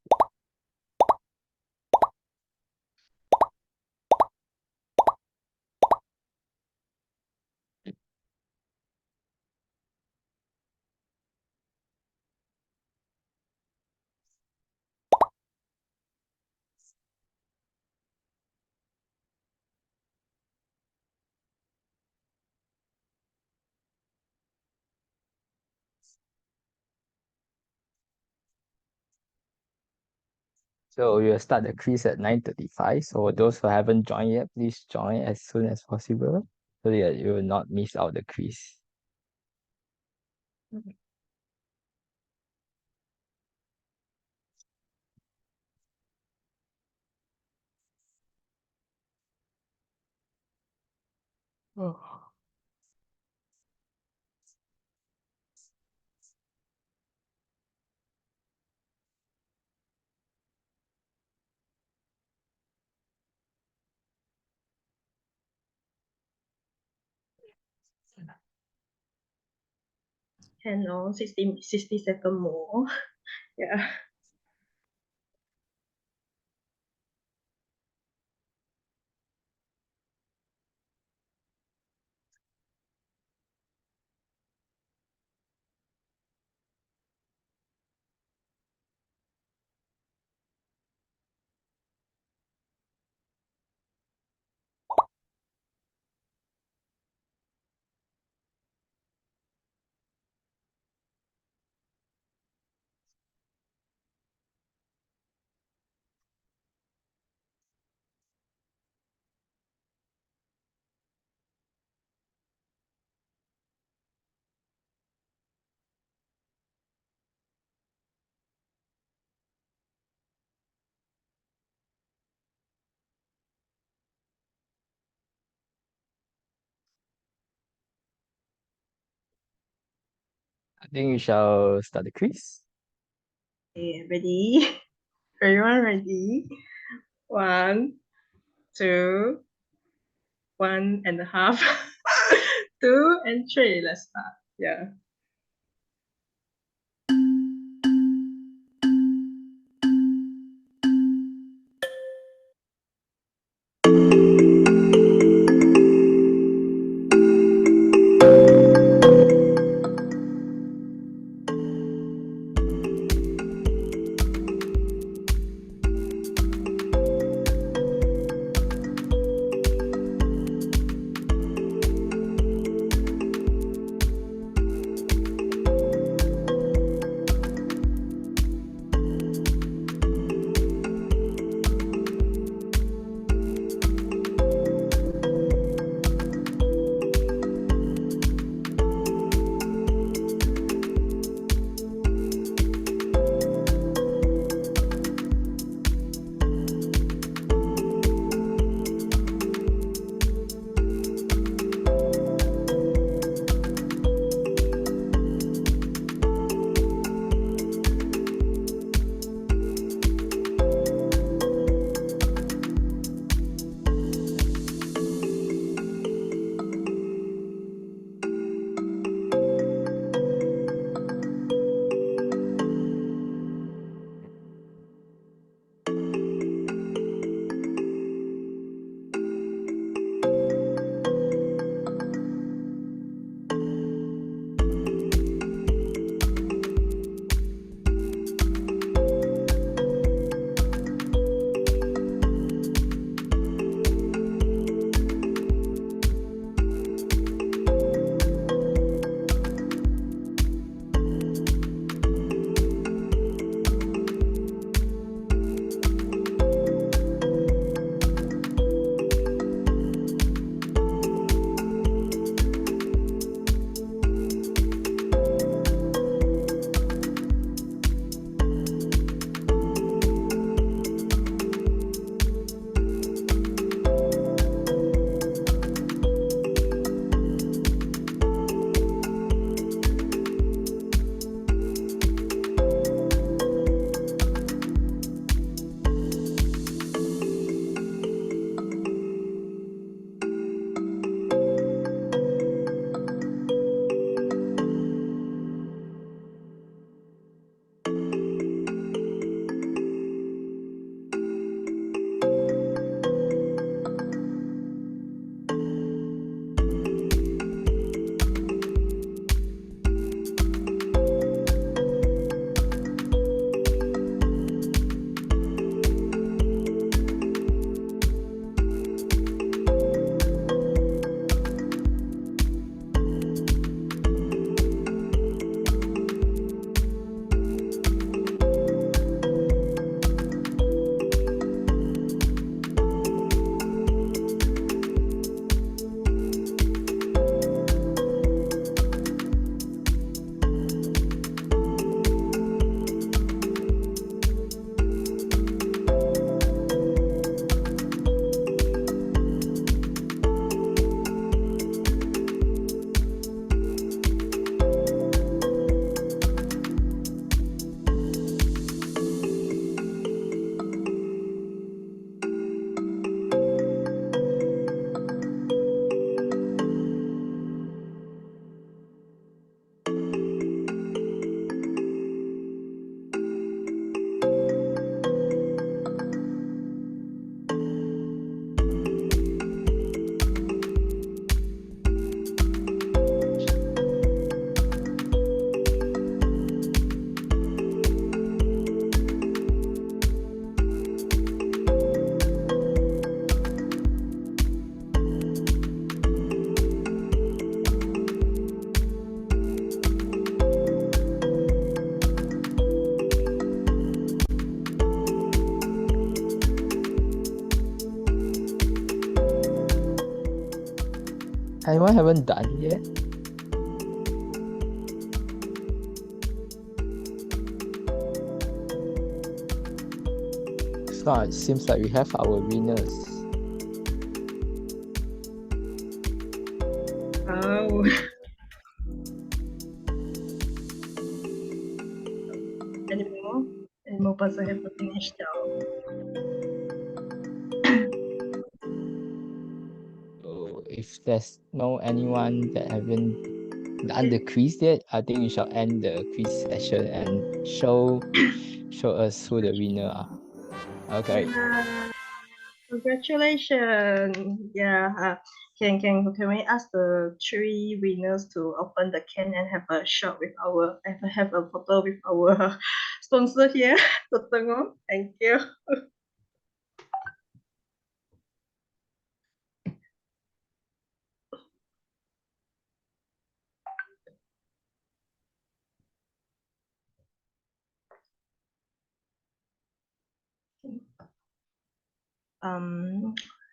So we'll start the quiz at 9:35. So those who haven't joined yet, please join as soon as possible so that you will not miss out the quiz. Oh. And on 60 seconds more. Yeah. I think we shall start the quiz. Okay, ready? Everyone ready? 1, 2, 1.5, 2 and 3. Let's start. Yeah. Anyone haven't done yet? If not, it seems like we have our winners. Oh. Any more person have to finish down. So if there's no anyone that haven't done the quiz yet, I think we shall end the quiz session and show us who the winner are. Okay. Congratulations! Yeah. Can we ask the 3 winners to open the can and have a shot with our have a photo with our sponsor here, Tottenham. Thank you.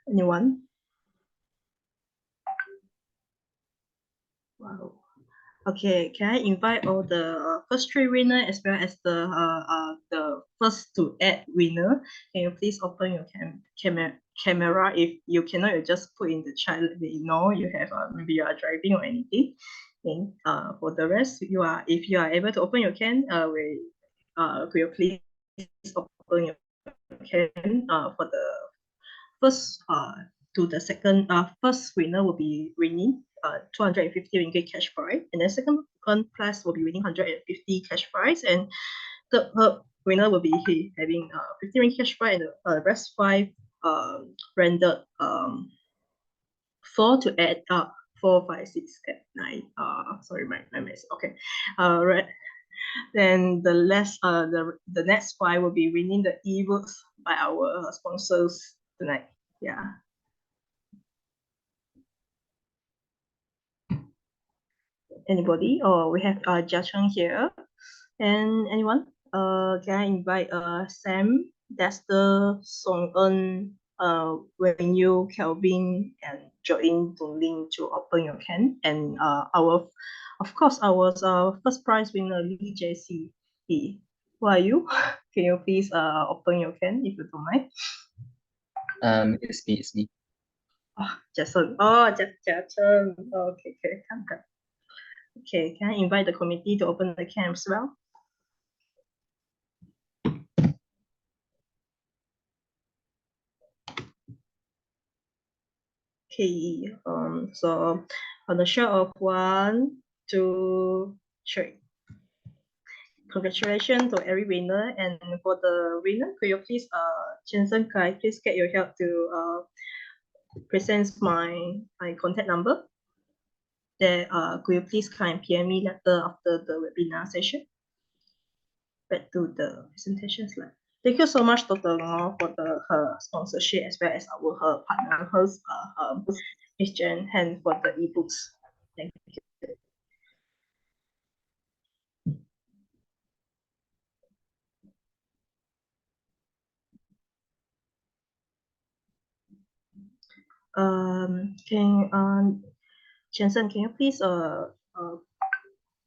Anyone? Wow. Okay, can I invite all the first 3 winner as well as the first to add winner? Can you please open your camera? If you cannot, you just put in the chat. Let me know you have maybe you are driving or anything. And for the rest, if you are able to open your can, will you please open your can for the first to the second first winner will be winning 250 ringgit cash prize, and then second prize will be winning 150 cash prize, and third winner will be having 50 ringgit cash prize, and the rest 5 rendered 4 to add up 4, 5, 6, 9. Sorry, my mess. Okay. Right. Then the next 5 will be winning the ebooks by our sponsors tonight. Yeah. Anybody? Or we have Jiacheng here. And anyone? Can I invite Sam, Dexter, Song Eun, Wen Yu, Kelvin, and Join to link to open your can. And of course, our first prize winner, Lee JC. Who are you? Can you please open your can if you don't mind? It's me. Oh, Jason. Oh, Jiacheng. Okay, come. Okay, can I invite the committee to open the can as well? Okay, so on the show of 1, 2, 3. Congratulations to every winner, and for the winner, could you please, Jensen, can I please get your help to present my contact number? There, could you please kind PM me later after the webinar session? Back to the presentation slide. Thank you so much, Dr. Ngo, for her sponsorship as well as her partner, Miss Jen, and for the ebooks. Thank you. Jensen, can you please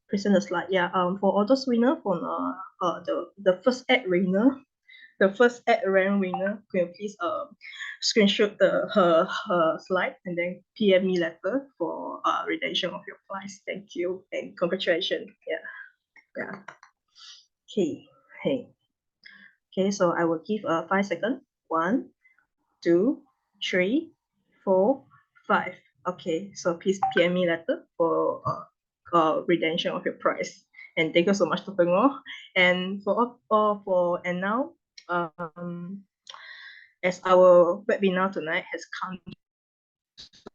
present the slide? Yeah. For all those winner from the first ad winner, the first ad rank winner, can you please screenshot her slide and then PM me later for redemption of your prize. Thank you and congratulations. Yeah. Okay. Hey. Okay. So I will give 5 seconds. 1, 2, 3, 4, 5. Okay, so please PM me later for redemption of your prize. And thank you so much, Dr. Ngo. And now, as our webinar tonight has come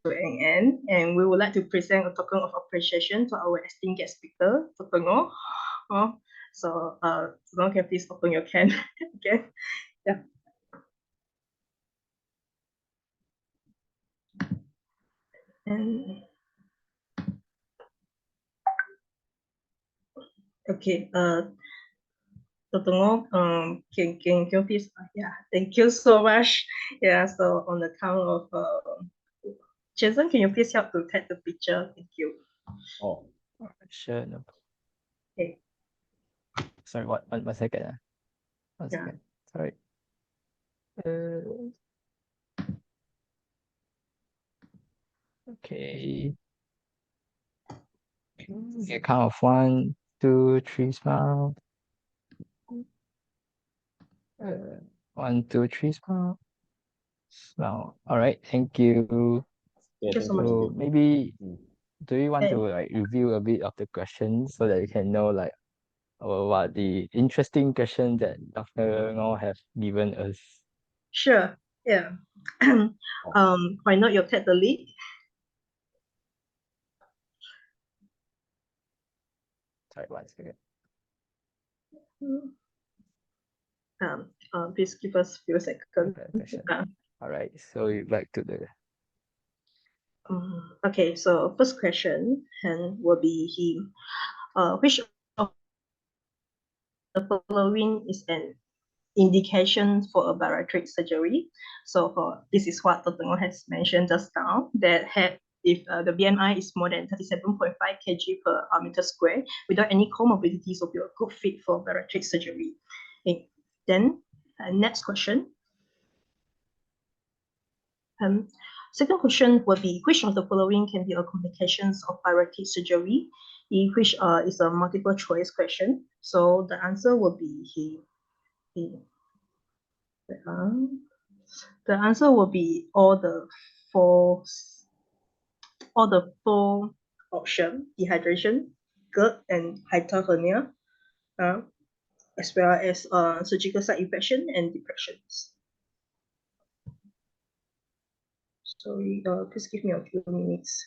to an end, and we would like to present a token of appreciation to our esteemed guest speaker, Dr. Ngo. So, Ngo, can please open your can again? Yeah. And okay, Dr. Ngo, can you please, yeah, thank you so much. Yeah, so on the count of, Jason, can you please help to take the picture? Thank you. Oh, Sure. No. Okay. Sorry, one second. One Yeah. second. Sorry. Okay. Okay, count of 1, 2, 3, smile. 1, 2, 3 small. Now, all right, thank you. Yeah, Thank you so much. So maybe Mm. do you want Okay. to like review a bit of the questions so that you can know like what the interesting question that Dr. Ngor have given us? Sure. Yeah. Why not you take the lead? Sorry, 1 second. Please give us a few seconds. Okay, question. All right, so back to the Okay, so first question will be which of the following is an indication for a bariatric surgery? So this is what Dr. Ngo has mentioned just now, that if the BMI is more than 37.5 kg per meter square without any comorbidities, will be a good fit for bariatric surgery. Okay. Then next question. Second question will be, which of the following can be a complications of bariatric surgery? Which is a multiple choice question. So the answer will be the answer will be all the four options: dehydration, GERD, and hyperthermia, as well as surgical site infection and depressions. Sorry, please give me a few minutes.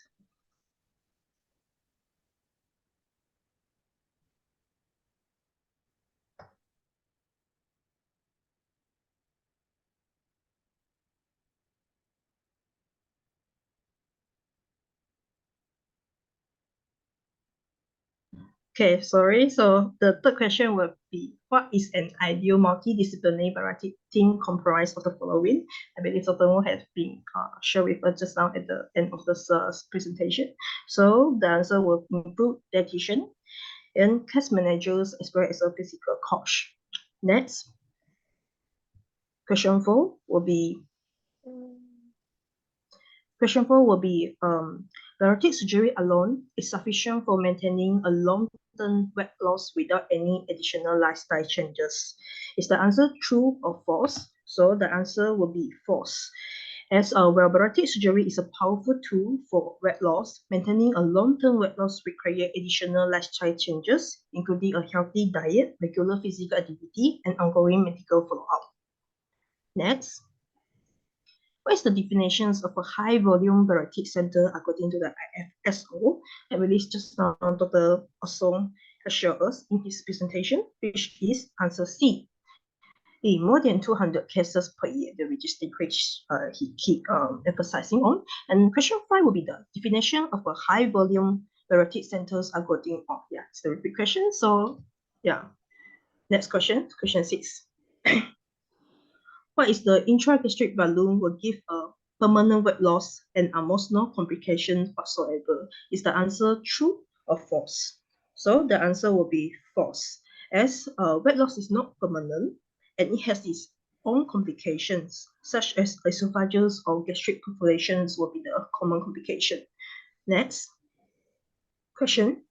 Okay, sorry. So the third question will be, what is an ideal multidisciplinary bariatric team comprised of the following? I believe Dr. Mo has been shared with us just now at the end of this presentation. So the answer will include dietitian and case managers as well as a physical coach. Next, question 4 will be bariatric surgery alone is sufficient for maintaining a long-term weight loss without any additional lifestyle changes. Is the answer true or false? So the answer will be false. As bariatric surgery is a powerful tool for weight loss, maintaining a long-term weight loss requires additional lifestyle changes, including a healthy diet, regular physical activity, and ongoing medical follow-up. Next, what is the definitions of a high volume bariatric center according to the IFSO? I released just now, Dr. Osong has showed us in his presentation, which is answer C. More than 200 cases per year, the registered which he emphasizing on. And question 5 will be the definition of a high volume bariatric centers according to, yeah, it's the repeat question. So yeah, next question, question 6. What is the intragastric balloon will give a permanent weight loss and almost no complications whatsoever? Is the answer true or false? So the answer will be false, as weight loss is not permanent and it has its own complications, such as esophagus or gastric perforations will be the common complication. Next question.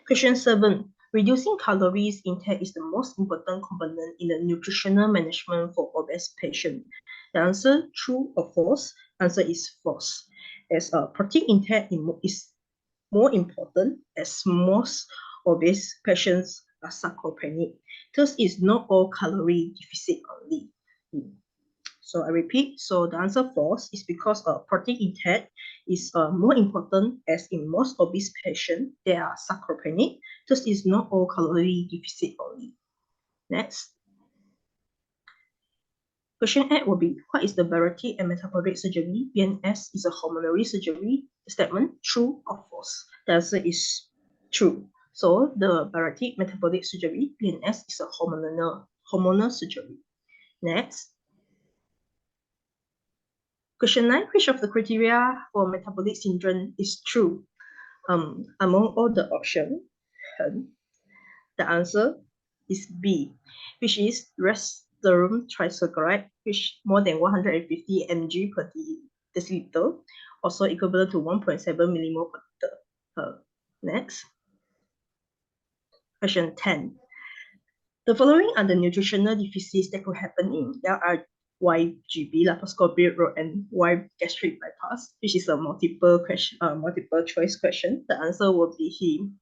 Question 7. Reducing calories intake is the most important component in the nutritional management for obese patients. The answer, true or false? Answer is false, as protein intake is more important, as most obese patients are sarcopenic. Thus, it's not all calorie deficit only. So I repeat, so the answer false is because protein intake is more important, as in most obese patients, they are sarcopenic. Thus, it's not all calorie deficit only. Next. Question 8 will be, what is the bariatric and metabolic surgery? BNS is a hormonal surgery. Statement, true or false? The answer is true. So the bariatric metabolic surgery, BNS, is a hormonal surgery. Next. Question 9, which of the criteria for metabolic syndrome is true? Among all the options, the answer is B, which is resveratrol trisaccharide, which more than 150 mg per deciliter, also equivalent to 1.7 millimole per liter. Next. Question 10. The following are the nutritional deficits that could happen in YGB, laparoscopic road, and Y gastric bypass, which is a multiple choice question. The answer will be him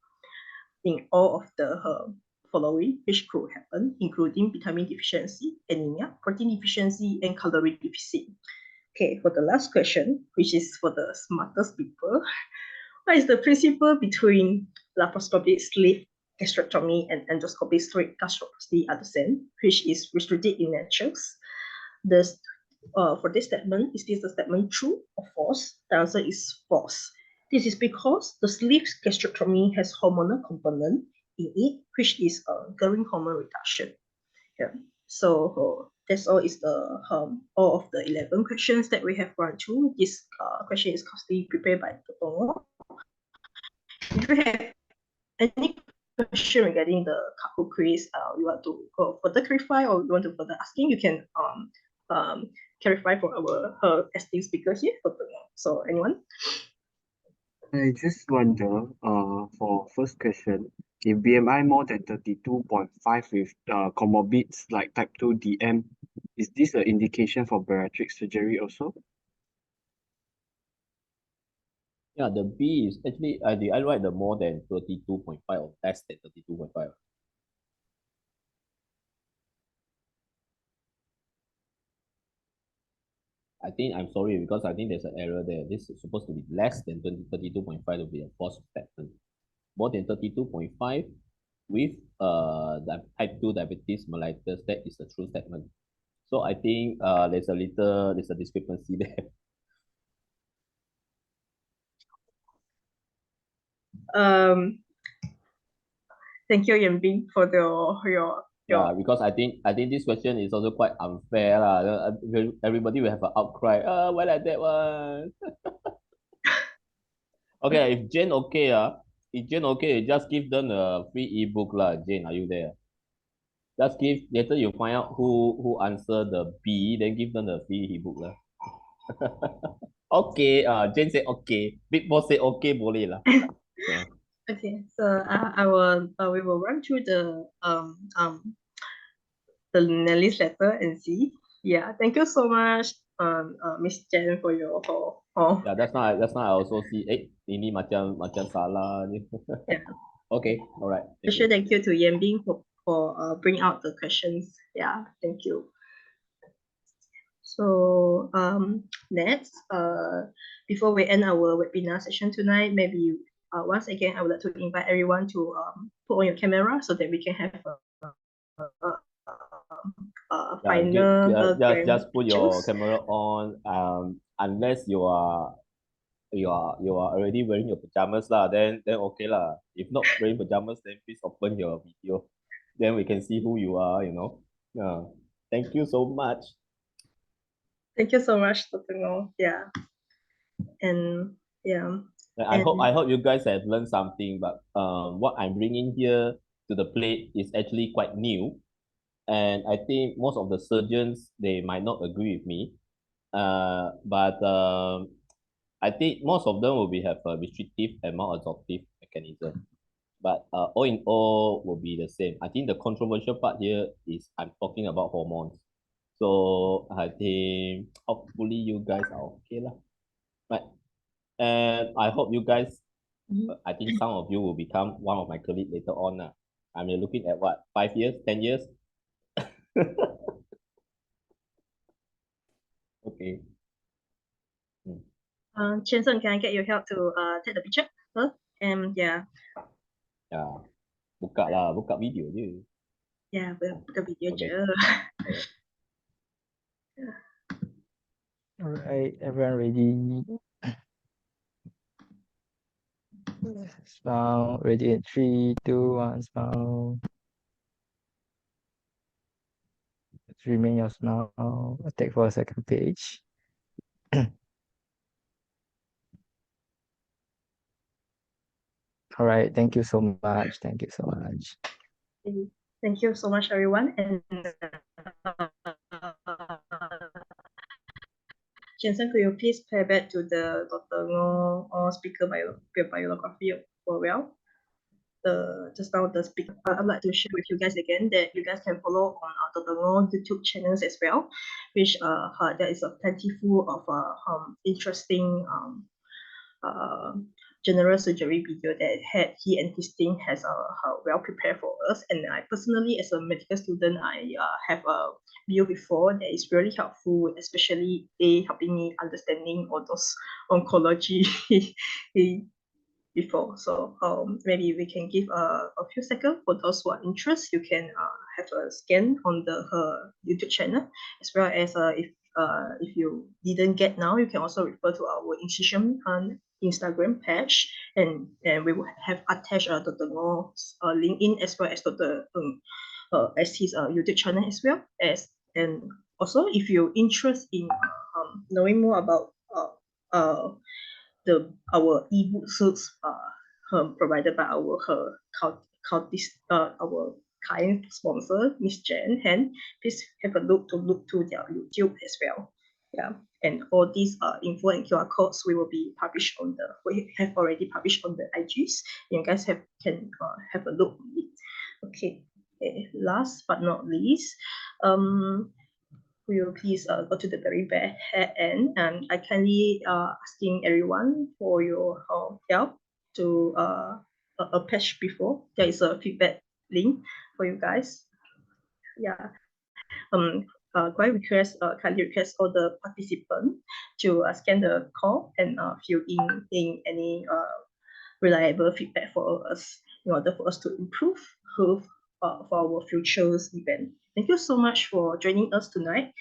in all of the following, which could happen, including vitamin deficiency, anemia, protein deficiency, and calorie deficit. Okay, for the last question, which is for the smartest people, what is the principle between laparoscopic sleeve gastrectomy and endoscopic sleeve gastroplasty are the same, which is restricted in natures? For this statement, is this a statement true or false? The answer is false. This is because the sleeve gastrectomy has hormonal component in it, which is growing hormone reduction. Yeah. So that's all is the all of the 11 questions that we have run through. This question is costly prepared by Totongo. If you have any question regarding the Kahoot quiz, you want to further clarify or you want to further asking, you can clarify for our esteemed speaker here. So anyone? I just wonder, for first question, if BMI more than 32.5 with comorbids like type 2 DM, is this an indication for bariatric surgery also? Yeah, the B is actually, I write the more than 32.5 or less than 32.5. I think, I'm sorry, because I think there's an error there. This is supposed to be less than 32.5 to be a false statement. More than 32.5 with type 2 diabetes mellitus, that is a true statement. So I think there's a discrepancy there. Thank you, Yanbing, for your Yeah, because I think this question is also quite unfair lah. Everybody will have an outcry. Why like that one? Okay, if Jane okay, just give them a free ebook lah. Jane, are you there? Just give later you find out who answer the B, then give them the free ebook lah. Okay, Jane said okay. Big Boss said okay, boleh lah. Yeah. Okay, so we will run through the Nelly's letter and see. Yeah, thank you so much, Miss Jen, for your Yeah, that's now I also see. Ini macam salah ni. Yeah. Okay, all right. Special thank you to Yanbing for bringing out the questions. Yeah, thank you. So next, before we end our webinar session tonight, maybe once again I would like to invite everyone to put on your camera so that we can have final just put your camera on. Unless you are already wearing your pajamas lah, then okay lah. If not wearing pajamas, then please open your video. Then we can see who you are, you know. Thank you so much. Thank you so much, Totongo. Yeah. And yeah. I hope you guys have learned something, but what I'm bringing here to the plate is actually quite new. And I think most of the surgeons, they might not agree with me. But I think most of them will have a restrictive and more absorptive mechanism. But all in all will be the same. I think the controversial part here is I'm talking about hormones. So I think hopefully you guys are okay lah. Right. And I hope you guys, I think some of you will become one of my colleagues later on. I'm looking at what, 5 years, 10 years? Okay. Chinson, can I get your help to take the picture? And yeah. Yeah. Buka video je. Yeah, buka video je. All right, everyone ready? Smile, ready in 3, 2, 1, smile. Remain your smile. I'll take for a second page. All right, thank you so much. Thank you so much. Thank you so much, everyone. And Jensen, could you please play back to the Dr. Ngo or speaker biography for well? just now the speaker. I'd like to share with you guys again that you guys can follow on Dr. Ngo YouTube channels as well, which there is a plentiful of interesting general surgery video that he and his team has well prepared for us. And I personally, as a medical student, I have a view before that is really helpful, especially helping me understanding all those oncology before. So maybe we can give a few seconds for those who are interested. You can have a scan on her YouTube channel, as well as if you didn't get now, you can also refer to our institution Instagram page, and we will have attached Dr. Ngo's LinkedIn as well as Dr. as his YouTube channel as well as. And also, if you're interested in knowing more about our ebook suits provided by our kind sponsor, Miss Jen, and please have a look to their YouTube as well. Yeah, and all these info and QR codes we have already published on the IGs. You guys can have a look on it. Okay. Last but not least, will you please go to the very back end, and I kindly asking everyone for your help to a page before. There is a feedback link for you guys. Yeah. Kindly request all the participants to scan the call and fill in any reliable feedback for us in order for us to improve for our futures event. Thank you so much for joining us tonight,